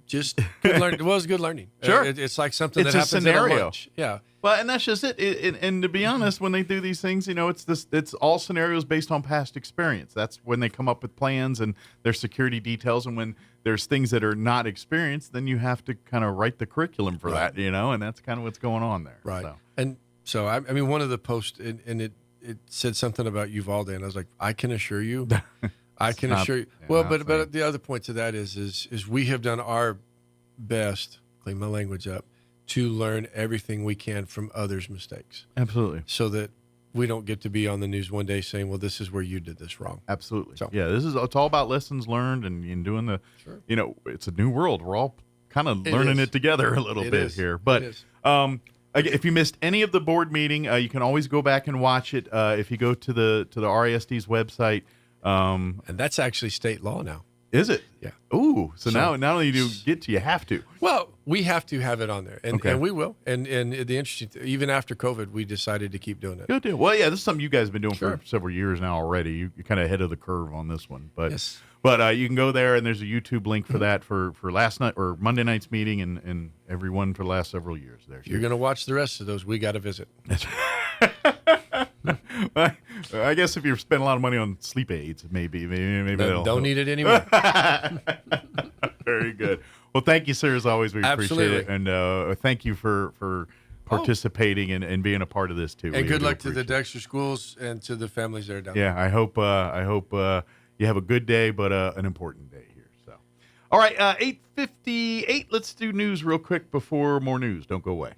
just good learning. Well, it's good learning. Sure. It's like something It's that a happens scenario. at a lunch. Yeah. Well, and that's just it. And to be honest, when they do these things, it's all scenarios based on past experience. That's when they come up with plans and their security details. And when there's things that are not experienced, then you have to kind of write the curriculum for that, and that's kind of what's going on there. Right. So. And so, I mean, one of the posts, and it said something about Uvalde, and I was like, I can assure you. I can assure you. Well, but the other point to that is we have done our best, clean my language up, to learn everything we can from others' mistakes. Absolutely. So that we don't get to be on the news one day saying, well, this is where you did this wrong. Absolutely. So, yeah, it's all about lessons learned and doing the, it's a new world. We're all kind of learning it together a little bit here. But if you missed any of the board meeting, you can always go back and watch it if you go to the RISD's website. And that's actually state law now. Is it? Yeah. Ooh, so now not only do you get to, you have to. Well, we have to have it on there, and we will. And the interesting, even after COVID, we decided to keep doing it. Good deal. Well, yeah, this is something you guys have been doing for several years now already. You're kind of ahead of the curve on this one, but you can go there, and there's a YouTube link for that for last night or Monday night's meeting, and everyone for the last several years. There, you're going to watch the rest of those. We got to visit. I guess if you spend a lot of money on sleep aids, maybe they'll don't need it anymore. Very good. Well, thank you, sir. As always, we appreciate it, and thank you for participating and being a part of this too. And good luck to the Dexter schools and to the families there down there. Yeah, I hope you have a good day, but an important day here. So, all right, 8:58. Let's do news real quick before more news. Don't go away.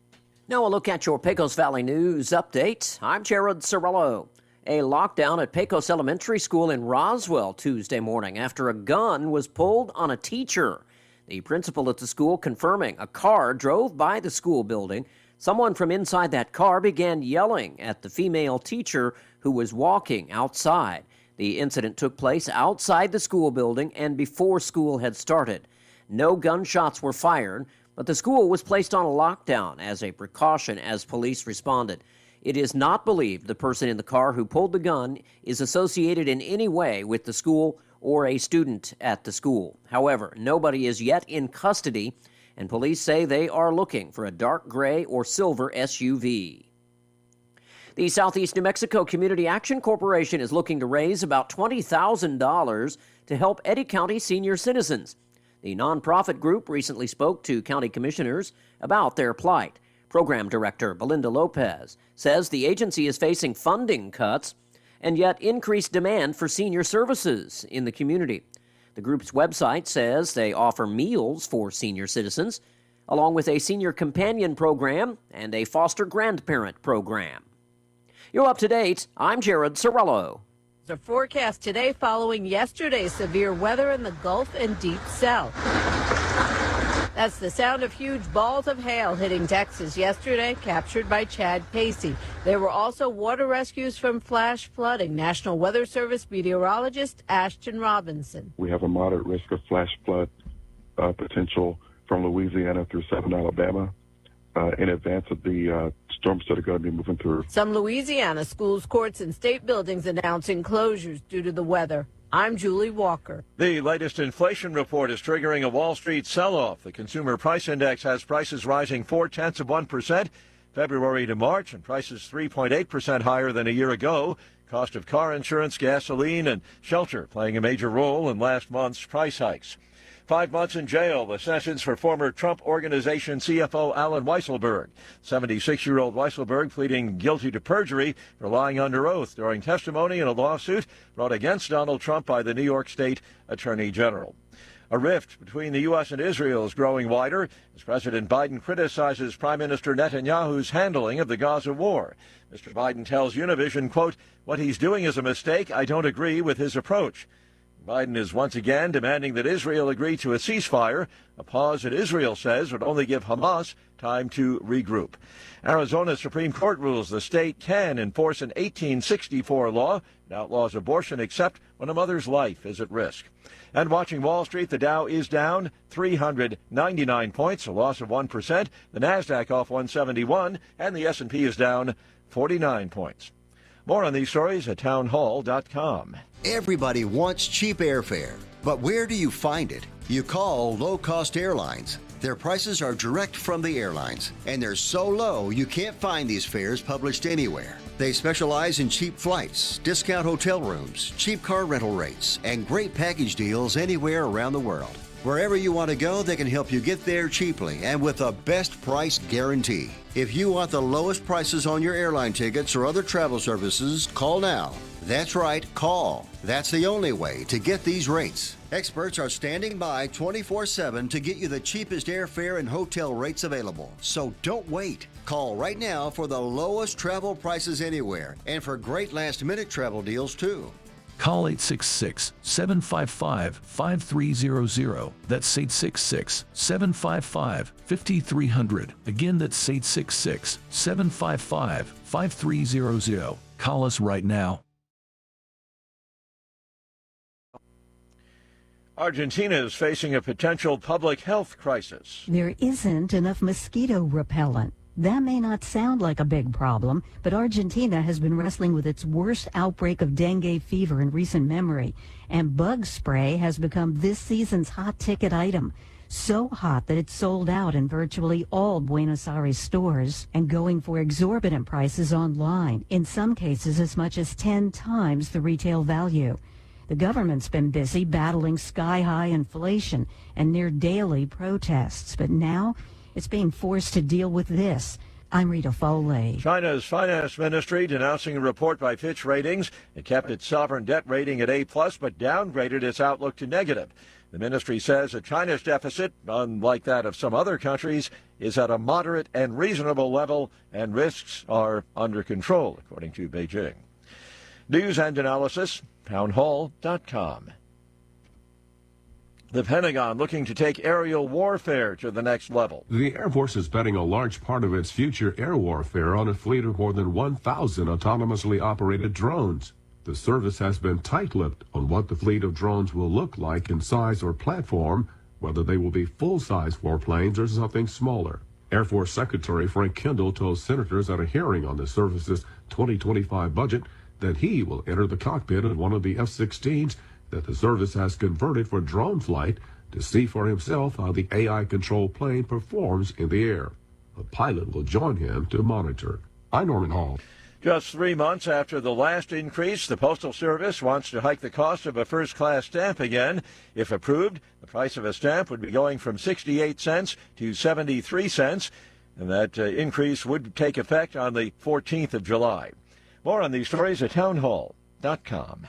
Now a look at your Pecos Valley News update. I'm Jared Cirillo. A lockdown at Pecos Elementary School in Roswell Tuesday morning after a gun was pulled on a teacher. The principal at the school confirming a car drove by the school building. Someone from inside that car began yelling at the female teacher who was walking outside. The incident took place outside the school building and before school had started. No gunshots were fired, but the school was placed on a lockdown as a precaution as police responded. It is not believed the person in the car who pulled the gun is associated in any way with the school or a student at the school. However, nobody is yet in custody, and police say they are looking for a dark gray or silver SUV. The Southeast New Mexico Community Action Corporation is looking to raise about $20,000 to help Eddy County senior citizens. The nonprofit group recently spoke to county commissioners about their plight. Program Director Belinda Lopez says the agency is facing funding cuts and yet increased demand for senior services in the community. The group's website says they offer meals for senior citizens, along with a senior companion program and a foster grandparent program. You're up to date. I'm Jared Sorello. The forecast today following yesterday's severe weather in the Gulf and Deep South. That's the sound of huge balls of hail hitting Texas yesterday, captured by Chad Pacey. There were also water rescues from flash flooding. National Weather Service meteorologist Ashton Robinson. We have a moderate risk of flash flood potential from Louisiana through southern Alabama in advance of the storms that are going to be moving through. Some Louisiana schools, courts, and state buildings announcing closures due to the weather. I'm Julie Walker. The latest inflation report is triggering a Wall Street sell-off. The Consumer Price Index has prices rising 0.4% February to March, and prices 3.8% higher than a year ago. Cost of car insurance, gasoline, and shelter playing a major role in last month's price hikes. 5 months in jail, the sentence for former Trump Organization CFO Alan Weisselberg. 76-year-old Weisselberg pleading guilty to perjury for lying under oath during testimony in a lawsuit brought against Donald Trump by the New York State Attorney General. A rift between the U.S. and Israel is growing wider as President Biden criticizes Prime Minister Netanyahu's handling of the Gaza war. Mr. Biden tells Univision, quote, "What he's doing is a mistake. I don't agree with his approach." Biden is once again demanding that Israel agree to a ceasefire, a pause that Israel says would only give Hamas time to regroup. Arizona Supreme Court rules the state can enforce an 1864 law that outlaws abortion except when a mother's life is at risk. And watching Wall Street, the Dow is down 399 points, a loss of 1%. The Nasdaq off 171, and the S&P is down 49 points. More on these stories at townhall.com. Everybody wants cheap airfare, but where do you find it? You call low-cost airlines. Their prices are direct from the airlines, and they're so low you can't find these fares published anywhere. They specialize in cheap flights, discount hotel rooms, cheap car rental rates, and great package deals anywhere around the world. Wherever you want to go, they can help you get there cheaply and with a best price guarantee. If you want the lowest prices on your airline tickets or other travel services, call now. That's right, call. That's the only way to get these rates. Experts are standing by 24/7 to get you the cheapest airfare and hotel rates available. So don't wait. Call right now for the lowest travel prices anywhere and for great last-minute travel deals too. Call 866-755-5300. That's 866-755-5300. Again, that's 866-755-5300. Call us right now. Argentina is facing a potential public health crisis. There isn't enough mosquito repellent. That may not sound like a big problem, but Argentina has been wrestling with its worst outbreak of dengue fever in recent memory, and bug spray has become this season's hot ticket item. So hot that it's sold out in virtually all Buenos Aires stores and going for exorbitant prices online, in some cases as much as 10 times the retail value. The government's been busy battling sky-high inflation and near-daily protests, but now it's being forced to deal with this. I'm Rita Foley. China's finance ministry denouncing a report by Fitch Ratings. It kept its sovereign debt rating at A+, but downgraded its outlook to negative. The ministry says that China's deficit, unlike that of some other countries, is at a moderate and reasonable level, and risks are under control, according to Beijing. News and analysis, townhall.com. The Pentagon looking to take aerial warfare to the next level. The Air Force is betting a large part of its future air warfare on a fleet of more than 1,000 autonomously operated drones. The service has been tight-lipped on what the fleet of drones will look like in size or platform, whether they will be full-size warplanes or something smaller. Air Force Secretary Frank Kendall told senators at a hearing on the service's 2025 budget that he will enter the cockpit of one of the F-16s that the service has converted for drone flight to see for himself how the AI-controlled plane performs in the air. A pilot will join him to monitor. I'm Norman Hall. Just 3 months after the last increase, the Postal Service wants to hike the cost of a first-class stamp again. If approved, the price of a stamp would be going from 68 cents to 73 cents, and that increase would take effect on the 14th of July. More on these stories at townhall.com.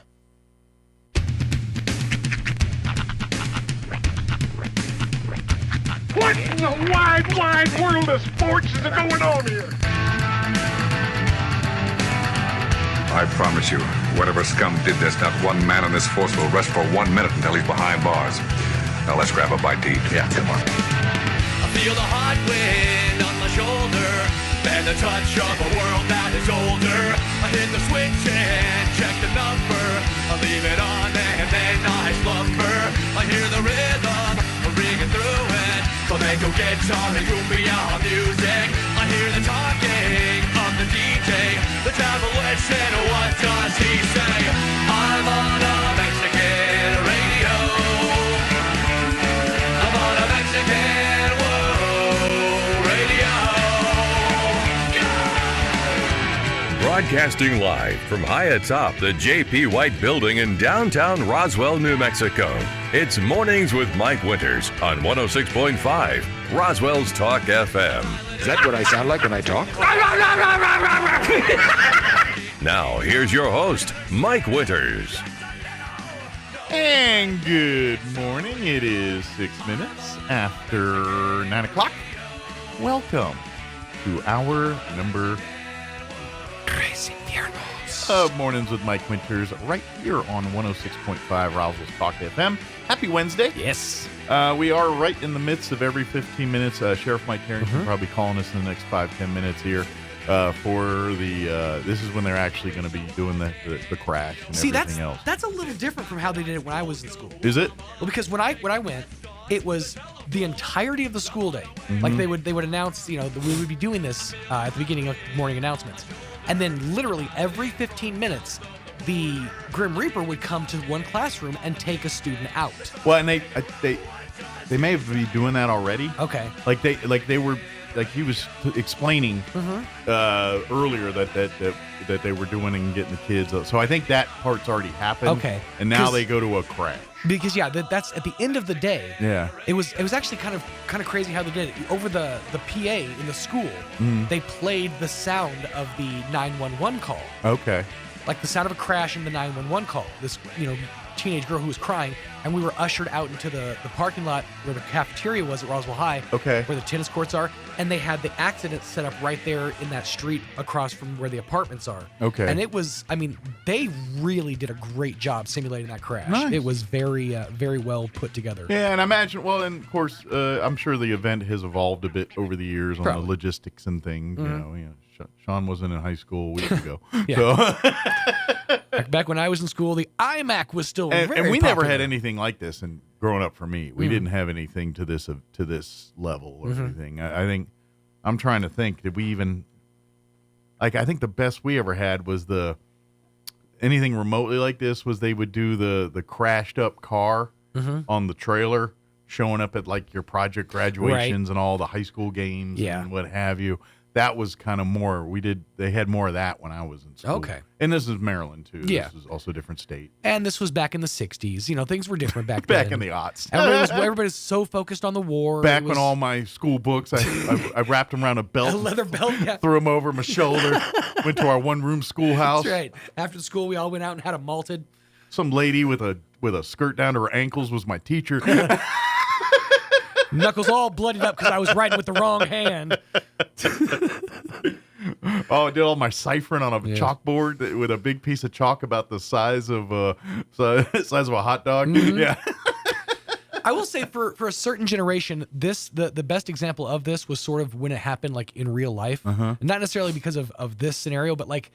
What in the wide, wide world of sports is going on here? I promise you, whatever scum did this, not one man on this force will rest for 1 minute until he's behind bars. Now let's grab a bite to eat. Yeah, come on. I feel the hot wind on my shoulder and the touch of a world that is older. I hit the switch and check the number. I leave it on and then I slumber. I hear the rhythm ringing through it. Flamenco guitar and cumbia music. I hear the talking of the DJ. The travel listen, what does he say? I'm on a Mexican radio. I'm on a Mexican radio. Broadcasting live from high atop the J.P. White Building in downtown Roswell, New Mexico. It's Mornings with Mike Winters on 106.5 Roswell's Talk FM. Is that what I sound like when I talk? Now, here's your host, Mike Winters. And good morning. It is 6 minutes after 9 o'clock. Welcome to our number Crazy Viernes of Mornings with Mike Winters right here on 106.5 Roswell's Talk FM. Happy Wednesday. Yes. We are right in the midst of every 15 minutes. Sheriff Mike Carrington probably calling us in the next 5-10 minutes here for the. This is when they're actually going to be doing the crash and everything else. That's a little different from how they did it when I was in school. Is it? Well, because when I went, it was the entirety of the school day. Like they would announce, that we would be doing this at the beginning of morning announcements, and then literally every 15 minutes. The Grim Reaper would come to one classroom and take a student out. Well, and they may have been doing that already. Okay. Like he was explaining earlier that they were doing and getting the kids. So I think that part's already happened. Okay. And now they go to a crash. Because that's at the end of the day. Yeah. It was actually kind of crazy how they did it. Over the PA in the school, they played the sound of the 911 call. Okay. Like the sound of a crash in the 911 call. This, teenage girl who was crying, and we were ushered out into the parking lot where the cafeteria was at Roswell High. Okay. Where the tennis courts are, and they had the accident set up right there in that street across from where the apartments are. Okay. And it was, they really did a great job simulating that crash. Nice. It was very, very well put together. Yeah, and I imagine, and of course, I'm sure the event has evolved a bit over the years on the logistics and things. Sean wasn't in high school a week ago. So back when I was in school, the iMac was still very and we popular. never had anything like this. And growing up for me, we didn't have anything to this level or anything. I think I'm trying to think. Did we even I think the best we ever had was anything remotely like this was they would do the crashed up car on the trailer showing up at like your project graduations and all the high school games and what have you. That was kind of more, they had more of that when I was in school. Okay. And this is Maryland, too. Yeah. This is also a different state. And this was back in the 60s. Things were different back then. Back in the aughts. Everybody's so focused on the war. Back when all my school books, I wrapped them around a belt. A leather belt, yeah. Threw them over my shoulder. Went to our one-room schoolhouse. That's right. After school, we all went out and had a malted. Some lady with a skirt down to her ankles was my teacher. Knuckles all bloodied up because I was writing with the wrong hand. I did all my ciphering on a chalkboard with a big piece of chalk about the size of a hot dog. Yeah. I will say for a certain generation, the best example of this was sort of when it happened like in real life. Not necessarily because of this scenario, but like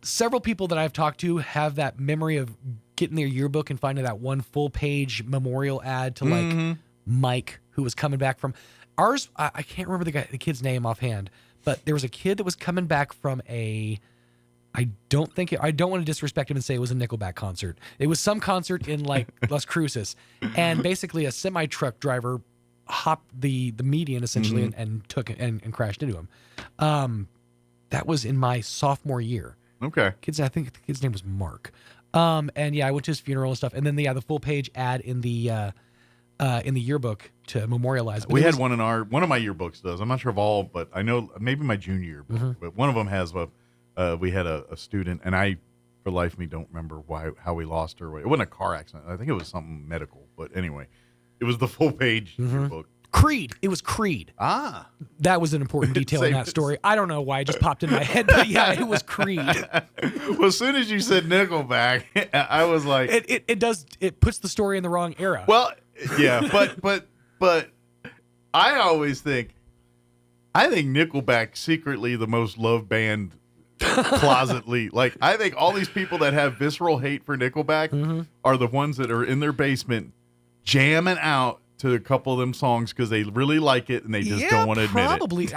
several people that I've talked to have that memory of getting their yearbook and finding that one full page memorial ad to like Mike, who was coming back from. Ours, I can't remember the kid's name offhand, but there was a kid that was coming back from I don't want to disrespect him and say it was a Nickelback concert. It was some concert in like Las Cruces, and basically a semi truck driver hopped the median essentially and took it and crashed into him. That was in my sophomore year. Okay. I think the kid's name was Mark. And yeah, I went to his funeral and stuff, and then the full page ad in the yearbook to memorialize. We had one in one of my yearbooks does. I'm not sure of all, but I know maybe my junior yearbook, but one of them has we had a student, and I, for life of me, don't remember how we lost her. It wasn't a car accident. I think it was something medical. But anyway, it was the full page yearbook. Creed. It was Creed. Ah. That was an important detail in that story. I don't know why it just popped in my head, but yeah, it was Creed. Well, as soon as you said Nickelback, I was like... It puts the story in the wrong era. Well, yeah, but I always think Nickelback secretly the most loved band closetly. Like, I think all these people that have visceral hate for Nickelback are the ones that are in their basement jamming out to a couple of them songs because they really like it and they just don't want to admit probably. it.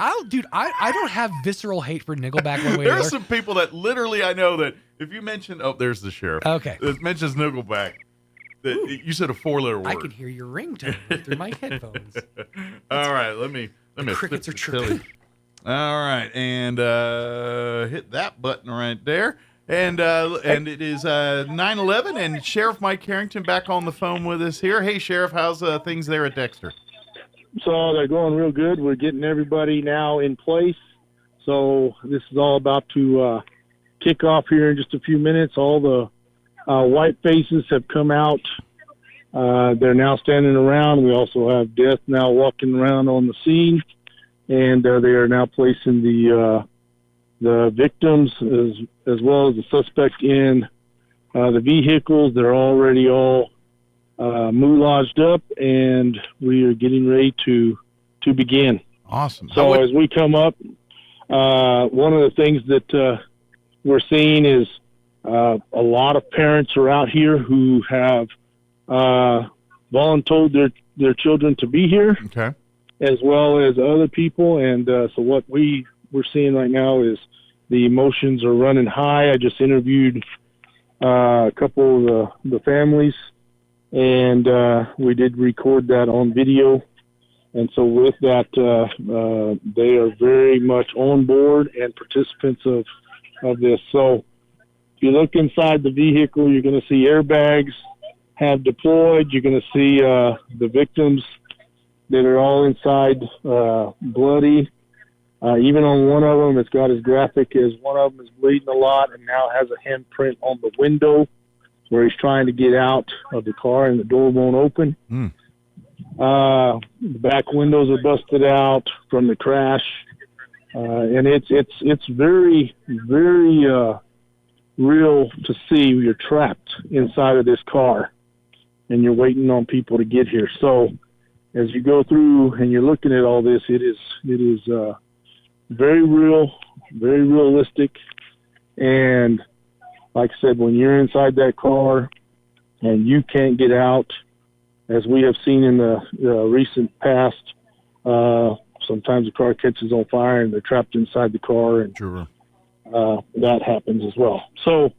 I don't have visceral hate for Nickelback one way or There are another. some people that literally I know that if you mention, there's the sheriff. Okay. That mentions Nickelback, that you said a 4-letter word. I can hear your ringtone through my headphones. All right, let me crickets are chilly. chirping. All right, and hit that button right there. And it is 9/11, and Sheriff Mike Harrington back on the phone with us here. Hey, Sheriff, how's things there at Dexter? So they're going real good. We're getting everybody now in place. So this is all about to kick off here in just a few minutes. All the white faces have come out. They're now standing around. We also have Death now walking around on the scene, and they are now placing the victims as well as the suspect in the vehicles. They're already all moulaged up, and we are getting ready to begin. Awesome. So as we come up, one of the things that we're seeing is a lot of parents are out here who have volunteered their children to be here, okay, as well as other people. And so what we're seeing right now is the emotions are running high. I just interviewed a couple of the families, and we did record that on video. And so with that, they are very much on board and participants of this. So if you look inside the vehicle, you're going to see airbags have deployed. You're going to see the victims that are all inside bloody. Even on one of them, it's got as graphic as one of them is bleeding a lot and now has a handprint on the window where he's trying to get out of the car and the door won't open. The back windows are busted out from the crash. And it's very, very real to see you're trapped inside of this car and you're waiting on people to get here. So as you go through and you're looking at all this, it is very real, very realistic. And like I said, when you're inside that car and you can't get out, as we have seen in the recent past, sometimes the car catches on fire and they're trapped inside the car, and that happens as well. So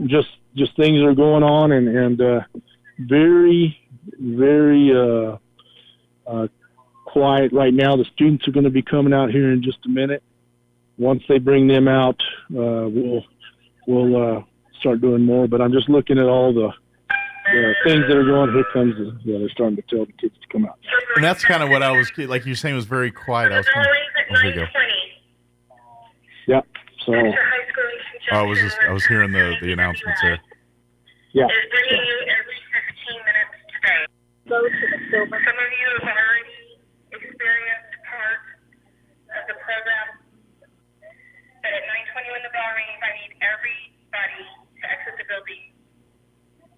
just things are going on, and very, very quiet right now. The students are going to be coming out here in just a minute. Once they bring them out, we'll start doing more. But I'm just looking at all the things that are going. Here comes they're starting to tell the kids to come out. And that's kind of what I was, like you were saying, was very quiet. I was kind of, here you go. Yeah. So I was hearing the announcements there. Yeah. Is bringing you every 15 minutes today. Go to the silver. Some of you have already experienced part of the program. But at 9:20 when the bell rings, I need everybody to exit the building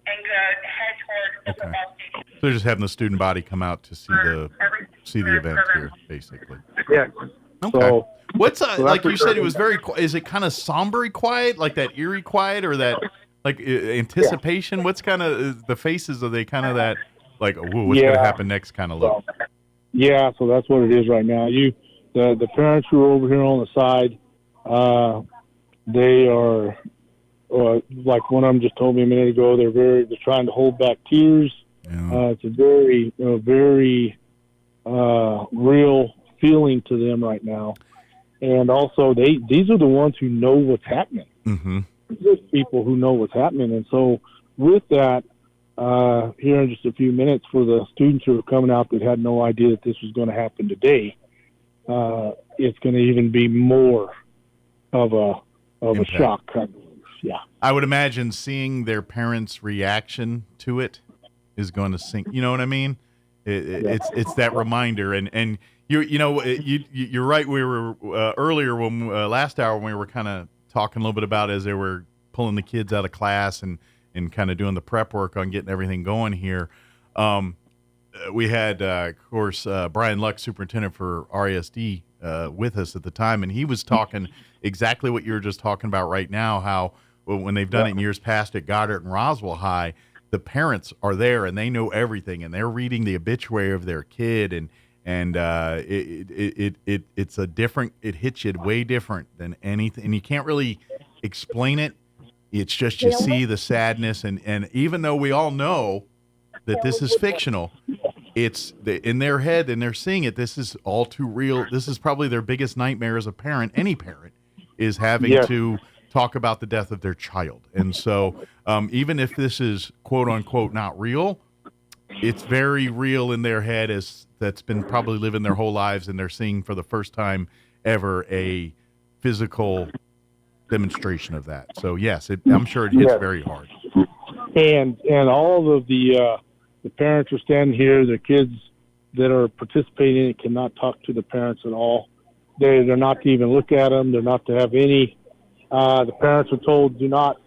and head towards the football stadium. So they're just having the student body come out to see the event here, basically. Yeah. Okay. So, what's so like you said? sure. It was very. Is it kind of somber quiet, like that eerie quiet, or that like anticipation? Yeah. What's kind of the faces? Are they kind of that like, whoa, what's going to happen next kind of look? Yeah, so that's what it is right now. The parents who are over here on the side, they are, like one of them just told me a minute ago, they're trying to hold back tears. Yeah. It's a very, very real feeling to them right now. And also, these are the ones who know what's happening. Mm-hmm. There's people who know what's happening. And so with that, here in just a few minutes, for the students who are coming out that had no idea that this was going to happen today, it's going to even be more of a shock. Yeah. I would imagine seeing their parents' reaction to it is going to sink. You know what I mean? It's that reminder, and you're right. We were earlier when last hour when we were kind of talking a little bit about as they were pulling the kids out of class and kind of doing the prep work on getting everything going here. We had, of course, Brian Luck, superintendent for RASD, with us at the time, and he was talking exactly what you're just talking about right now, how when they've done it in years past at Goddard and Roswell High, the parents are there and they know everything, and they're reading the obituary of their kid, and it's a different, it hits you way different than anything, and you can't really explain it. It's just you see the sadness, and even though we all know that this is fictional, it's in their head and they're seeing it. This is all too real. This is probably their biggest nightmare as a parent. Any parent is having to talk about the death of their child. And so even if this is quote unquote not real, it's very real in their head, as that's been probably living their whole lives, and they're seeing for the first time ever a physical demonstration of that. So yes, I'm sure it hits very hard. And all of the parents are standing here. The kids that are participating in it cannot talk to the parents at all. They're not to even look at them. They're not to have any. The parents are told, do not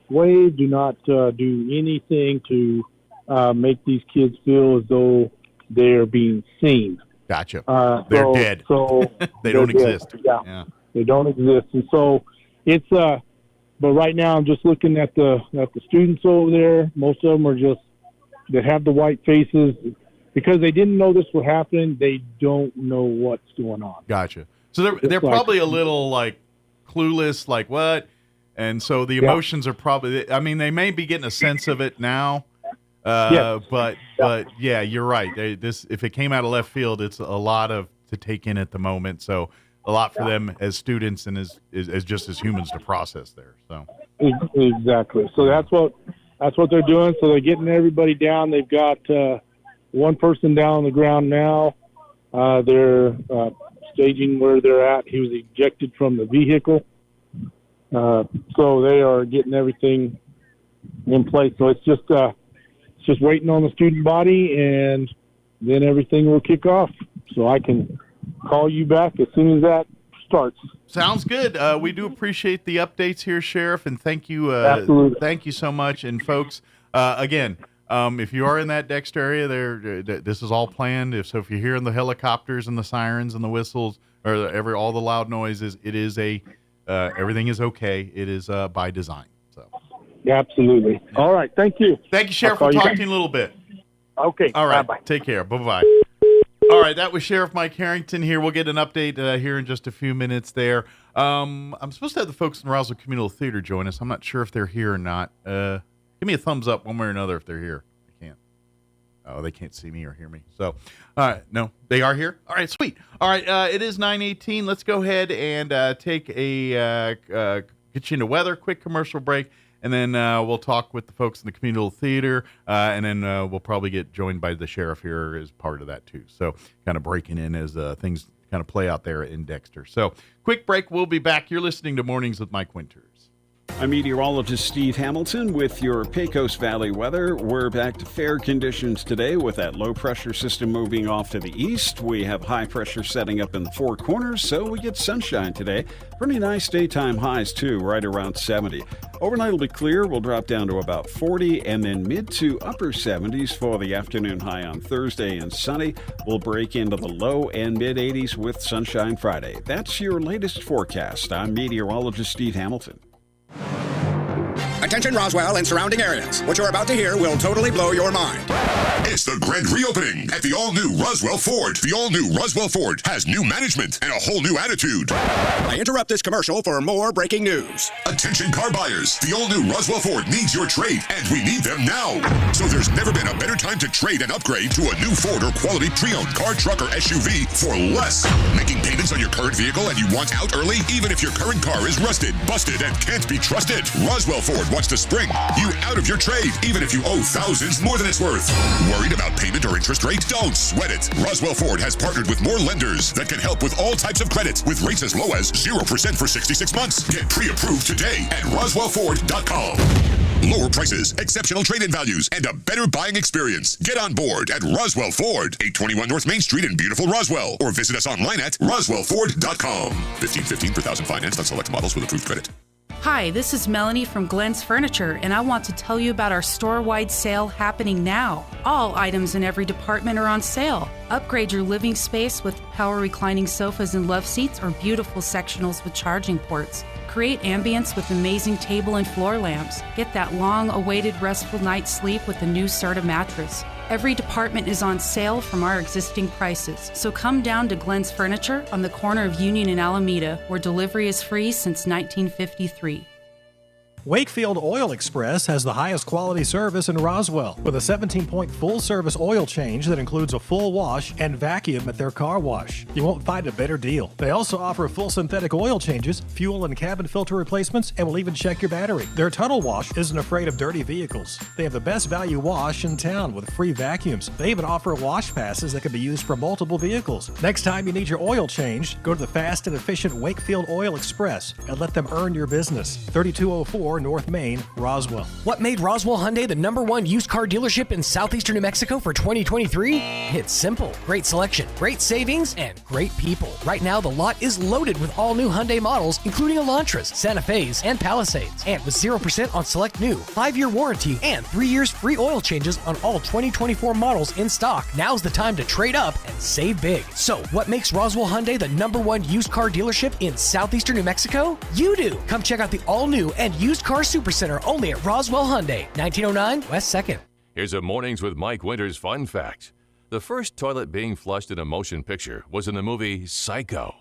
wave, do not do anything to make these kids feel as though they're being seen. Gotcha. They're dead. So they don't exist. Yeah, they don't exist. And so it's but right now I'm just looking at the students over there. Most of them are just, that have the white faces because they didn't know this was happening. They don't know what's going on. Gotcha. So they're probably a little like clueless, like what? And so the emotions are probably, I mean, they may be getting a sense of it now. But yeah, you're right. If it came out of left field, it's a lot to take in at the moment. So a lot for them as students and as just as humans to process there. So exactly. So that's what they're doing. So they're getting everybody down. They've got one person down on the ground now. They're staging where they're at. He was ejected from the vehicle. So they are getting everything in place. So it's just waiting on the student body, and then everything will kick off. So I can call you back as soon as that starts. Sounds good. We do appreciate the updates here, Sheriff, and thank you. Absolutely. Thank you so much. And folks, again, if you are in that Dexter area, this is all planned. If you're hearing the helicopters and the sirens and the whistles or all the loud noises, it is everything is okay. It is by design. So. Yeah, absolutely. Yeah. All right. Thank you. Thank you, Sheriff. We'll talk to you in a little bit. Okay. All right. Bye-bye. Take care. Bye-bye. All right, that was Sheriff Mike Harrington here. We'll get an update here in just a few minutes there. I'm supposed to have the folks in Roswell Communal Theater join us. I'm not sure if they're here or not. Give me a thumbs up one way or another if they're here. I can't. Oh, they can't see me or hear me. So, all right, no, they are here? All right, sweet. All right, it is 9:18. Let's go ahead and take get you into weather, quick commercial break. And then we'll talk with the folks in the communal theater, and then we'll probably get joined by the sheriff here as part of that, too. So kind of breaking in as things kind of play out there in Dexter. So quick break. We'll be back. You're listening to Mornings with Mike Winters. I'm meteorologist Steve Hamilton with your Pecos Valley weather. We're back to fair conditions today with that low-pressure system moving off to the east. We have high pressure setting up in the Four Corners, so we get sunshine today. Pretty nice daytime highs, too, right around 70. Overnight will be clear. We'll drop down to about 40, and then mid to upper 70s for the afternoon high on Thursday, and sunny. We'll break into the low and mid 80s with sunshine Friday. That's your latest forecast. I'm meteorologist Steve Hamilton. Attention Roswell and surrounding areas. What you're about to hear will totally blow your mind. It's the grand reopening at the all-new Roswell Ford. The all-new Roswell Ford has new management and a whole new attitude. I interrupt this commercial for more breaking news. Attention car buyers. The all-new Roswell Ford needs your trade, and we need them now. So there's never been a better time to trade and upgrade to a new Ford or quality pre-owned car, truck, or SUV for less. Making payments on your current vehicle and you want out early? Even if your current car is rusted, busted, and can't be trusted, Roswell Ford wants to spring you out of your trade, even if you owe thousands more than it's worth. Worried about payment or interest rate? Don't sweat it. Roswell Ford has partnered with more lenders that can help with all types of credit with rates as low as 0% for 66 months. Get pre-approved today at RoswellFord.com. Lower prices, exceptional trade-in values, and a better buying experience. Get on board at Roswell Ford, 821 North Main Street in beautiful Roswell, or visit us online at RoswellFord.com. $15.15 per thousand financed on select models with approved credit. Hi, this is Melanie from Glenn's Furniture, and I want to tell you about our store-wide sale happening now. All items in every department are on sale. Upgrade your living space with power reclining sofas and love seats or beautiful sectionals with charging ports. Create ambience with amazing table and floor lamps. Get that long-awaited restful night's sleep with a new Serta mattress. Every department is on sale from our existing prices, so come down to Glenn's Furniture on the corner of Union and Alameda, where delivery is free since 1953. Wakefield Oil Express has the highest quality service in Roswell with a 17-point full-service oil change that includes a full wash and vacuum at their car wash. You won't find a better deal. They also offer full synthetic oil changes, fuel and cabin filter replacements, and will even check your battery. Their tunnel wash isn't afraid of dirty vehicles. They have the best value wash in town with free vacuums. They even offer wash passes that can be used for multiple vehicles. Next time you need your oil changed, go to the fast and efficient Wakefield Oil Express and let them earn your business. 3204 North Main, Roswell. What made Roswell Hyundai the #1 used car dealership in southeastern New Mexico for 2023? It's simple. Great selection, great savings, and great people. Right now, the lot is loaded with all new Hyundai models, including Elantras, Santa Fe's, and Palisades. And with 0% on select new, 5-year warranty, and 3 years free oil changes on all 2024 models in stock. Now's the time to trade up and save big. So, what makes Roswell Hyundai the #1 used car dealership in southeastern New Mexico? You do. Come check out the all-new and used car Supercenter only at Roswell Hyundai, 1909 West 2nd. Here's a Mornings with Mike Winters fun fact. The first toilet being flushed in a motion picture was in the movie Psycho.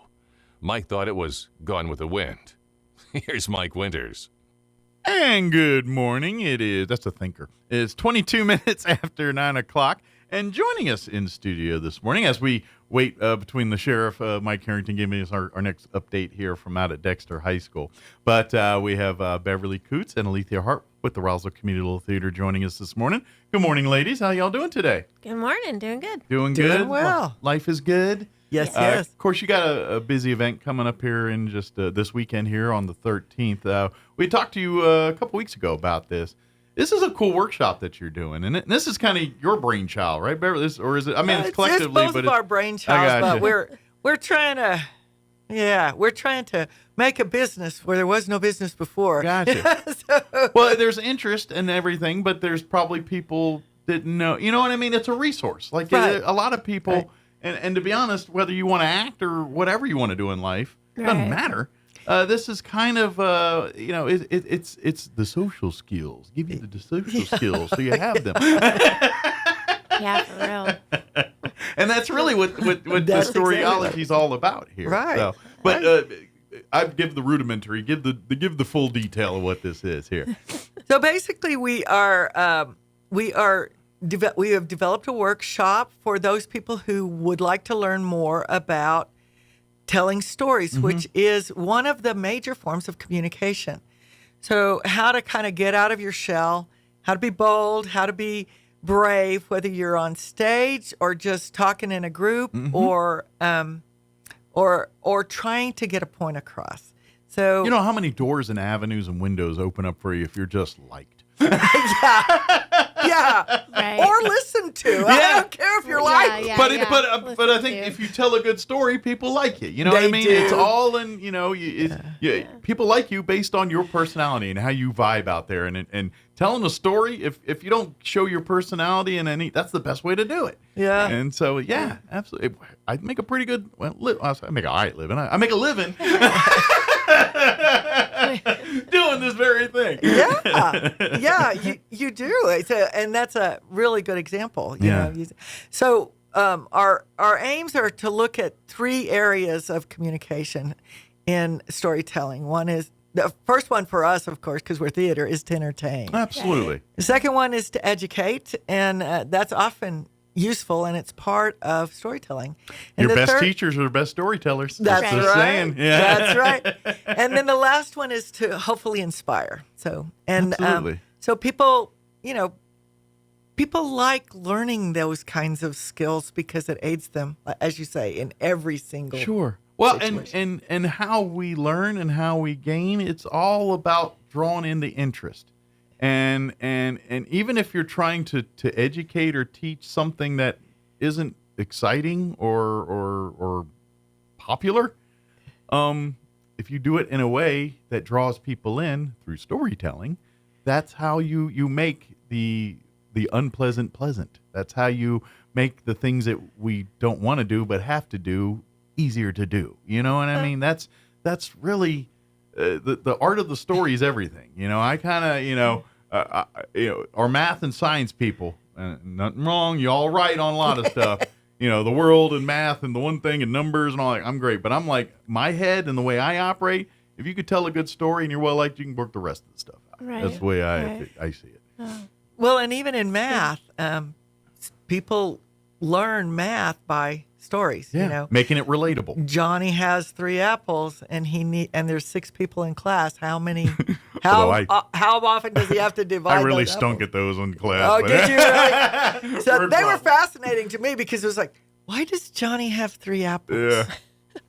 Mike thought it was Gone with the Wind. Here's Mike Winters. And good morning. That's a thinker. It's 22 minutes after 9 o'clock. And joining us in studio this morning as we wait between the sheriff, Mike Harrington, giving us our next update here from out at Dexter High School. But we have Beverly Coots and Alethea Hart with the Roswell Community Theater joining us this morning. Good morning, ladies. How y'all doing today? Good morning. Doing good. Doing good? Doing well. Life is good? Yes, yes. Of course, you got a busy event coming up here in just this weekend here on the 13th. We talked to you a couple weeks ago about this. This is a cool workshop that you're doing, and this is kind of your brainchild, right, Beverly? Or is it? I mean, it's collectively, it's both of our brainchilds, but we're trying to make a business where there was no business before. Gotcha. Well, there's interest and everything, but there's probably people that know. You know what I mean? It's a resource. Like a lot of people, and to be honest, whether you want to act or whatever you want to do in life, doesn't matter. This is kind of, it's the social skills. Give you the social skills so you have them. Yeah, for real. And that's really what the storyology is all about here. Right. So, but I'd give the rudimentary, give the full detail of what this is here. So basically, we have developed a workshop for those people who would like to learn more about telling stories, which is one of the major forms of communication. So how to kind of get out of your shell, how to be bold, how to be brave, whether you're on stage or just talking in a group or trying to get a point across. So you know how many doors and avenues and windows open up for you if you're just liked. Yeah. Right. Or listen to. I don't care if you're liked. But I think if you tell a good story, people like you. You know what I mean? Do. It's all in, people like you based on your personality and how you vibe out there. And telling a story, if you don't show your personality in any, that's the best way to do it. Yeah. And so, yeah, absolutely. I make a pretty good, I make an all right living. I make a living. doing this very thing. Yeah, you do. And that's a really good example. You know. So our aims are to look at 3 areas of communication in storytelling. One is, the first one for us, of course, because we're theater, is to entertain. Absolutely. The second one is to educate, and that's often useful, and it's part of storytelling. And Your the best teachers are the best storytellers. That's Just right. saying. Yeah. That's right. And then the last one is to hopefully inspire. So Absolutely. So people, people like learning those kinds of skills because it aids them, as you say, in every single Well, situation. and how we learn and how we gain, it's all about drawing in the interest. And even if you're trying to educate or teach something that isn't exciting or popular, if you do it in a way that draws people in through storytelling, that's how you make the unpleasant pleasant. That's how you make the things that we don't want to do but have to do easier to do. You know what I mean? That's really the art of the story is everything. I kind of our math and science people, nothing wrong. You all right on a lot of stuff. The world and math and the one thing and numbers and all that. I'm great, but I'm like, my head and the way I operate. If you could tell a good story and you're well liked, you can work the rest of the stuff out. Right. That's the way I see it. Well, and even in math, people learn math by stories. Making it relatable. Johnny has 3 apples, and and there's 6 people in class. How many? How often does he have to divide? I really those stunk apples? at those in class. Oh, but did you really? So Word they were problem. fascinating to me because it was like, why does Johnny have 3 apples? Yeah.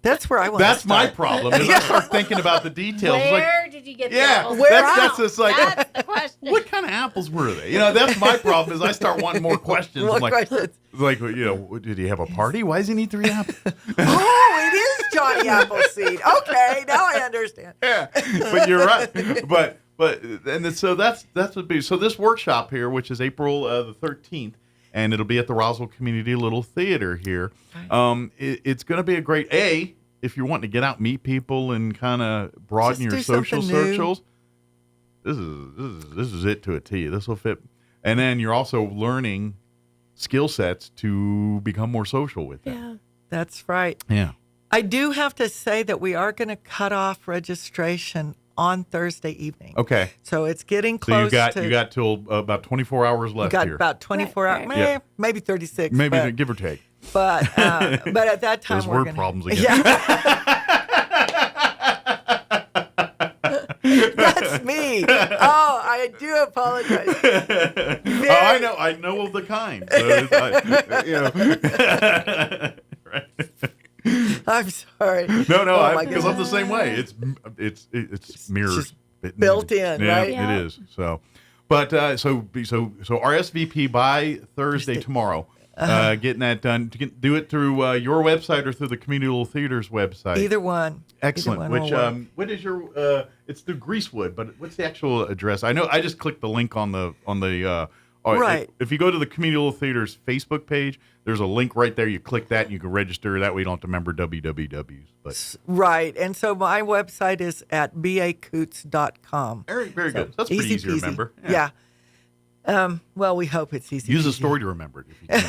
That's where I want. That's to start. my problem. Is I start thinking about the details. Where did you get the Yeah, apples that's from? just like, That's the question. what kind of apples were they? That's my problem. Is I start wanting more questions. More I'm like, questions. Did he have a party? Why does he need 3 apples? Oh, it is Johnny Appleseed. Okay, now I understand. Yeah, but you're right. So that's what be. So this workshop here, which is April the 13th, and it'll be at the Roswell Community Little Theater here. It's going to be a great if you're wanting to get out, meet people, and kind of broaden your social circles. This is it to a T. This will fit, and then you're also learning skill sets to become more social with them. Yeah, that's right. Yeah. I do have to say that we are going to cut off registration on Thursday evening. Okay. So it's getting So close. you got till about 24 hours left got here. about 24 hours, Yeah. maybe 36. Maybe give or take. But at that time, Those we're word problems again. Yeah. That's me. Oh, I do apologize. I know of the kind. So I'm sorry. No, because I'm the same way. It's mirrors built in, right? Yeah, it is. So, but so RSVP by Thursday tomorrow. Getting that done. Do it through your website or through the Community Little Theater's website. Either one. Excellent. Either one will work. What is your? It's through Greasewood, but what's the actual address? I know I just clicked the link on the. Right. If you go to the Community Little Theater's Facebook page, there's a link right there. You click that and you can register. That way you don't have to remember wwws. But right. And so my website is at bacoots.com. Very good. That's pretty easy to remember. Yeah. Well, we hope it's easy. Use a story to remember it. If you can.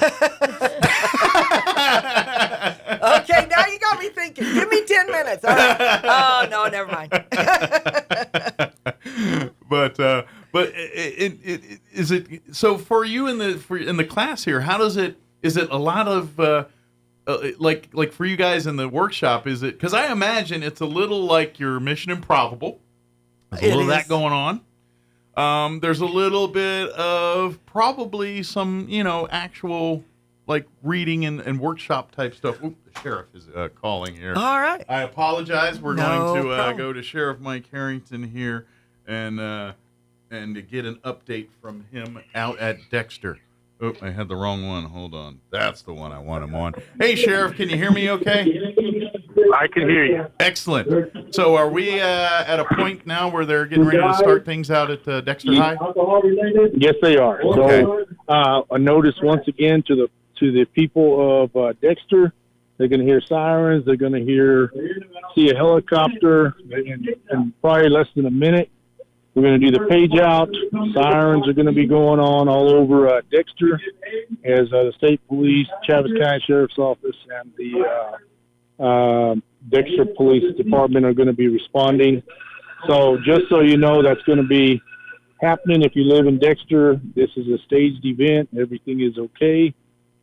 Okay, now you got me thinking. Give me 10 minutes. All right. Oh, no, never mind. But is it so for you in the class here? How does it? Is it a lot of like for you guys in the workshop? Is it because I imagine it's a little like your Mission Improbable. There's a little of that going on. There's a little bit of probably some actual like reading and workshop type stuff. Oop, the sheriff is calling here. All right. I apologize. We're No going to problem. go to Sheriff Mike Harrington here and to get an update from him out at Dexter. Oh, I had the wrong one. Hold on. That's the one I want him on. Hey, Sheriff, can you hear me okay? I can hear you. Excellent. So are we at a point now where they're getting ready to start things out at Dexter High? Yes, they are. Okay. So a notice once again to the people of Dexter. They're going to hear sirens. They're going to hear see a helicopter in probably less than a minute. We're going to do the page out. Sirens are going to be going on all over Dexter as the state police, Chaves County Sheriff's Office, and the Dexter Police Department are going to be responding. So just so you know, that's going to be happening. If you live in Dexter, this is a staged event. Everything is okay,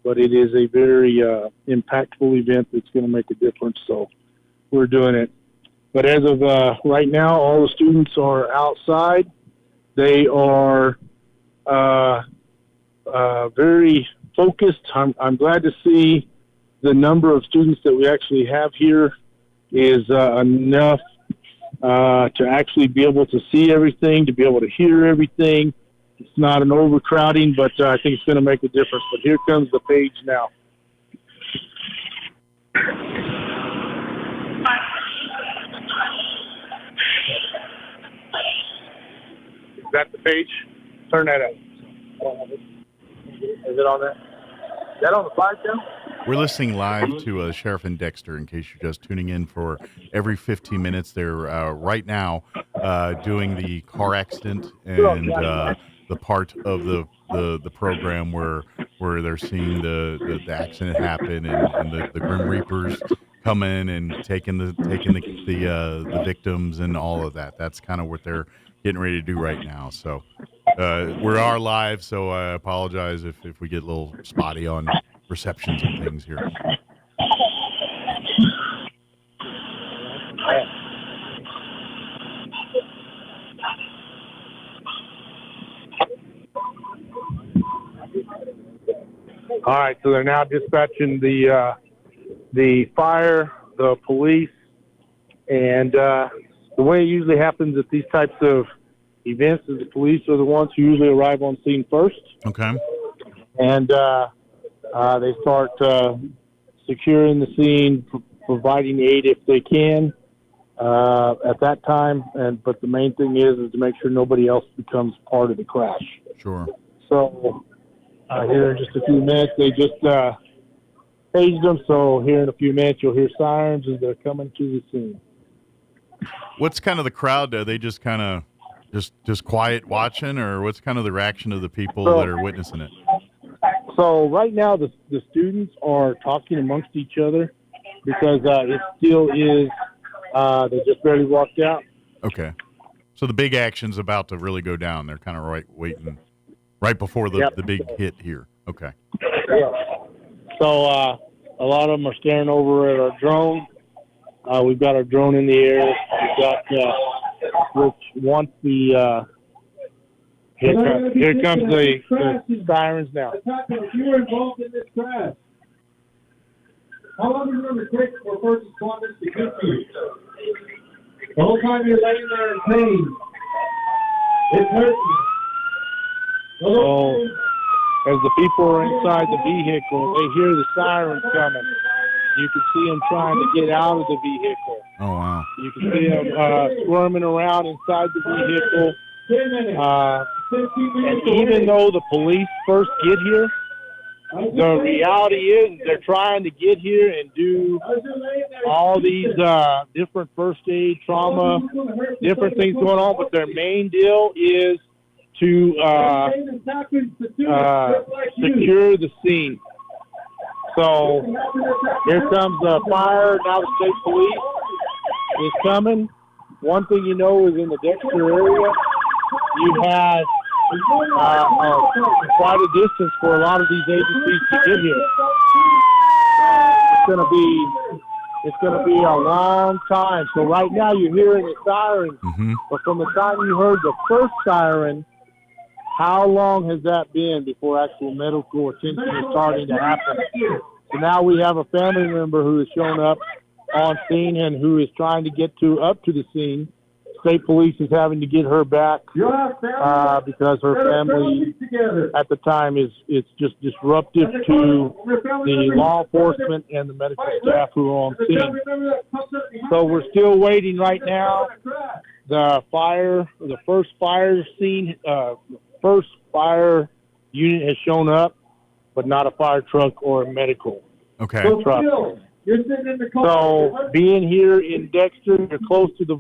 but it is a very impactful event that's going to make a difference. So we're doing it. But as of right now, all the students are outside. They are very focused. I'm glad to see the number of students that we actually have here is enough to actually be able to see everything, to be able to hear everything. It's not an overcrowding, but I think it's going to make a difference. But here comes the page now. Is that the page? Turn that up. Is it on there? Is that on the slide channel? We're listening live to Sheriff in Dexter, in case you're just tuning in for every 15 minutes. They're right now doing the car accident and the part of the program where they're seeing the accident happen and the Grim Reapers come in and taking the victims and all of that. That's kind of what they're getting ready to do right now. So we are live, so I apologize if we get a little spotty on receptions and things here. All right, so they're now dispatching the fire, the police, and the way it usually happens at these types of events is the police are the ones who usually arrive on scene first. Okay. And they start securing the scene, providing aid if they can at that time. But the main thing is to make sure nobody else becomes part of the crash. Sure. So here in just a few minutes, they just paged them. So here in a few minutes, you'll hear sirens as they're coming to the scene. What's kind of the crowd? Are they just kind of just quiet watching, or what's kind of the reaction of the people that are witnessing it? So right now, the students are talking amongst each other because it still is. They just barely walked out. Okay. So the big action's about to really go down. They're kind of waiting right before the big hit here. Okay. Yeah. So a lot of them are staring over at our drone. We've got our drone in the air. We've got which once the here comes the sirens now. You were involved in this crash. How long is it going to take for first responders to get to you? The whole time you're laying there in pain. It's hurting. So as the people are inside the vehicle, they hear the sirens coming. You can see them trying to get out of the vehicle. Oh, wow. You can see them squirming around inside the vehicle. And even though the police first get here, the reality is they're trying to get here and do all these different first aid, trauma, different things going on. But their main deal is to secure the scene. So here comes the fire. Now the state police is coming. One thing you know is in the Dexter area, you have quite a distance for a lot of these agencies to get here. It's going to be a long time. So right now you're hearing the sirens, but from the time you heard the first siren, how long has that been before actual medical attention is starting to happen? So now we have a family member who has shown up on scene and who is trying to get up to the scene. State police is having to get her back because her family at the time it's just disruptive to the law enforcement and the medical staff who are on scene. So we're still waiting right now. The first fire scene, first fire unit has shown up, but not a fire truck or a medical truck. You're sitting in the car. So being here in Dexter, you're close to the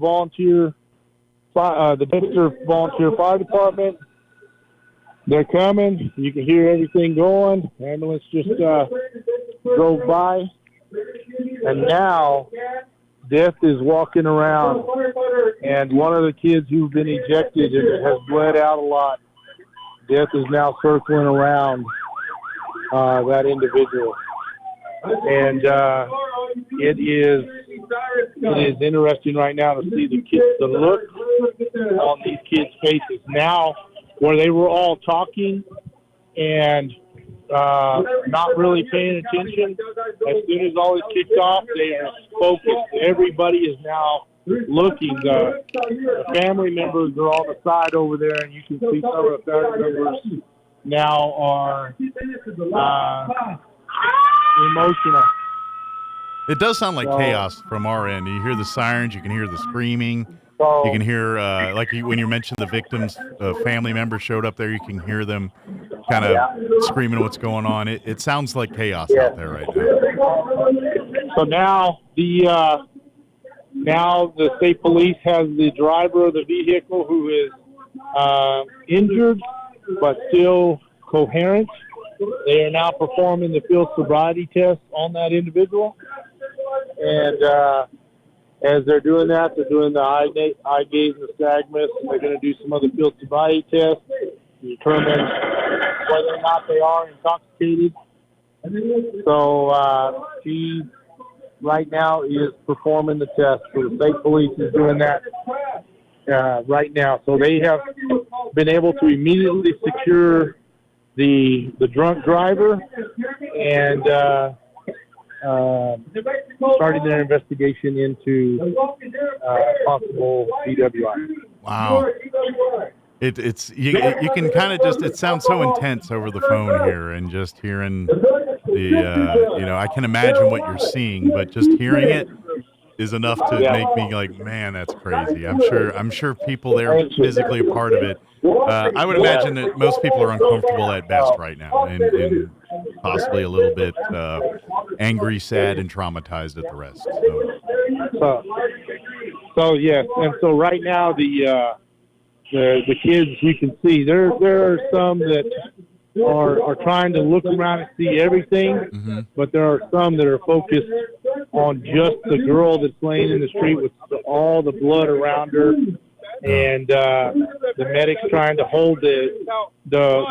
Dexter Volunteer Fire Department. They're coming. You can hear everything going. Ambulance just drove by. And now Death is walking around, and one of the kids who've been ejected has bled out a lot. Death is now circling around that individual. And it is interesting right now to see the look on these kids' faces now, where they were all talking and not really paying attention. As soon as all this kicked off, they are focused. Everybody is now looking. The family members are on the side over there, and you can see some of the family members now are emotional. It does sound like chaos from our end. You hear the sirens, you can hear the screaming, you can hear, when you mentioned the victims, family members showed up there, you can hear them kind of screaming what's going on. It sounds like chaos out there right now. So now the state police has the driver of the vehicle who is injured but still coherent. They are now performing the field sobriety test on that individual. And as they're doing that, they're doing the eye gaze and the nystagmus. They're going to do some other field sobriety tests to determine whether or not they are intoxicated. So she right now is performing the test. So the state police is doing that right now. So they have been able to immediately secure the drunk driver and starting their investigation into possible DWI. Wow. It's you can kind of just, it sounds so intense over the phone here, and just hearing the I can imagine what you're seeing, but just hearing it is enough to make me like, man, that's crazy. I'm sure people there physically a part of it. I would imagine that most people are uncomfortable at best right now, and possibly a little bit angry, sad, and traumatized at the rest. So yes, and so right now the kids, you can see there are some that are trying to look around and see everything, but there are some that are focused on just the girl that's laying in the street with all the blood around her, and the medics trying to hold the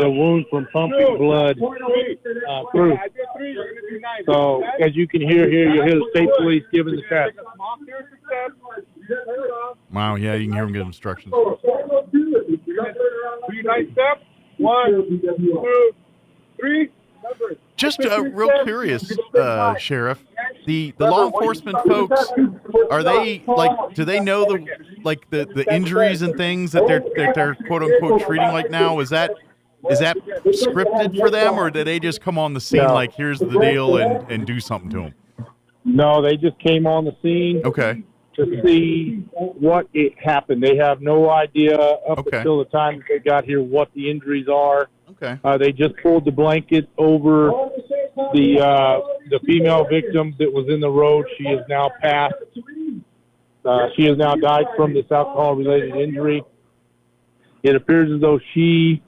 wound from pumping blood through. So as you can hear here, you'll hear the state police giving the test. Wow, yeah, you can hear them give instructions. 3 step. 1, 2, 3. Just real curious, Sheriff. The law enforcement folks, are they do they know the injuries and things that they're quote unquote treating like now? Is that scripted for them, or did they just come on the scene like, here's the deal, and do something to them? No, they just came on the scene. Okay. To see what happened. They have no idea up until the time that they got here what the injuries are. Okay. They just pulled the blanket over the female victim that was in the road. She is now passed. She has now died from this alcohol-related injury. It appears as though she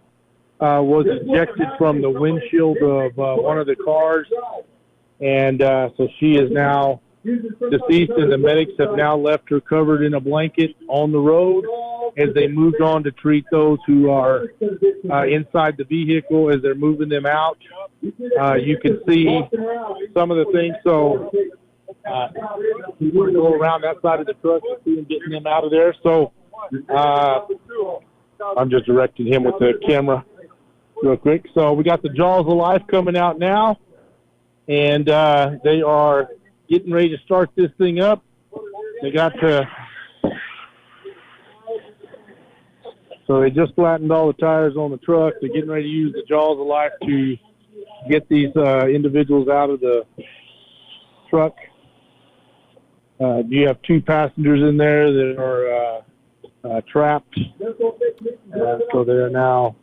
was ejected from the windshield of one of the cars, and so she is now deceased, and the medics have now left her covered in a blanket on the road as they moved on to treat those who are inside the vehicle as they're moving them out. You can see some of the things. So we're going to go around that side of the truck and see them getting them out of there. So I'm just directing him with the camera real quick. So we got the Jaws of Life coming out now, and they are getting ready to start this thing up. They got so they just flattened all the tires on the truck. They're getting ready to use the Jaws of Life to get these individuals out of the truck. You have 2 passengers in there that are trapped. So they're now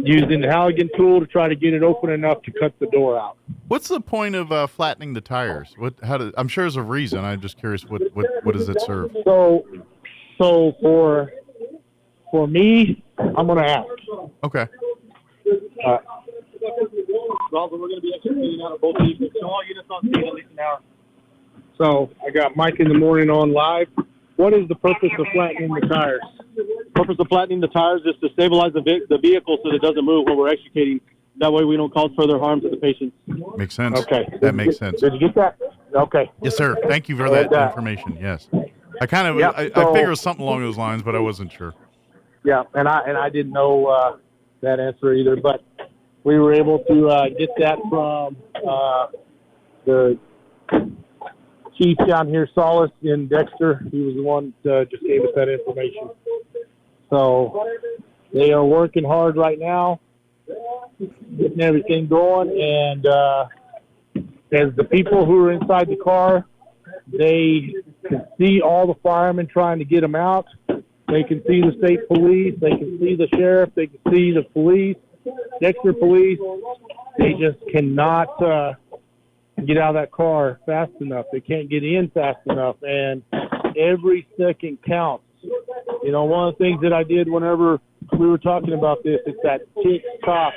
using the Halligan tool to try to get it open enough to cut the door out. What's the point of flattening the tires? I'm sure there's a reason. I'm just curious. What does it serve? So for me, I'm going to ask. Okay. We're going to be executing out of both units. So all units on scene at least an hour. So I got Mike in the morning on live. What is the purpose of flattening the tires? Purpose of flattening the tires is to stabilize the vehicle so that it doesn't move when we're executing. That way we don't cause further harm to the patients. Makes sense. Okay. That makes sense. Did you get that? Okay. Yes, sir. Thank you for that information. Yes. I kind of I figured it was something along those lines, but I wasn't sure. Yeah, and I didn't know that answer either, but we were able to get that from the chief down here, Solace in Dexter. He was the one that just gave us that information. So they are working hard right now, getting everything going, and as the people who are inside the car, they can see all the firemen trying to get them out. They can see the state police. They can see the sheriff. They can see the police, Dexter police. They just cannot get out of that car fast enough. They can't get in fast enough, and every second counts. You know, one of the things that I did whenever we were talking about this is that tick-tock.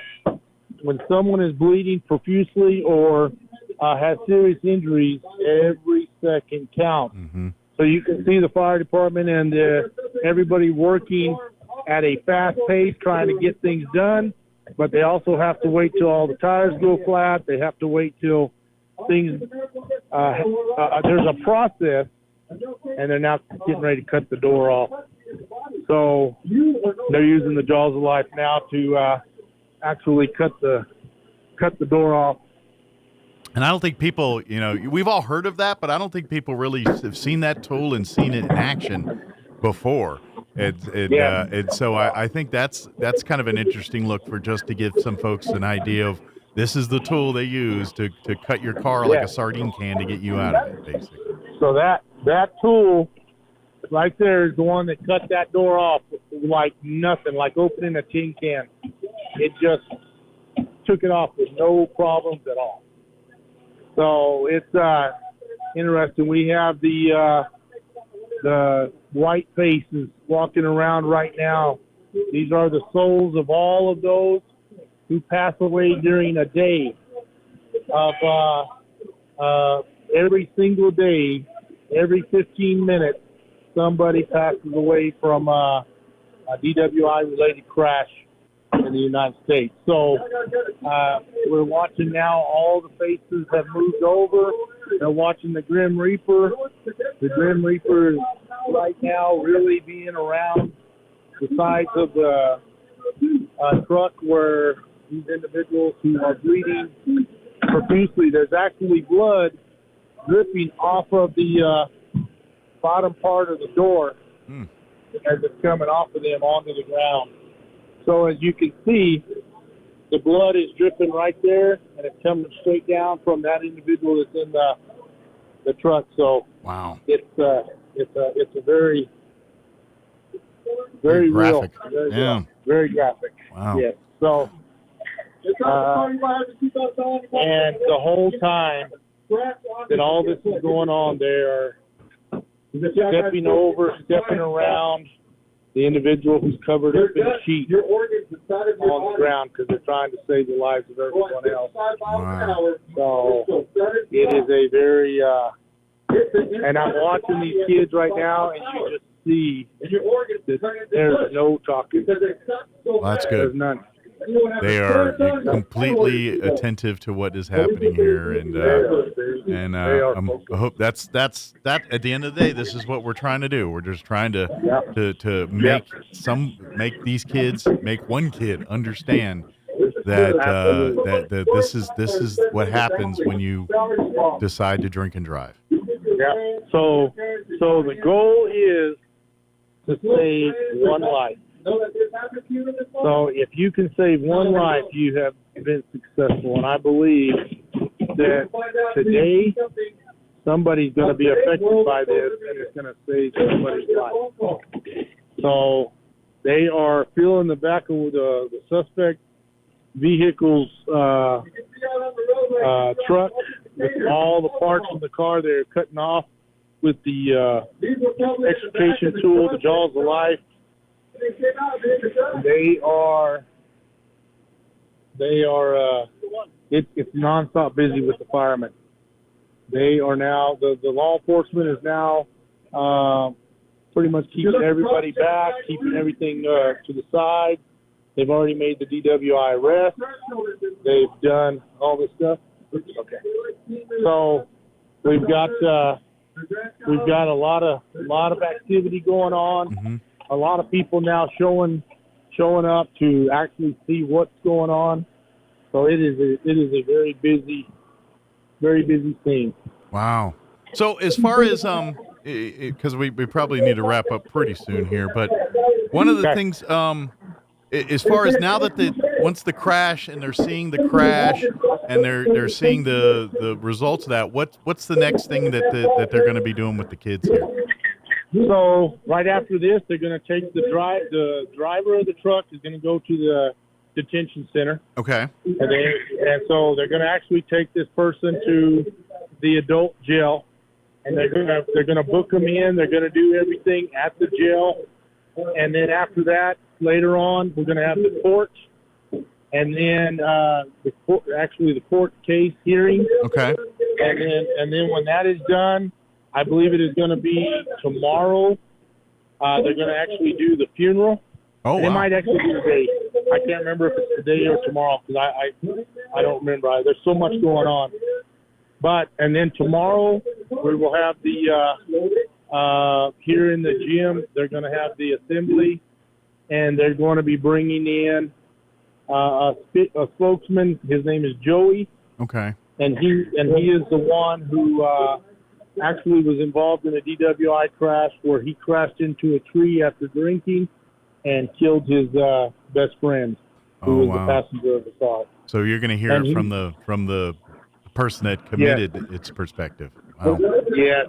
When someone is bleeding profusely or has serious injuries, every second counts. Mm-hmm. So you can see the fire department and everybody working at a fast pace trying to get things done, but they also have to wait till all the tires go flat. They have to wait till things there's a process, and they're now getting ready to cut the door off. So they're using the jaws of life now to actually cut the door off. And I don't think people, we've all heard of that, but I don't think people really have seen that tool and seen it in action before. And so I think that's kind of an interesting look for just to give some folks an idea of this is the tool they use to cut your car like a sardine can to get you out of it, basically. So that tool right there is the one that cut that door off like nothing, like opening a tin can. It just took it off with no problems at all. So it's interesting. We have the white faces walking around right now. These are the souls of all of those who pass away during a day of every single day, every 15 minutes, somebody passes away from a DWI-related crash in the United States. So we're watching now. All the faces have moved over. They're watching the Grim Reaper. The Grim Reaper is right now really being around the sides of the truck where these individuals who are bleeding profusely. There's actually blood dripping off of the bottom part of the door as it's coming off of them onto the ground. So as you can see, the blood is dripping right there, and it's coming straight down from that individual that's in the truck. So wow, it's a very very graphic, real, very graphic. Wow. Yes. So and the whole time that all this is going on, they are stepping over, stepping around the individual who's covered up in a sheet on the ground because they're trying to save the lives of everyone else. Wow. So it is a very, and I'm watching these kids right now, and you just see that there's no talking. Well, that's good. There's none. They are completely attentive to what is happening here, and I hope that's at the end of the day, this is what we're trying to do. We're just trying to make these kids, make one kid understand that this is what happens when you decide to drink and drive. Yeah. So the goal is to save one life. So if you can save one life, you have been successful. And I believe that today somebody's going to be affected by this, and it's going to save somebody's life. So They are filling the back of the suspect vehicle's truck with all the parts in the car. They're cutting off with the extrication tool, the jaws of life. It's nonstop busy with the firemen. They are now, the law enforcement is now pretty much keeping everybody back, keeping everything to the side. They've already made the DWI arrest. They've done all this stuff. Okay. So we've got a lot of activity going on. Mm-hmm. A lot of people now showing up to actually see what's going on. So it is a very busy scene. Wow. So as far as because we probably need to wrap up pretty soon here, but one of the things as far as now that once the crash and they're seeing the crash and they're seeing the results of that, what's the next thing that they're going to be doing with the kids here? So right after this, they're going to take the driver of the truck is going to go to the detention center. Okay. And so they're going to actually take this person to the adult jail, and they're going to book them in. They're going to do everything at the jail, and then after that, later on, we're going to have the court, and then the court case hearing. Okay. And then when that is done, I believe it is going to be tomorrow. They're going to actually do the funeral. Oh, wow. It might actually be today. I can't remember if it's today or tomorrow because I don't remember. There's so much going on. And then tomorrow we will have the here in the gym. They're going to have the assembly, and they're going to be bringing in a spokesman. His name is Joey. Okay. And he is the one who actually was involved in a DWI crash where he crashed into a tree after drinking and killed his best friend, who was the passenger of the car. So you're going to hear it from the person that committed its perspective. Wow. Yes,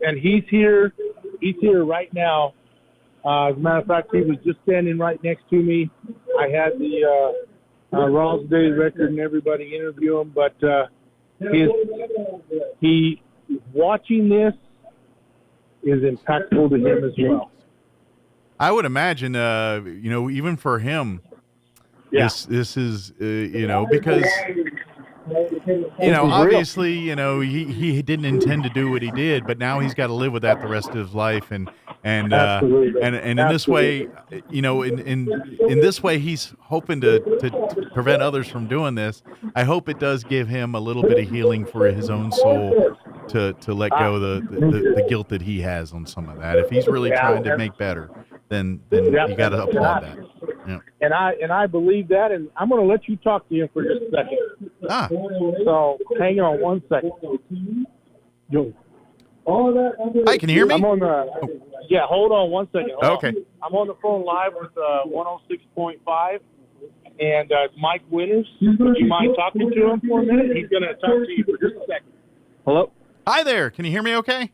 and he's here. He's here right now. As a matter of fact, he was just standing right next to me. I had the Raw's Day record and everybody interview him, but he watching this is impactful to him as well. I would imagine, even for him, this is, because, obviously, he didn't intend to do what he did, but now he's got to live with that the rest of his life, and in this way, in this way, he's hoping to prevent others from doing this. I hope it does give him a little bit of healing for his own soul to let go of the guilt that he has on some of that. If he's really trying to make better, then you got to applaud that. Yeah. And I believe that, and I'm going to let you talk to him for just a second. So hang on one second. Hi, can you hear me? I'm on the. Yeah, hold on one second. Okay. I'm on the phone live with 106.5, and Mike Winters. Would you mind talking to him for a minute? He's going to talk to you for just a second. Hello. Hi there. Can you hear me? Okay.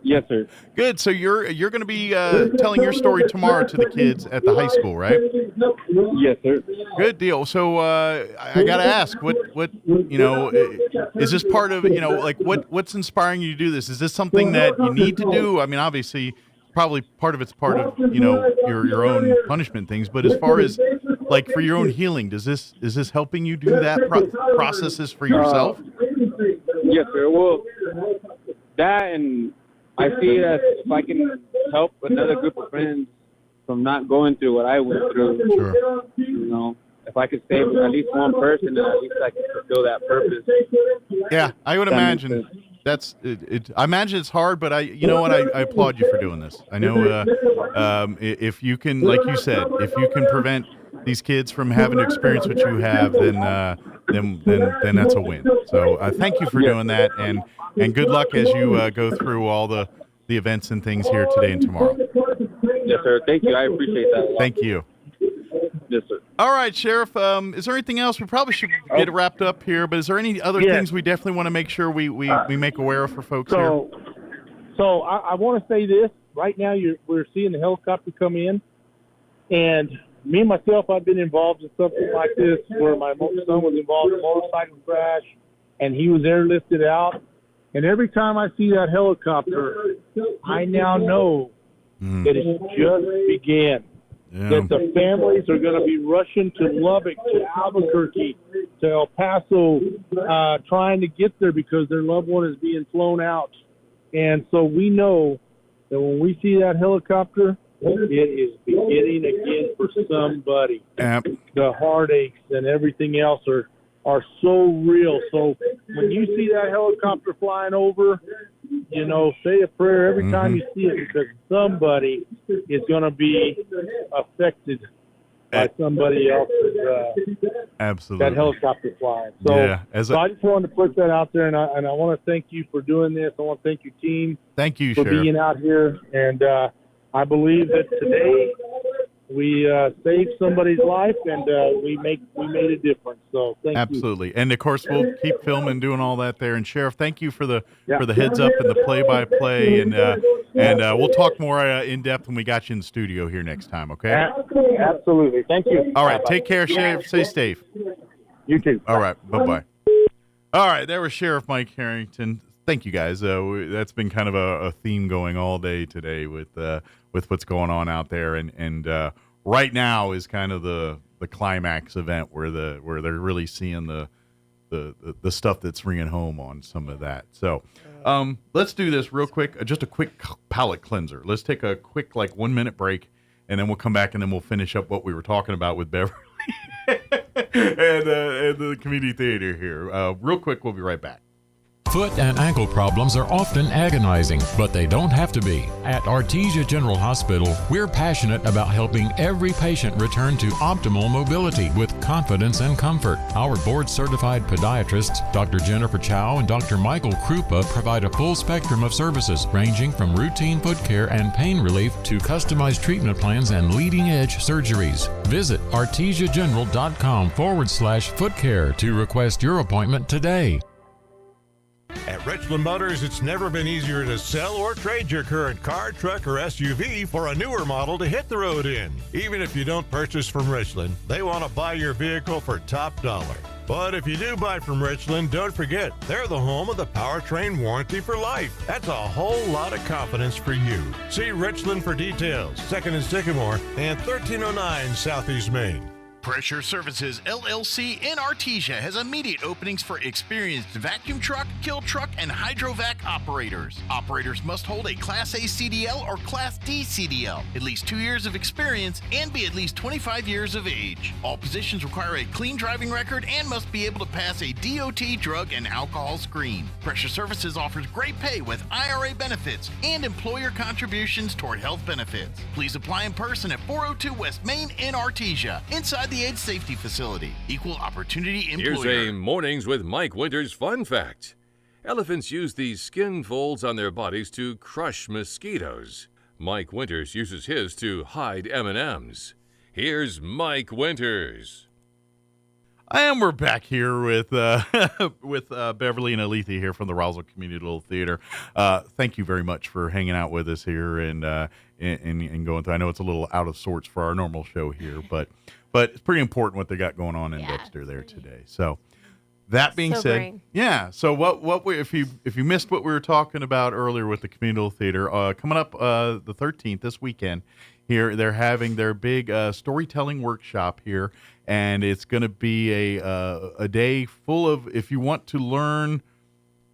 Yes, sir. Good. So you're going to be telling your story tomorrow to the kids at the high school, right? Yes, sir. Good deal. So I got to ask, what is this part of what's inspiring you to do this? Is this something that you need to do? I mean, obviously, probably part of it's part of your own punishment things, but as far as like for your own healing, is this helping you do that processes for yourself? Yes, sir. Well, that and I see that if I can help another group of friends from not going through what I went through, sure. If I could save at least one person, then at least I can fulfill that purpose. Yeah, I would imagine that's it. I imagine it's hard, but I applaud you for doing this. I know if you can, like you said, if you can prevent these kids from having to experience what you have, then that's a win. So thank you for doing that, and good luck as you go through all the events and things here today and tomorrow. Yes, sir. Thank you. I appreciate that. Thank you. Yes, sir. All right, Sheriff. Is there anything else? We probably should get it wrapped up here, but is there any other things we definitely want to make sure we make aware of for folks here? So I want to say this. Right now, we're seeing the helicopter come in, And me, myself, I've been involved in something like this where my son was involved in a motorcycle crash, and he was airlifted out. And every time I see that helicopter, I now know that it just began. Yeah. That the families are going to be rushing to Lubbock, to Albuquerque, to El Paso, trying to get there because their loved one is being flown out. And so we know that when we see that helicopter, it is beginning again for somebody. The heartaches and everything else are so real. So when you see that helicopter flying over, you know, say a prayer every time you see it, because somebody is going to be affected by somebody else's absolutely that helicopter flying. So, yeah, so I just wanted to put that out there, and I want to thank you for doing this. I want to thank your team. Thank you, for Sheriff. being out here, and I believe that today we saved somebody's life, and we made a difference. So thank you. Absolutely. And of course we'll keep filming, doing all that there. And Sheriff, thank you for the heads up and the play-by-play, and we'll talk more in depth when we got you in the studio here next time. Okay. Absolutely. Thank you. All right. Take care, Sheriff. Stay safe. You too. All right. Bye-bye. All right. There was Sheriff Mike Harrington. Thank you, guys. That's been kind of a theme going all day today with what's going on out there, and right now is kind of the climax event where they're really seeing the stuff that's ringing home on some of that. So let's do this real quick. Just a quick palate cleanser. Let's take a quick 1 minute break, and then we'll come back and then we'll finish up what we were talking about with Beverly and the community theater here. Real quick, we'll be right back. Foot and ankle problems are often agonizing, but they don't have to be. At Artesia General Hospital, we're passionate about helping every patient return to optimal mobility with confidence and comfort. Our board-certified podiatrists, Dr. Jennifer Chow and Dr. Michael Krupa, provide a full spectrum of services ranging from routine foot care and pain relief to customized treatment plans and leading-edge surgeries. Visit artesiageneral.com/foot care to request your appointment today. At Richland Motors, it's never been easier to sell or trade your current car, truck, or SUV for a newer model to hit the road in. Even if you don't purchase from Richland, they want to buy your vehicle for top dollar. But if you do buy from Richland, don't forget, they're the home of the powertrain warranty for life. That's a whole lot of confidence for you. See Richland for details. 2nd and Sycamore and 1309 Southeast Main. Pressure Services LLC in Artesia has immediate openings for experienced vacuum truck, kill truck, and hydrovac operators. Operators must hold a Class A CDL or Class D CDL, at least 2 years of experience, and be at least 25 years of age. All positions require a clean driving record and must be able to pass a DOT drug and alcohol screen. Pressure Services offers great pay with IRA benefits and employer contributions toward health benefits. Please apply in person at 402 West Main in Artesia, inside the Age Safety Facility. Equal Opportunity Employer. Here's a Mornings with Mike Winters fun fact. Elephants use these skin folds on their bodies to crush mosquitoes. Mike Winters uses his to hide M&Ms. Here's Mike Winters. And we're back here with Beverly and Alethea here from the Roswell Community Little Theater. Thank you very much for hanging out with us here and going through. I know it's a little out of sorts for our normal show here, but it's pretty important what they got going on in Dexter there today. So that being said, Sobering. yeah. So what we if you missed what we were talking about earlier with the Community Little Theater, coming up the 13th this weekend here, they're having their big storytelling workshop here. And it's going to be a day full of, if you want to learn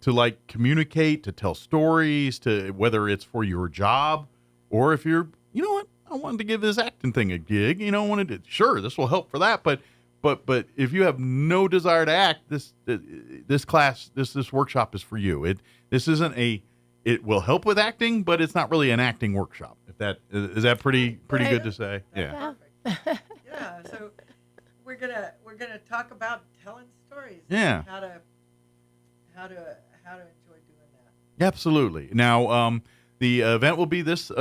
to communicate, to tell stories, to whether it's for your job or if you're, you know what, I wanted to give this acting thing a gig, sure, this will help for that. But if you have no desire to act, this workshop is for you. It will help with acting, but it's not really an acting workshop. If that is that pretty good to say? Yeah. Yeah. So we're gonna talk about telling stories. Yeah. How to enjoy doing that. Absolutely. Now, the event will be this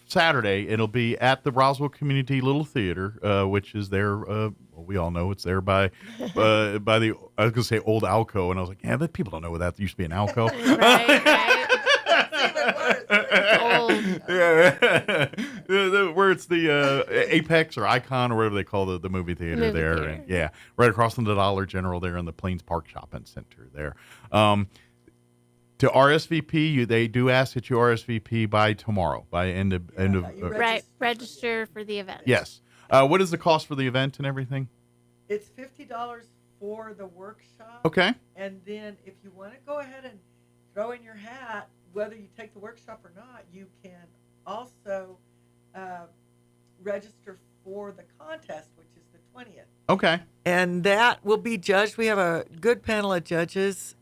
Saturday. It'll be at the Roswell Community Little Theater, which is there. We all know it's there by the. I was gonna say old Alco, and I was like, yeah, but people don't know what that used to be an Alco. Right. Where it's the Apex or Icon or whatever they call the movie theater there. Theater. And, yeah, right across from the Dollar General there in the Plains Park Shopping Center there. To RSVP, they do ask that you RSVP by tomorrow, by end of. Right. Register for the event. Yes. What is the cost for the event and everything? It's $50 for the workshop. Okay. And then if you want to go ahead and throw in your hat, whether you take the workshop or not, you can also register for the contest, which is the 20th. Okay. And that will be judged. We have a good panel of judges.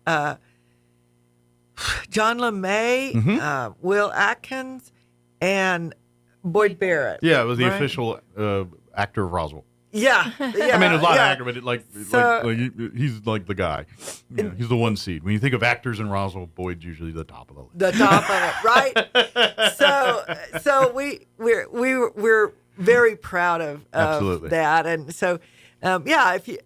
John LeMay, Will Atkins, and Boyd Barrett. Yeah, it was the right? official actor of Roswell. Yeah. I mean, there's a lot of actors, but he's like the guy. You know, he's the one seed. When you think of actors in Roswell, Boyd's usually the top of the list. The top of it, right? So we're very proud of that, and so if you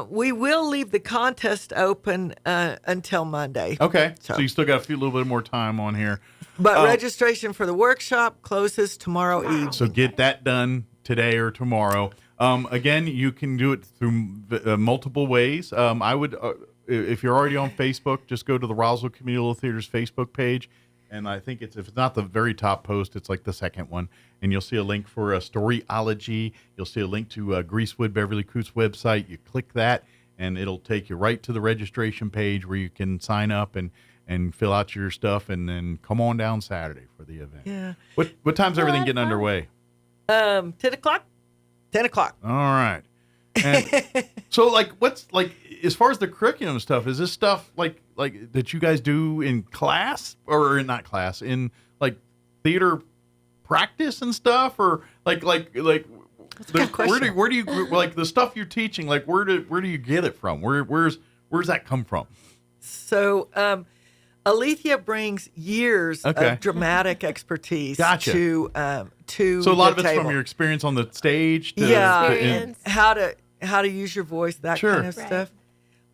we will leave the contest open until Monday. Okay, so you still got a little bit more time on here. But registration for the workshop closes tomorrow evening. So get that done today or tomorrow. Again, you can do it through multiple ways. I would, if you're already on Facebook, just go to the Roswell Communal Theater's Facebook page. And I think if it's not the very top post, it's like the second one. And you'll see a link for a Storyology. You'll see a link to Greasewood Beverly Coots website. You click that, and it'll take you right to the registration page where you can sign up and fill out your stuff, and then come on down Saturday for the event. Yeah. What time's everything getting underway? 10 o'clock. 10 o'clock. All right. And so, what's as far as the curriculum stuff? Is this stuff like that you guys do in class or not class in theater practice and stuff, or where do you the stuff you're teaching? Where do you get it from? Where's that come from? So, Alethea brings years of dramatic expertise to So a lot of it's from your experience on the stage. How to use your voice, that kind of stuff.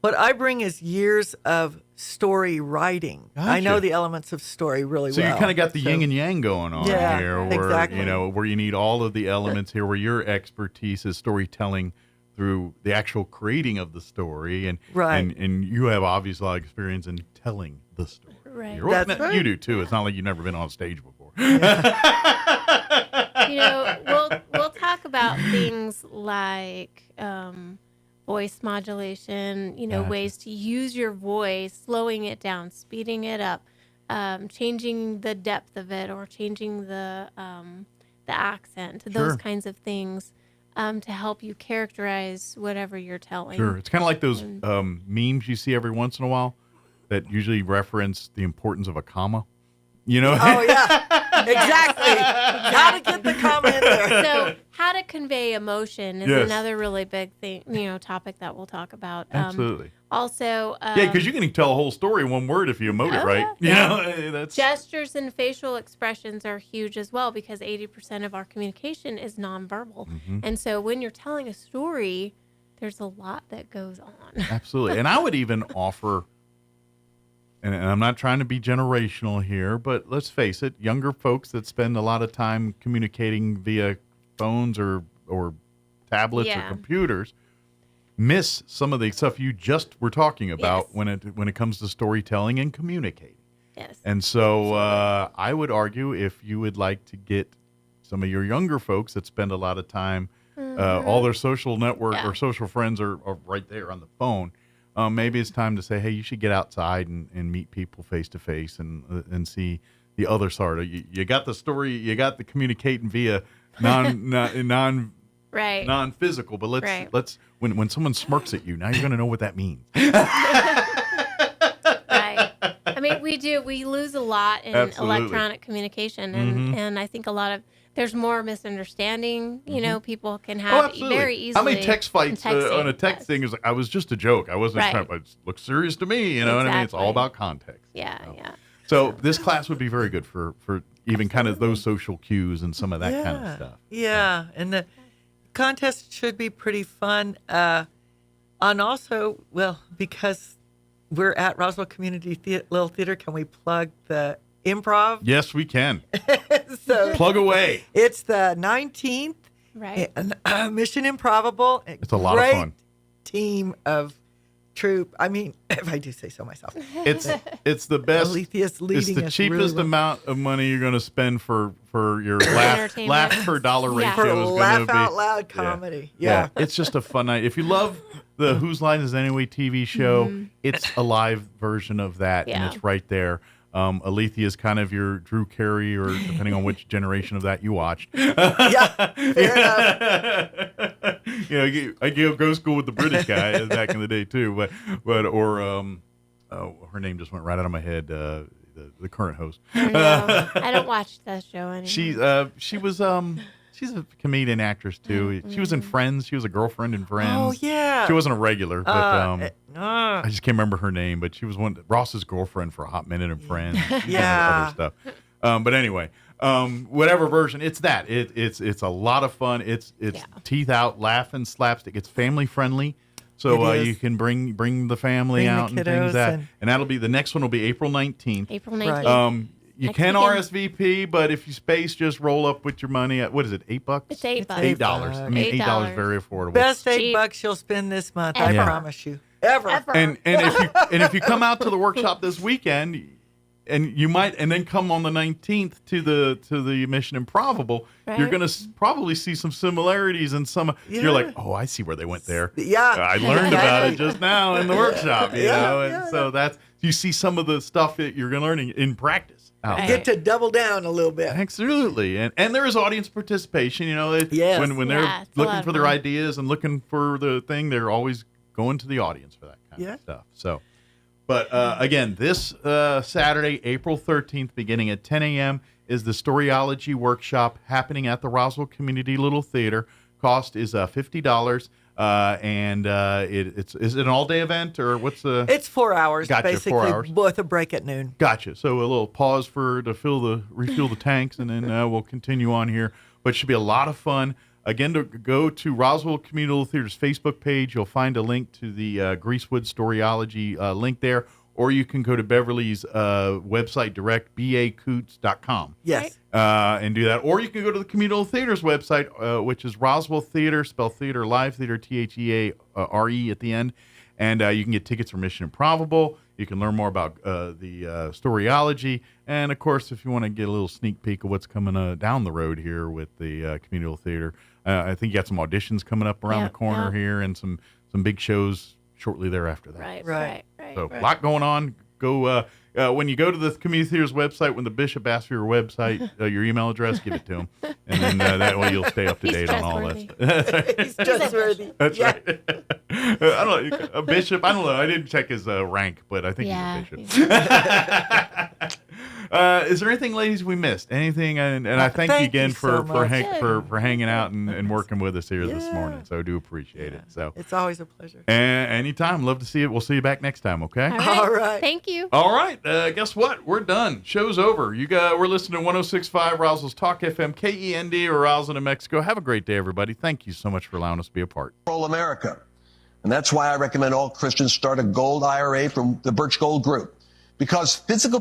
What I bring is years of story writing. Gotcha. I know the elements of story really well. So you kind of got the yin and yang going on here, where exactly. where you need all of the elements here, where your expertise is storytelling through the actual creating of the story, and you have obviously a lot of experience in telling the story. Right. That's right. You do too. It's not like you've never been on stage before. We'll talk about things like voice modulation, ways to use your voice, slowing it down, speeding it up, changing the depth of it, or changing the accent, those kinds of things, to help you characterize whatever you're telling. Sure. It's kind of like those memes you see every once in a while that usually reference the importance of a comma. Oh, yeah. Exactly. How to get the comma in there. So how to convey emotion is another really big thing, topic that we'll talk about. Absolutely. Also, because you can tell a whole story in one word if you emote it right. That's gestures and facial expressions are huge as well, because 80% of our communication is nonverbal. Mm-hmm. And so when you're telling a story, there's a lot that goes on. Absolutely. And I would even offer, and I'm not trying to be generational here, but let's face it, younger folks that spend a lot of time communicating via phones or tablets or computers miss some of the stuff you just were talking about when it comes to storytelling and communicating. Yes. And so I would argue, if you would like to get some of your younger folks that spend a lot of time, all their social network or social friends are right there on the phone, maybe it's time to say, hey, you should get outside and meet people face to face and see the other side. You got the story, you got the communicating via non-physical, but let's when someone smirks at you, now you're going to know what that means. Right. I mean, we lose a lot in electronic communication, and I think there's more misunderstanding. People can have very easily. How many text fights on a text thing is? I was just a joke. I wasn't trying to look serious to me. You know what I mean? It's all about context. Yeah. So this class would be very good for even kind of those social cues and some of that kind of stuff. Yeah, and the contest should be pretty fun. And also, because we're at Roswell Community Little Theater, can we plug the Improv. Yes, we can. So plug away. It's the 19th. Right. Mission Improbable. It's a lot of fun. Team of troop. I mean, if I do say so myself. It's the best. Alethea's leading it's the us cheapest really well. amount of money you're going to spend for your laugh per dollar ratio For is going to be. laugh out loud comedy. Yeah. It's just a fun night. If you love the Whose Line Is It Anyway TV show, it's a live version of that, and it's right there. Alethea is kind of your Drew Carey, or depending on which generation of that you watched. Yeah, fair enough. I go school with the British guy back in the day too, her name just went right out of my head. The current host. I don't watch that show anymore. She's a comedian actress too. She was in Friends. She was a girlfriend in Friends. Oh yeah. She wasn't a regular, but I just can't remember her name. But she was Ross's girlfriend for a hot minute in Friends. Yeah. Other stuff. But anyway, whatever version, it's that. It's a lot of fun. It's teeth out, laughing, slapstick. It's family friendly. So you can bring the family out and things and that'll be the next one will be April 19th. April 19th. You can RSVP, but if you space, just roll up with your money. What is it? $8? It's $8. $8. I mean, $8 is very affordable. Best $8 you'll spend this month. I promise you. Ever. And if you come out to the workshop this weekend, and you might, and then come on the 19th to the Mission Improbable, you're going to probably see some similarities and some. You're like, oh, I see where they went there. Yeah, I learned about it just now in the workshop. You know, and so that's you see some of the stuff that you're going to learn in practice. Get to double down a little bit. Absolutely, and there is audience participation. You know, when they're looking for their ideas and looking for the thing, they're always going to the audience for that kind of stuff. So. But again, this Saturday, April 13th, beginning at 10 a.m., is the Storyology Workshop happening at the Roswell Community Little Theater. Cost is $50, and is it an all-day event, or what's the? It's 4 hours, gotcha, basically, 4 hours. with a break at noon. Gotcha. So a little pause to refuel the tanks, and then we'll continue on here. But it should be a lot of fun. Again, to go to Roswell Community Little Theater's Facebook page, you'll find a link to the Greasewood Storyology link there, or you can go to Beverly's website direct, bacoots.com. Yes. And do that. Or you can go to the Community Little Theater's website, which is Roswell Theater, spell theater, live theater, THEARE at the end. And you can get tickets for Mission Improbable. You can learn more about the Storyology. And, of course, if you want to get a little sneak peek of what's coming down the road here with the Community Little Theater, I think you got some auditions coming up around the corner here and some big shows shortly thereafter. Right. So a lot going on. Go when you go to the Community Theater's website, when the bishop asks for your website, your email address, give it to him. And then that way you'll stay up to date on all that. He's trustworthy. That's right. I don't know. A bishop, I don't know. I didn't check his rank, but I think he's a bishop. Is there anything, ladies, we missed? Anything? And I thank you again for hanging out and working with us here this morning. So I do appreciate it. So it's always a pleasure. And anytime. Love to see it. We'll see you back next time, okay? All right. Thank you. All right. Guess what? We're done. Show's over. We're listening to 106.5 Roswell's Talk FM, KEND, or Roswell, New Mexico. Have a great day, everybody. Thank you so much for allowing us to be a part. Control America. And that's why I recommend all Christians start a gold IRA from the Birch Gold Group. Because physical